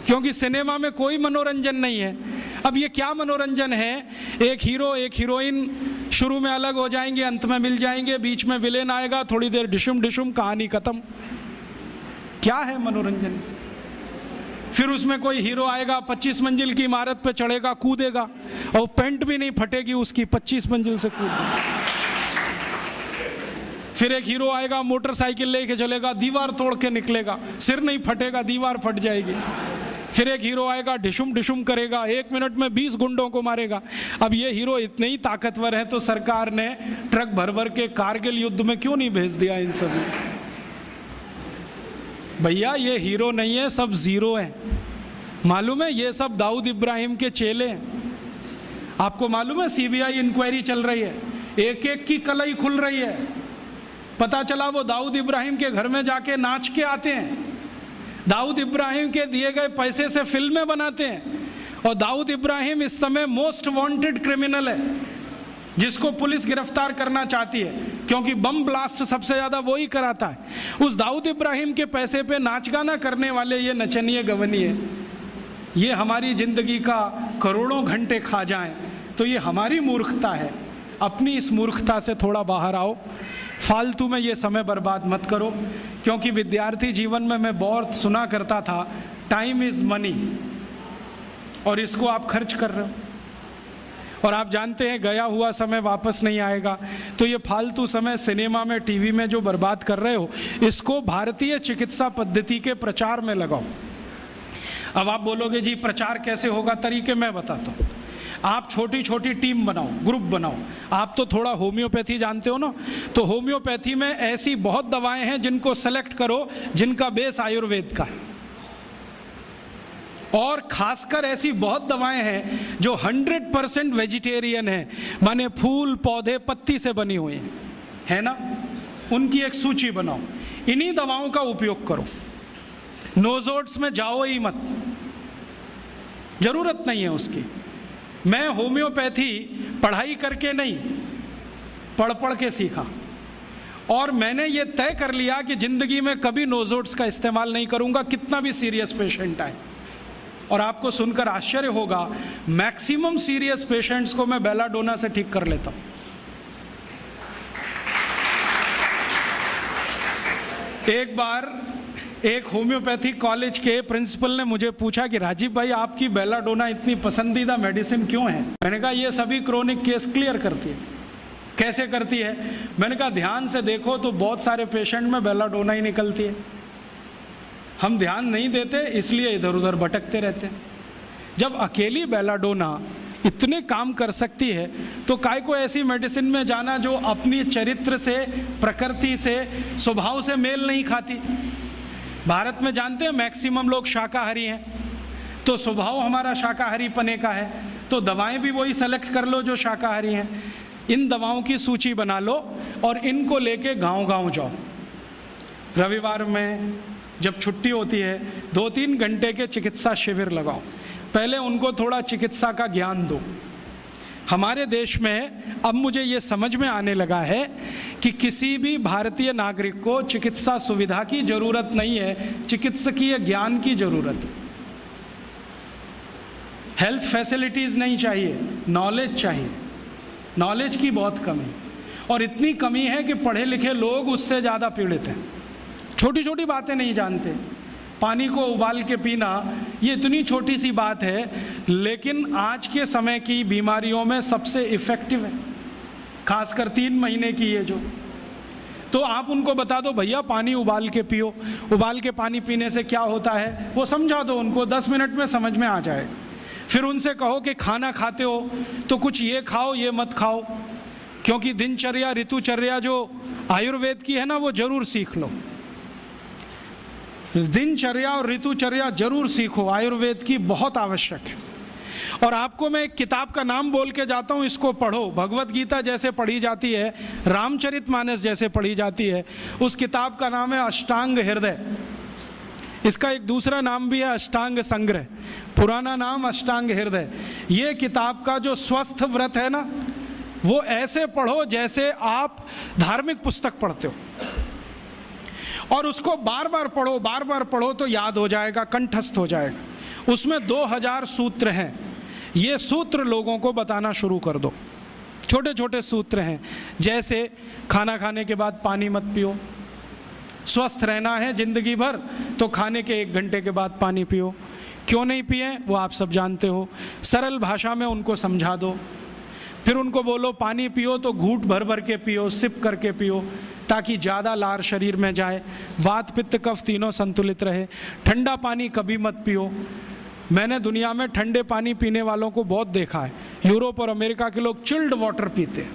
क्योंकि सिनेमा में कोई मनोरंजन नहीं है। अब ये क्या मनोरंजन है? एक हीरो एक हीरोइन शुरू में अलग हो जाएंगे, अंत में मिल जाएंगे, बीच में विलेन आएगा, थोड़ी देर डिशुम डिशुम, कहानी खत्म। क्या है मनोरंजन? फिर उसमें कोई हीरो आएगा, 25 मंजिल की इमारत पे चढ़ेगा, कूदेगा, और पेंट भी नहीं फटेगी उसकी, 25 मंजिल से कूदेगा। फिर एक हीरो आएगा, मोटरसाइकिल लेके चलेगा, दीवार तोड़ के निकलेगा, सिर नहीं फटेगा, दीवार फट जाएगी। फिर एक हीरो आएगा, डिशुम डिशुम करेगा, 1 मिनट में 20 गुंडों को मारेगा। अब ये हीरो इतने ही ताकतवर हैं, तो सरकार ने ट्रक भर भर के कारगिल युद्ध में क्यों नहीं भेज दिया इन सभी? भैया ये हीरो नहीं है, सब जीरो हैं। मालूम है, ये सब दाऊद इब्राहिम के चेले हैं। आपको मालूम है सीबीआई इंक्वायरी चल रही है, एक एक की कलई खुल रही है। पता चला वो दाऊद इब्राहिम के घर में जाके नाच के आते हैं, दाऊद इब्राहिम के दिए गए पैसे से फिल्में बनाते हैं। और दाऊद इब्राहिम इस समय मोस्ट वांटेड क्रिमिनल है, जिसको पुलिस गिरफ्तार करना चाहती है, क्योंकि बम ब्लास्ट सबसे ज़्यादा वो ही कराता है। उस दाऊद इब्राहिम के पैसे पे नाच गाना करने वाले ये नचनिए गवनिए, ये हमारी ज़िंदगी का करोड़ों घंटे खा जाएं, तो ये हमारी मूर्खता है। अपनी इस मूर्खता से थोड़ा बाहर आओ, फालतू में ये समय बर्बाद मत करो। क्योंकि विद्यार्थी जीवन में मैं बहुत सुना करता था, टाइम इज़ मनी, और इसको आप खर्च कर रहे हो, और आप जानते हैं गया हुआ समय वापस नहीं आएगा। तो ये फालतू समय सिनेमा में, टीवी में जो बर्बाद कर रहे हो, इसको भारतीय चिकित्सा पद्धति के प्रचार में लगाओ। अब आप बोलोगे जी प्रचार कैसे होगा? तरीके मैं बताता हूँ। आप छोटी छोटी टीम बनाओ, ग्रुप बनाओ। आप तो थोड़ा होम्योपैथी जानते हो ना, तो होम्योपैथी में ऐसी बहुत दवाएं हैं जिनको सेलेक्ट करो जिनका बेस आयुर्वेद का है, और खासकर ऐसी बहुत दवाएं हैं जो 100% वेजिटेरियन है, माने फूल पौधे पत्ती से बनी हुई है ना, उनकी एक सूची बनाओ, इन्हीं दवाओं का उपयोग करो। नोजोड्स में जाओ ही मत, जरूरत नहीं है उसकी। मैं होम्योपैथी पढ़ाई करके नहीं, पढ़ पढ़ के सीखा, और मैंने ये तय कर लिया कि जिंदगी में कभी नोजोड्स का इस्तेमाल नहीं करूंगा, कितना भी सीरियस पेशेंट आए। और आपको सुनकर आश्चर्य होगा, मैक्सिमम सीरियस पेशेंट्स को मैं बेलाडोना से ठीक कर लेता हूं। एक बार एक होम्योपैथी कॉलेज के प्रिंसिपल ने मुझे पूछा कि राजीव भाई, आपकी बेलाडोना इतनी पसंदीदा मेडिसिन क्यों है? मैंने कहा ये सभी क्रोनिक केस क्लियर करती है। कैसे करती है? मैंने कहा ध्यान से देखो तो बहुत सारे पेशेंट में बेलाडोना ही निकलती है, हम ध्यान नहीं देते इसलिए इधर उधर भटकते रहते हैं। जब अकेली बेलाडोना इतने काम कर सकती है तो काय को ऐसी मेडिसिन में जाना जो अपनी चरित्र से, प्रकृति से, स्वभाव से मेल नहीं खाती। भारत में जानते हैं मैक्सिमम लोग शाकाहारी हैं, तो स्वभाव हमारा शाकाहारी पने का है, तो दवाएं भी वही सेलेक्ट कर लो जो शाकाहारी हैं। इन दवाओं की सूची बना लो और इनको लेके गांव-गांव जाओ। रविवार में जब छुट्टी होती है 2-3 घंटे के चिकित्सा शिविर लगाओ, पहले उनको थोड़ा चिकित्सा का ज्ञान दो। हमारे देश में अब मुझे ये समझ में आने लगा है कि किसी भी भारतीय नागरिक को चिकित्सा सुविधा की जरूरत नहीं है, चिकित्सकीय ज्ञान की जरूरत है। हेल्थ फैसिलिटीज़ नहीं चाहिए, नॉलेज चाहिए। नॉलेज की बहुत कमी, और इतनी कमी है कि पढ़े लिखे लोग उससे ज़्यादा पीड़ित हैं। छोटी छोटी बातें नहीं जानते। पानी को उबाल के पीना ये इतनी छोटी सी बात है, लेकिन आज के समय की बीमारियों में सबसे इफ़ेक्टिव है, खासकर 3 महीने की ये जो। तो आप उनको बता दो भैया पानी उबाल के पियो, उबाल के पानी पीने से क्या होता है वो समझा दो उनको, 10 मिनट में समझ में आ जाए। फिर उनसे कहो कि खाना खाते हो तो कुछ ये खाओ ये मत खाओ, क्योंकि दिनचर्या ऋतुचर्या जो आयुर्वेद की है ना वो जरूर सीख लो। दिनचर्या और ऋतुचर्या जरूर सीखो, आयुर्वेद की बहुत आवश्यक है। और आपको मैं एक किताब का नाम बोल के जाता हूँ, इसको पढ़ो। भगवत गीता जैसे पढ़ी जाती है, रामचरितमानस जैसे पढ़ी जाती है, उस किताब का नाम है अष्टांग हृदय। इसका एक दूसरा नाम भी है अष्टांग संग्रह, पुराना नाम अष्टांग हृदय। ये किताब का जो स्वस्थ व्रत है ना, वो ऐसे पढ़ो जैसे आप धार्मिक पुस्तक पढ़ते हो, और उसको बार बार पढ़ो तो याद हो जाएगा, कंठस्थ हो जाएगा। उसमें 2000 सूत्र हैं। ये सूत्र लोगों को बताना शुरू कर दो। छोटे छोटे सूत्र हैं, जैसे खाना खाने के बाद पानी मत पियो, स्वस्थ रहना है जिंदगी भर तो खाने के 1 घंटे के बाद पानी पियो। क्यों नहीं पिए वो आप सब जानते हो, सरल भाषा में उनको समझा दो। फिर उनको बोलो पानी पियो तो घूंट भर भर के पियो, सिप करके पियो, ताकि ज़्यादा लार शरीर में जाए, वात पित्त कफ तीनों संतुलित रहे। ठंडा पानी कभी मत पियो। मैंने दुनिया में ठंडे पानी पीने वालों को बहुत देखा है। यूरोप और अमेरिका के लोग चिल्ड वाटर पीते हैं,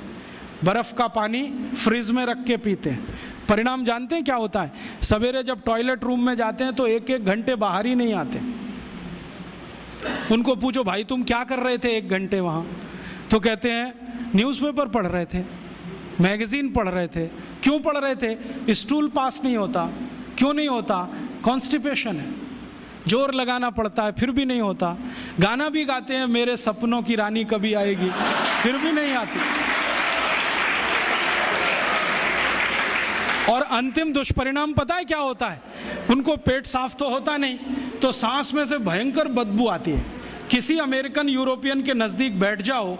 बर्फ़ का पानी फ्रिज में रख के पीते हैं। परिणाम जानते हैं क्या होता है? सवेरे जब टॉयलेट रूम में जाते हैं तो 1-1 घंटे बाहर ही नहीं आते। उनको पूछो भाई तुम क्या कर रहे थे 1 घंटे वहाँ? तो कहते हैं न्यूज़पेपर पढ़ रहे थे, मैगज़ीन पढ़ रहे थे। क्यों पढ़ रहे थे? स्टूल पास नहीं होता। क्यों नहीं होता? कॉन्स्टिपेशन है, जोर लगाना पड़ता है फिर भी नहीं होता। गाना भी गाते हैं मेरे सपनों की रानी कभी आएगी, फिर भी नहीं आती। और अंतिम दुष्परिणाम पता है क्या होता है? उनको पेट साफ तो होता नहीं, तो सांस में से भयंकर बदबू आती है। किसी अमेरिकन यूरोपियन के नज़दीक बैठ जाओ,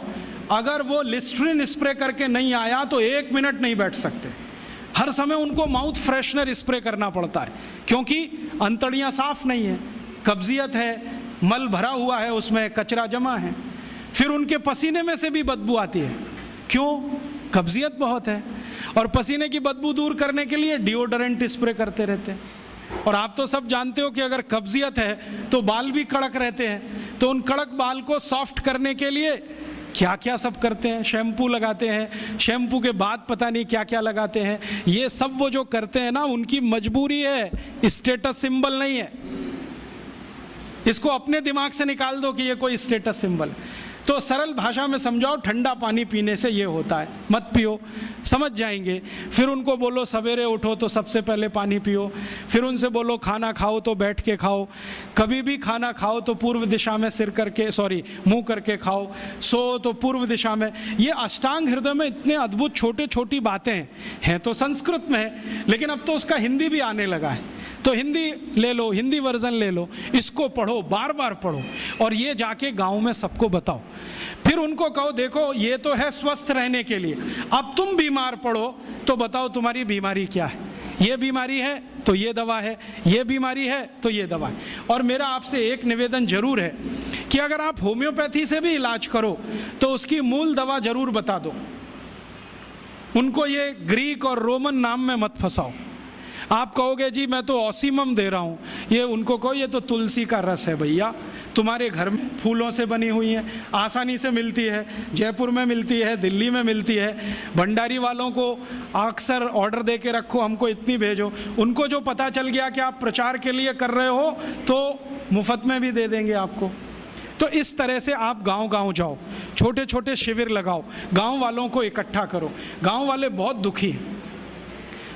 अगर वो लिस्ट्रीन स्प्रे करके नहीं आया तो 1 मिनट नहीं बैठ सकते। हर समय उनको माउथ फ्रेशनर स्प्रे करना पड़ता है, क्योंकि अंतड़ियाँ साफ नहीं है, कब्जियत है, मल भरा हुआ है, उसमें कचरा जमा है। फिर उनके पसीने में से भी बदबू आती है। क्यों? कब्जियत बहुत है। और पसीने की बदबू दूर करने के लिए डिओडोरेंट स्प्रे करते रहते हैं। और आप तो सब जानते हो कि अगर कब्जियत है तो बाल भी कड़क रहते हैं, तो उन कड़क बाल को सॉफ्ट करने के लिए क्या क्या सब करते हैं, शैम्पू लगाते हैं, शैम्पू के बाद पता नहीं क्या क्या लगाते हैं। ये सब वो जो करते हैं ना, उनकी मजबूरी है, स्टेटस सिंबल नहीं है। इसको अपने दिमाग से निकाल दो कि ये कोई स्टेटस सिंबल है। तो सरल भाषा में समझाओ, ठंडा पानी पीने से ये होता है, मत पियो, समझ जाएंगे। फिर उनको बोलो सवेरे उठो तो सबसे पहले पानी पियो। फिर उनसे बोलो खाना खाओ तो बैठ के खाओ, कभी भी खाना खाओ तो पूर्व दिशा में मुंह करके खाओ, सो तो पूर्व दिशा में। ये अष्टांग हृदय में इतने अद्भुत छोटे छोटी बातें हैं तो संस्कृत में है, लेकिन अब तो उसका हिंदी भी आने लगा है। तो हिंदी ले लो, हिंदी वर्जन ले लो, इसको पढ़ो, बार बार पढ़ो, और ये जाके गांव में सबको बताओ। फिर उनको कहो देखो ये तो है स्वस्थ रहने के लिए, अब तुम बीमार पड़ो तो बताओ तुम्हारी बीमारी क्या है। ये बीमारी है तो ये दवा है, ये बीमारी है तो ये दवा है। और मेरा आपसे एक निवेदन जरूर है कि अगर आप होम्योपैथी से भी इलाज करो तो उसकी मूल दवा जरूर बता दो। उनको ये ग्रीक और रोमन नाम में मत फंसाओ। आप कहोगे जी मैं तो ऑसीमम दे रहा हूँ, ये उनको कहो ये तो तुलसी का रस है भैया, तुम्हारे घर में फूलों से बनी हुई है, आसानी से मिलती है, जयपुर में मिलती है, दिल्ली में मिलती है। भंडारी वालों को अक्सर ऑर्डर दे के रखो, हमको इतनी भेजो। उनको जो पता चल गया कि आप प्रचार के लिए कर रहे हो तो मुफ्त में भी दे देंगे आपको। तो इस तरह से आप गांव गांव जाओ, छोटे छोटे शिविर लगाओ, गांव वालों को इकट्ठा करो। गांव वाले बहुत दुखी हैं,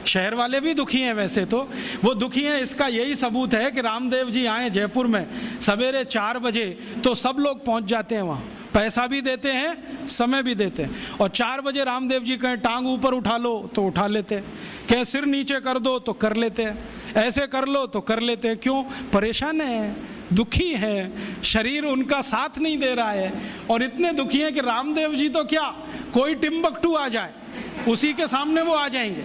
शहर वाले भी दुखी हैं। वैसे तो वो दुखी हैं, इसका यही सबूत है कि रामदेव जी आए जयपुर में सवेरे 4 बजे तो सब लोग पहुंच जाते हैं वहाँ, पैसा भी देते हैं, समय भी देते हैं। और 4 बजे रामदेव जी कहें टांग ऊपर उठा लो तो उठा लेते हैं, कहें सिर नीचे कर दो तो कर लेते हैं, ऐसे कर लो तो कर लेते हैं। क्यों? परेशान हैं, दुखी हैं, शरीर उनका साथ नहीं दे रहा है। और इतने दुखी हैं कि रामदेव जी तो क्या, कोई टिम्बकटू आ जाए उसी के सामने वो आ जाएंगे,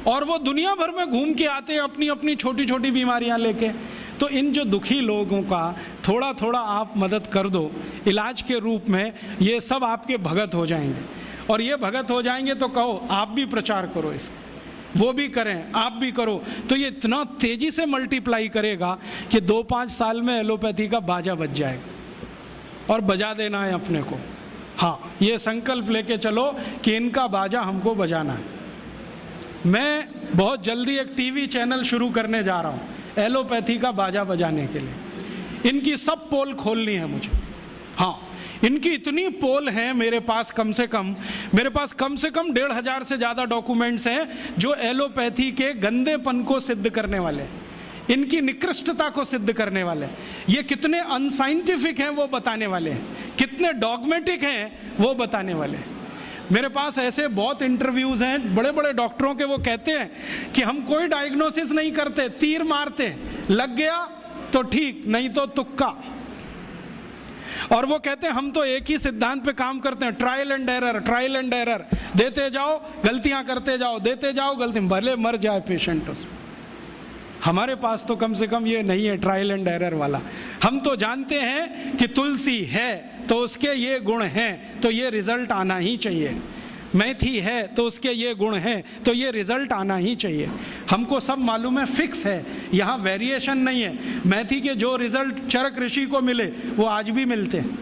और वो दुनिया भर में घूम के आते हैं अपनी अपनी छोटी छोटी बीमारियां लेके। तो इन जो दुखी लोगों का थोड़ा थोड़ा आप मदद कर दो इलाज के रूप में, ये सब आपके भगत हो जाएंगे। और ये भगत हो जाएंगे तो कहो आप भी प्रचार करो इसका, वो भी करें, आप भी करो, तो ये इतना तेज़ी से मल्टीप्लाई करेगा कि 2-5 साल में एलोपैथी का बाजा बज जाएगा। और बजा देना है अपने को, हाँ, ये संकल्प लेके चलो कि इनका बाजा हमको बजाना है। मैं बहुत जल्दी एक टीवी चैनल शुरू करने जा रहा हूँ एलोपैथी का बाजा बजाने के लिए। इनकी सब पोल खोलनी है मुझे, हाँ, इनकी इतनी पोल हैं मेरे पास, कम से कम 1,500 से ज़्यादा डॉक्यूमेंट्स हैं जो एलोपैथी के गंदेपन को सिद्ध करने वाले, इनकी निकृष्टता को सिद्ध करने वाले, ये कितने अनसाइंटिफिक हैं वो बताने वाले हैं, कितने डॉगमेटिक हैं वो बताने वाले हैं। मेरे पास ऐसे बहुत इंटरव्यूज़ हैं बड़े बड़े डॉक्टरों के, वो कहते हैं कि हम कोई डायग्नोसिस नहीं करते, तीर मारते, लग गया तो ठीक, नहीं तो तुक्का। और वो कहते हैं हम तो एक ही सिद्धांत पे काम करते हैं, ट्रायल एंड एरर, देते जाओ गलतियां करते जाओ, देते जाओ गलती, भले मर जाए पेशेंट उसमें। हमारे पास तो कम से कम ये नहीं है ट्रायल एंड एरर वाला। हम तो जानते हैं कि तुलसी है तो उसके ये गुण हैं तो ये रिजल्ट आना ही चाहिए, मेथी है तो उसके ये गुण हैं तो ये रिजल्ट आना ही चाहिए। हमको सब मालूम है, फिक्स है, यहाँ वेरिएशन नहीं है। मेथी के जो रिजल्ट चरक ऋषि को मिले वो आज भी मिलते हैं,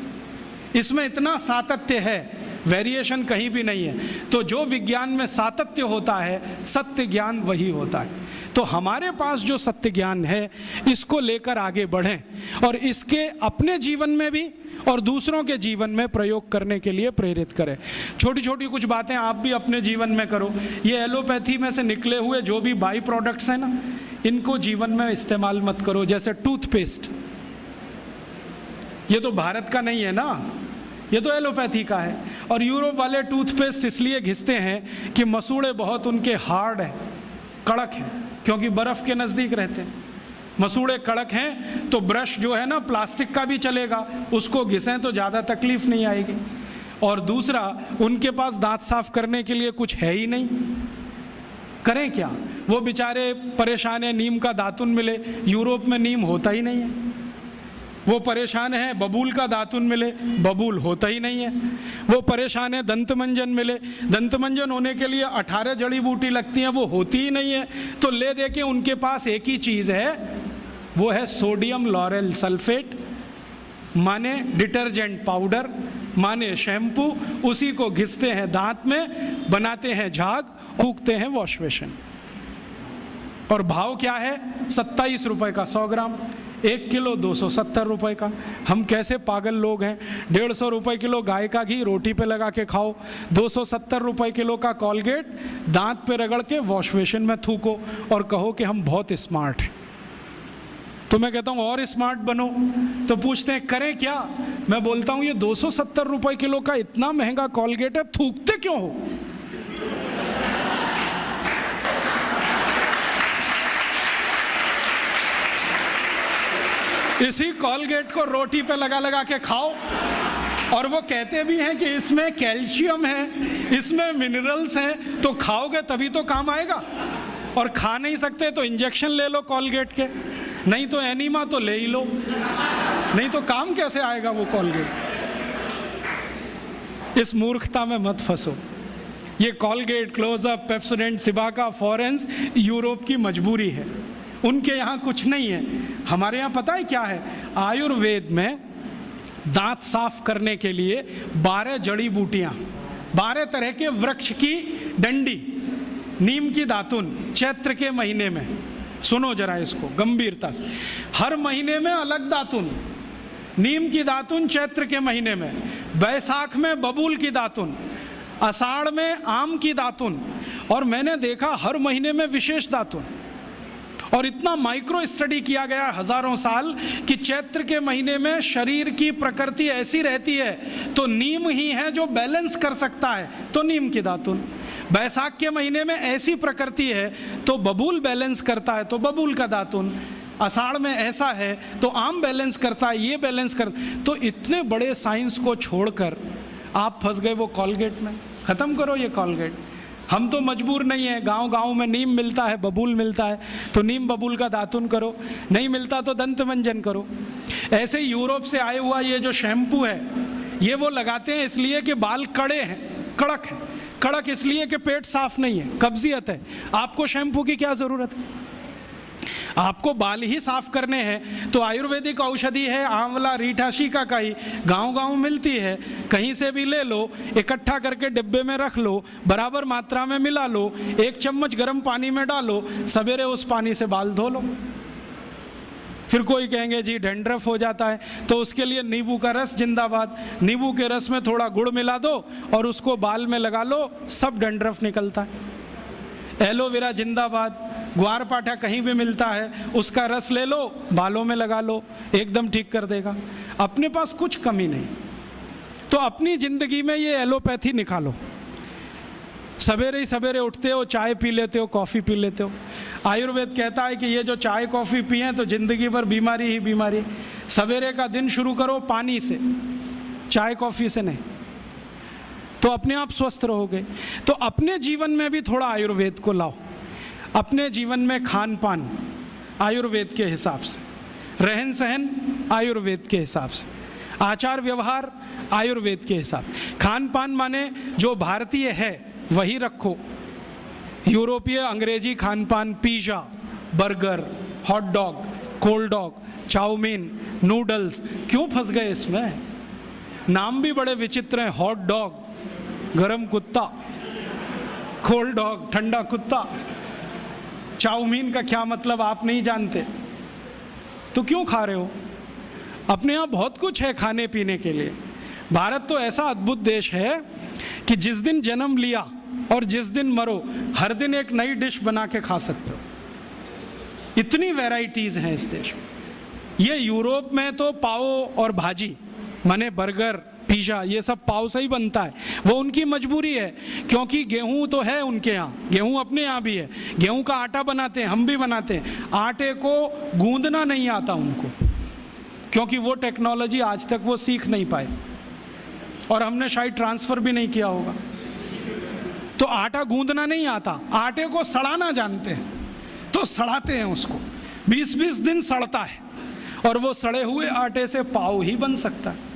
इसमें इतना सातत्य है, वेरिएशन कहीं भी नहीं है। तो जो विज्ञान में सातत्य होता है, सत्य ज्ञान वही होता है। तो हमारे पास जो सत्य ज्ञान है इसको लेकर आगे बढ़ें और इसके अपने जीवन में भी और दूसरों के जीवन में प्रयोग करने के लिए प्रेरित करें। छोटी छोटी कुछ बातें आप भी अपने जीवन में करो। ये एलोपैथी में से निकले हुए जो भी बाई प्रोडक्ट्स हैं ना, इनको जीवन में इस्तेमाल मत करो। जैसे टूथपेस्ट, ये तो भारत का नहीं है ना, ये तो एलोपैथी का है। और यूरोप वाले टूथपेस्ट इसलिए घिसते हैं कि मसूड़े बहुत उनके हार्ड हैं, कड़क हैं, क्योंकि बर्फ़ के नज़दीक रहते हैं। मसूड़े कड़क हैं तो ब्रश जो है ना प्लास्टिक का भी चलेगा, उसको घिसें तो ज़्यादा तकलीफ नहीं आएगी। और दूसरा, उनके पास दांत साफ करने के लिए कुछ है ही नहीं, करें क्या? वो बेचारे परेशान हैं, नीम का दातुन मिले, यूरोप में नीम होता ही नहीं है। वो परेशान है बबूल का दातुन मिले, बबूल होता ही नहीं है। वो परेशान है दंतमंजन मिले, दंतमंजन होने के लिए 18 जड़ी बूटी लगती हैं, वो होती ही नहीं है। तो ले दे के उनके पास एक ही चीज़ है, वो है सोडियम लॉरेल सल्फेट, माने डिटर्जेंट पाउडर, माने शैम्पू। उसी को घिसते हैं दांत में, बनाते हैं झाग, फूकते हैं वॉश बेसिन। और भाव क्या है? 27 रुपए का 100 ग्राम, 1 किलो 270 रुपए का। हम कैसे पागल लोग हैं। 150 रुपए किलो गाय का घी रोटी पे लगा के खाओ, 270 रुपए किलो का कॉलगेट दांत पे रगड़ के वॉश बेसिन में थूको और कहो कि हम बहुत स्मार्ट हैं। तो मैं कहता हूँ और स्मार्ट बनो। तो पूछते हैं करें क्या? मैं बोलता हूँ ये 270 रुपए किलो का इतना महंगा कॉलगेट है, थूकते क्यों हो? इसी कॉलगेट को रोटी पे लगा लगा के खाओ। और वो कहते भी हैं कि इसमें कैल्शियम है, इसमें मिनरल्स हैं, तो खाओगे तभी तो काम आएगा। और खा नहीं सकते तो इंजेक्शन ले लो कॉलगेट के, नहीं तो एनीमा तो ले ही लो, नहीं तो काम कैसे आएगा वो कॉलगेट। इस मूर्खता में मत फंसो। ये कॉलगेट, क्लोजअप, पेप्सोडेंट, सिबाका, फॉरेंस यूरोप की मजबूरी है, उनके यहाँ कुछ नहीं है। हमारे यहाँ पता है क्या है? आयुर्वेद में दांत साफ करने के लिए 12 जड़ी बूटियाँ, 12 तरह के वृक्ष की डंडी, नीम की दातुन चैत्र के महीने में, सुनो जरा इसको गंभीरता से, हर महीने में अलग दातुन। नीम की दातुन चैत्र के महीने में, बैसाख में बबूल की दातुन, आषाढ़ में आम की दातुन, और मैंने देखा हर महीने में विशेष दातुन। और इतना माइक्रो स्टडी किया गया हजारों साल कि चैत्र के महीने में शरीर की प्रकृति ऐसी रहती है तो नीम ही है जो बैलेंस कर सकता है, तो नीम की दातुन। बैसाख के महीने में ऐसी प्रकृति है तो बबूल बैलेंस करता है, तो बबूल का दातुन। आषाढ़ में ऐसा है तो आम बैलेंस करता है, ये बैलेंस कर। तो इतने बड़े साइंस को छोड़कर आप फंस गए वो कॉलगेट में। ख़त्म करो ये कॉलगेट। हम तो मजबूर नहीं है, गांव गांव में नीम मिलता है, बबूल मिलता है, तो नीम बबूल का दातुन करो, नहीं मिलता तो दंतमंजन करो। ऐसे यूरोप से आए हुआ ये जो शैम्पू है, ये वो लगाते हैं इसलिए कि बाल कड़े हैं, कड़क है। कड़क इसलिए कि पेट साफ नहीं है, कब्जियत है। आपको शैम्पू की क्या ज़रूरत है? आपको बाल ही साफ करने हैं तो आयुर्वेदिक औषधि है आंवला, रीठा, शिकाकाई, गांव-गांव मिलती है, कहीं से भी ले लो, इकट्ठा करके डिब्बे में रख लो, बराबर मात्रा में मिला लो, 1 चम्मच गर्म पानी में डालो, सवेरे उस पानी से बाल धो लो। फिर कोई कहेंगे जी डैंड्रफ हो जाता है, तो उसके लिए नींबू का रस जिंदाबाद। नींबू के रस में थोड़ा गुड़ मिला दो और उसको बाल में लगा लो, सब डैंड्रफ निकलता है। एलोवेरा जिंदाबाद। ग्वारपाठा कहीं भी मिलता है, उसका रस ले लो, बालों में लगा लो, एकदम ठीक कर देगा। अपने पास कुछ कमी नहीं, तो अपनी ज़िंदगी में ये एलोपैथी निकालो। सवेरे ही सवेरे उठते हो, चाय पी लेते हो, कॉफ़ी पी लेते हो। आयुर्वेद कहता है कि ये जो चाय कॉफ़ी पिए तो ज़िंदगी भर बीमारी ही बीमारी। सवेरे का दिन शुरू करो पानी से, चाय कॉफ़ी से नहीं, तो अपने आप स्वस्थ रहोगे। तो अपने जीवन में भी थोड़ा आयुर्वेद को लाओ। अपने जीवन में खान पान आयुर्वेद के हिसाब से, रहन सहन आयुर्वेद के हिसाब से, आचार व्यवहार आयुर्वेद के हिसाब। खान पान माने जो भारतीय है वही रखो। यूरोपीय अंग्रेजी खान पान, pizza, burger, hot dog, cold dog, chowmein, noodles, क्यों फंस गए इसमें? नाम भी बड़े विचित्र हैं। हॉट डॉग गरम कुत्ता, कोल्ड डॉग ठंडा कुत्ता। चाउमीन का क्या मतलब आप नहीं जानते, तो क्यों खा रहे हो? अपने यहाँ बहुत कुछ है खाने पीने के लिए। भारत तो ऐसा अद्भुत देश है कि जिस दिन जन्म लिया और जिस दिन मरो, हर दिन एक नई डिश बना के खा सकते हो। इतनी वैरायटीज़ हैं इस देश में। ये यूरोप में तो पाव और भाजी, माने बर्गर, पिज़्ज़ा, ये सब पाव से ही बनता है। वो उनकी मजबूरी है, क्योंकि गेहूं तो है उनके यहाँ, गेहूं अपने यहाँ भी है, गेहूं का आटा बनाते हैं, हम भी बनाते हैं। आटे को गूंदना नहीं आता उनको, क्योंकि वो टेक्नोलॉजी आज तक वो सीख नहीं पाए, और हमने शायद ट्रांसफ़र भी नहीं किया होगा। तो आटा गूंदना नहीं आता, आटे को सड़ाना जानते हैं, तो सड़ाते हैं उसको, 20-20 दिन सड़ता है। और वो सड़े हुए आटे से पाव ही बन सकता है,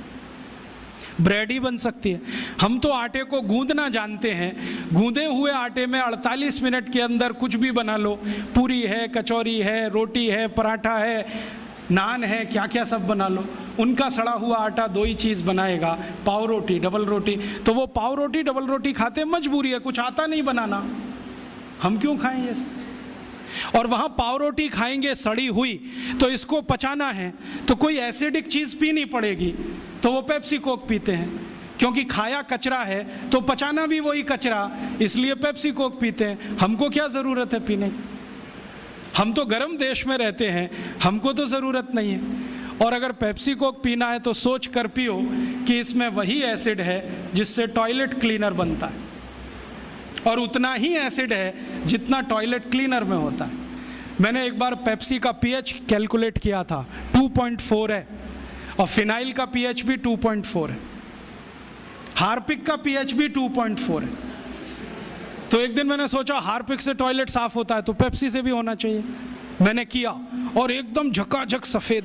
ब्रेड ही बन सकती है। हम तो आटे को गूंदना जानते हैं, गूंदे हुए आटे में 48 मिनट के अंदर कुछ भी बना लो, पूरी है, कचौरी है, रोटी है, पराठा है, नान है, क्या क्या सब बना लो। उनका सड़ा हुआ आटा 2 ही चीज़ बनाएगा, पाव रोटी, डबल रोटी। तो वो पाव रोटी डबल रोटी खाते मजबूरी है, कुछ आता नहीं बनाना, हम क्यों खाएं ये सब? और वहाँ पाव रोटी खाएंगे सड़ी हुई, तो इसको पचाना है तो कोई एसिडिक चीज़ पीनी पड़ेगी, तो वो पेप्सी कोक पीते हैं, क्योंकि खाया कचरा है तो पचाना भी वही कचरा, इसलिए पेप्सी कोक पीते हैं। हमको क्या ज़रूरत है पीने की? हम तो गर्म देश में रहते हैं, हमको तो ज़रूरत नहीं है। और अगर पेप्सी कोक पीना है तो सोच कर पियो कि इसमें वही एसिड है जिससे टॉयलेट क्लीनर बनता है, और उतना ही एसिड है जितना टॉयलेट क्लीनर में होता है। मैंने एक बार पेप्सी का पीएच कैलकुलेट किया था, 2.4 है, और फिनाइल का पीएच भी 2.4 है, हार्पिक का पीएच भी 2.4 है। तो एक दिन मैंने सोचा हार्पिक से टॉयलेट साफ होता है तो पेप्सी से भी होना चाहिए। मैंने किया और एकदम झकाझक सफेद।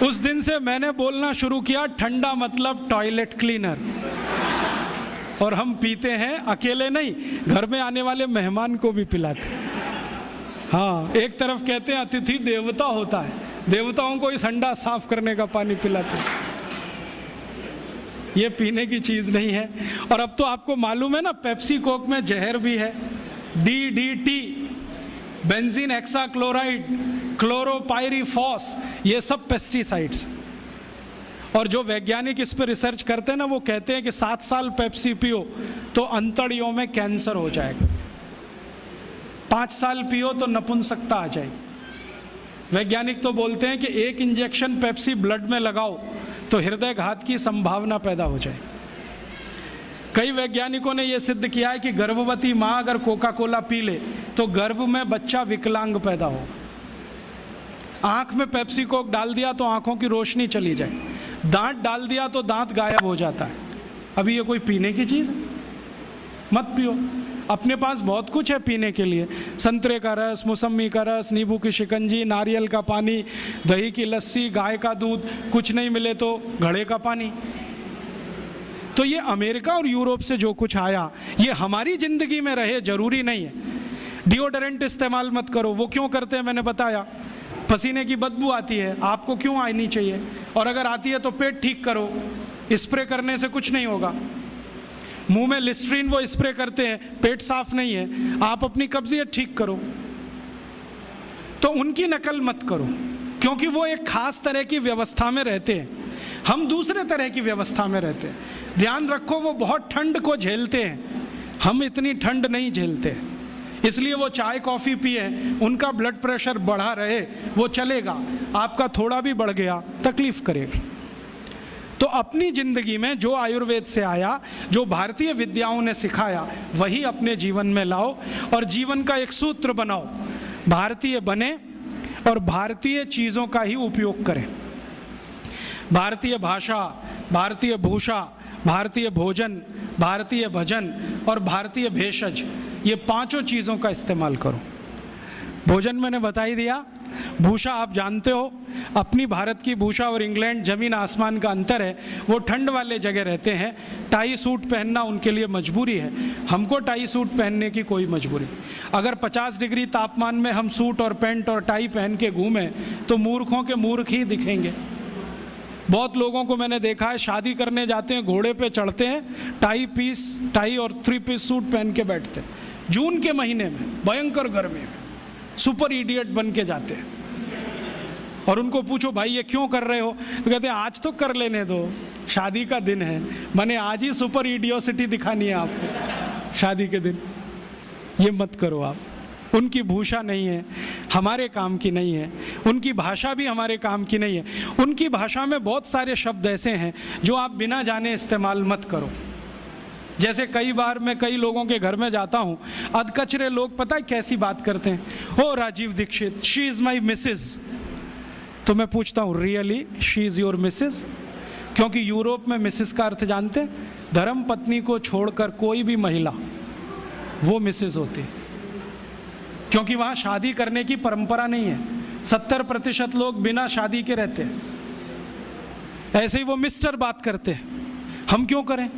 उस दिन से मैंने बोलना शुरू किया, ठंडा मतलब टॉयलेट क्लीनर। और हम पीते हैं, अकेले नहीं, घर में आने वाले मेहमान को भी पिलाते हैं। हाँ, एक तरफ कहते हैं अतिथि देवता होता है, देवताओं को इस हंडा साफ करने का पानी पिलाते हैं। ये पीने की चीज़ नहीं है। और अब तो आपको मालूम है ना, पेप्सी कोक में जहर भी है, DDT, बेंजीन हेक्साक्लोराइड, क्लोरोपाइरीफॉस, ये सब पेस्टिसाइड्स। और जो वैज्ञानिक इस पर रिसर्च करते हैं ना, वो कहते हैं कि 7 साल पेप्सी पियो तो अंतड़ियों में कैंसर हो जाएगा, 5 साल पियो तो नपुंसकता आ जाएगी। वैज्ञानिक तो बोलते हैं कि 1 इंजेक्शन पेप्सी ब्लड में लगाओ तो हृदय घात की संभावना पैदा हो जाएगी। कई वैज्ञानिकों ने यह सिद्ध किया है कि गर्भवती माँ अगर कोका कोला पी ले तो गर्भ में बच्चा विकलांग पैदा हो। आँख में पेप्सी कोक डाल दिया तो आँखों की रोशनी चली जाए, दांत डाल दिया तो दांत गायब हो जाता है। अभी ये कोई पीने की चीज़ है? मत पियो। अपने पास बहुत कुछ है पीने के लिए, संतरे का रस, मौसमी का रस, नींबू की शिकंजी, नारियल का पानी, दही की लस्सी, गाय का दूध, कुछ नहीं मिले तो घड़े का पानी। तो ये अमेरिका और यूरोप से जो कुछ आया ये हमारी ज़िंदगी में रहे जरूरी नहीं है। डिओडोरेंट इस्तेमाल मत करो, वो क्यों करते हैं मैंने बताया, पसीने की बदबू आती है, आपको क्यों आनी चाहिए? और अगर आती है तो पेट ठीक करो, स्प्रे करने से कुछ नहीं होगा। मुंह में लिस्ट्रीन वो स्प्रे करते हैं, पेट साफ नहीं है, आप अपनी कब्जियत ठीक करो। तो उनकी नकल मत करो, क्योंकि वो एक खास तरह की व्यवस्था में रहते हैं, हम दूसरे तरह की व्यवस्था में रहते हैं। ध्यान रखो, वो बहुत ठंड को झेलते हैं, हम इतनी ठंड नहीं झेलते, इसलिए वो चाय कॉफ़ी पिए, उनका ब्लड प्रेशर बढ़ा रहे वो चलेगा, आपका थोड़ा भी बढ़ गया तकलीफ करेगा। तो अपनी ज़िंदगी में जो आयुर्वेद से आया, जो भारतीय विद्याओं ने सिखाया, वही अपने जीवन में लाओ और जीवन का एक सूत्र बनाओ, भारतीय बने और भारतीय चीज़ों का ही उपयोग करें। भारतीय भाषा, भारतीय भूषा, भारतीय भोजन, भारतीय भजन और भारतीय भेषज, ये 5 चीज़ों का इस्तेमाल करो। भोजन मैंने बता ही दिया। भूषा आप जानते हो, अपनी भारत की भूषा और इंग्लैंड ज़मीन आसमान का अंतर है। वो ठंड वाले जगह रहते हैं, टाई सूट पहनना उनके लिए मजबूरी है, हमको टाई सूट पहनने की कोई मजबूरी। अगर 50 डिग्री तापमान में हम सूट और पैंट और टाई पहन के घूमें तो मूर्खों के मूर्ख ही दिखेंगे। बहुत लोगों को मैंने देखा है, शादी करने जाते हैं, घोड़े पे चढ़ते हैं, टाई और 3 पीस सूट पहन के बैठते हैं, जून के महीने में भयंकर गर्मी में सुपर इडियट बन के जाते हैं। और उनको पूछो भाई ये क्यों कर रहे हो, तो कहते हैं आज तो कर लेने दो, शादी का दिन है, मैंने आज ही सुपर इडियोसिटी दिखानी है आपको शादी के दिन। ये मत करो आप, उनकी भूषा नहीं है, हमारे काम की नहीं है, उनकी भाषा भी हमारे काम की नहीं है। उनकी भाषा में बहुत सारे शब्द ऐसे हैं जो आप बिना जाने इस्तेमाल मत करो। जैसे कई बार मैं कई लोगों के घर में जाता हूँ, अधकचरे लोग पता है कैसी बात करते हैं, ओ Rajiv Dixit, she is my Mrs. तो मैं पूछता हूँ really she is your Mrs? क्योंकि यूरोप में मिसेज का अर्थ जानते हैं, धर्म पत्नी को छोड़कर कोई भी महिला वो मिसेज होती है। क्योंकि वहाँ शादी करने की परंपरा नहीं है। 70% लोग बिना शादी के रहते हैं। ऐसे ही वो मिस्टर बात करते हैं, हम क्यों करें?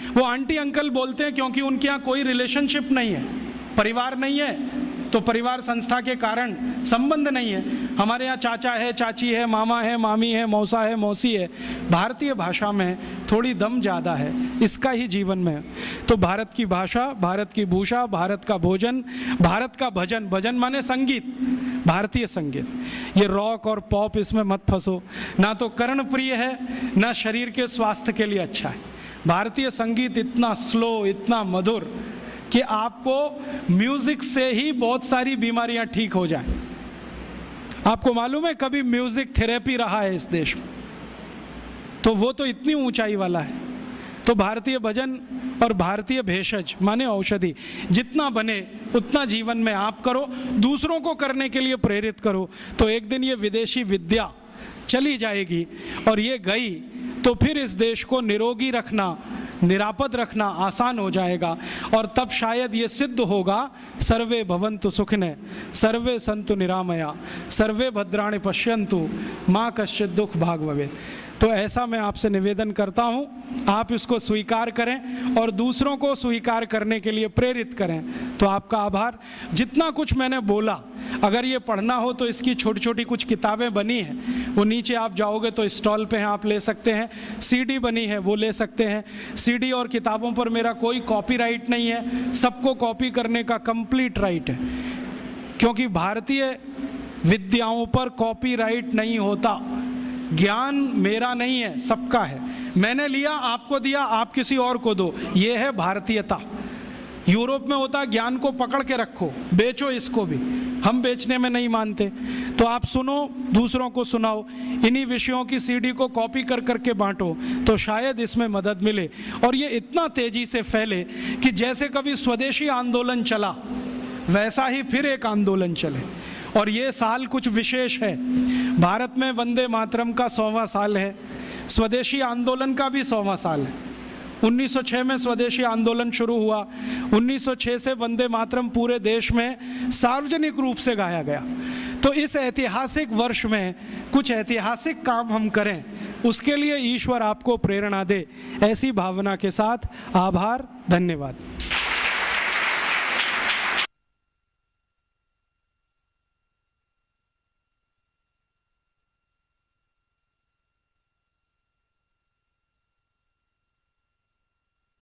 वो आंटी अंकल बोलते हैं क्योंकि उनके यहाँ कोई रिलेशनशिप नहीं है, परिवार नहीं है, तो परिवार संस्था के कारण संबंध नहीं है। हमारे यहाँ चाचा है, चाची है, मामा है, मामी है, मौसा है, मौसी है। भारतीय भाषा में थोड़ी दम ज़्यादा है, इसका ही जीवन में है। तो भारत की भाषा, भारत की भूषा, भारत का भोजन, भारत का भजन, भजन माने संगीत, भारतीय संगीत। ये रॉक और पॉप, इसमें मत फंसो, ना तो कर्णप्रिय है ना शरीर के स्वास्थ्य के लिए अच्छा है। भारतीय संगीत इतना स्लो, इतना मधुर कि आपको म्यूजिक से ही बहुत सारी बीमारियां ठीक हो जाएं। आपको मालूम है कभी म्यूजिक थेरेपी रहा है इस देश में, तो वो तो इतनी ऊंचाई वाला है। तो भारतीय भजन और भारतीय भेषज माने औषधि जितना बने उतना जीवन में आप करो, दूसरों को करने के लिए प्रेरित करो। तो एक दिन ये विदेशी विद्या चली जाएगी, और ये गई तो फिर इस देश को निरोगी रखना, निरापद रखना आसान हो जाएगा। और तब शायद ये सिद्ध होगा, सर्वे भवन्तु सुखिनः, सर्वे सन्तु निरामया, सर्वे भद्राणि पश्यन्तु, माँ कश्चित् दुःख भाग् भवेत्। तो ऐसा मैं आपसे निवेदन करता हूँ, आप इसको स्वीकार करें और दूसरों को स्वीकार करने के लिए प्रेरित करें। तो आपका आभार। जितना कुछ मैंने बोला, अगर ये पढ़ना हो तो इसकी छोटी छोटी कुछ किताबें बनी हैं, वो नीचे आप जाओगे तो स्टॉल पे हैं, आप ले सकते हैं। सीडी बनी है, वो ले सकते हैं। सीडी और किताबों पर मेरा कोई कॉपीराइट नहीं है, सबको कॉपी करने का कंप्लीट राइट है, क्योंकि भारतीय विद्याओं पर कॉपीराइट नहीं होता। ज्ञान मेरा नहीं है, सबका है। मैंने लिया, आपको दिया, आप किसी और को दो, ये है भारतीयता। यूरोप में होता है ज्ञान को पकड़ के रखो, बेचो इसको भी, हम बेचने में नहीं मानते। तो आप सुनो, दूसरों को सुनाओ, इन्हीं विषयों की सीडी को कॉपी कर करके बांटो, तो शायद इसमें मदद मिले और ये इतना तेजी से फैले कि जैसे कभी स्वदेशी आंदोलन चला वैसा ही फिर एक आंदोलन चले। और ये साल कुछ विशेष है, भारत में वंदे मातरम का 100वां साल है, स्वदेशी आंदोलन का भी 100वां साल है। 1906 में स्वदेशी आंदोलन शुरू हुआ, 1906 से वंदे मातरम पूरे देश में सार्वजनिक रूप से गाया गया। तो इस ऐतिहासिक वर्ष में कुछ ऐतिहासिक काम हम करें, उसके लिए ईश्वर आपको प्रेरणा दे। ऐसी भावना के साथ आभार, धन्यवाद।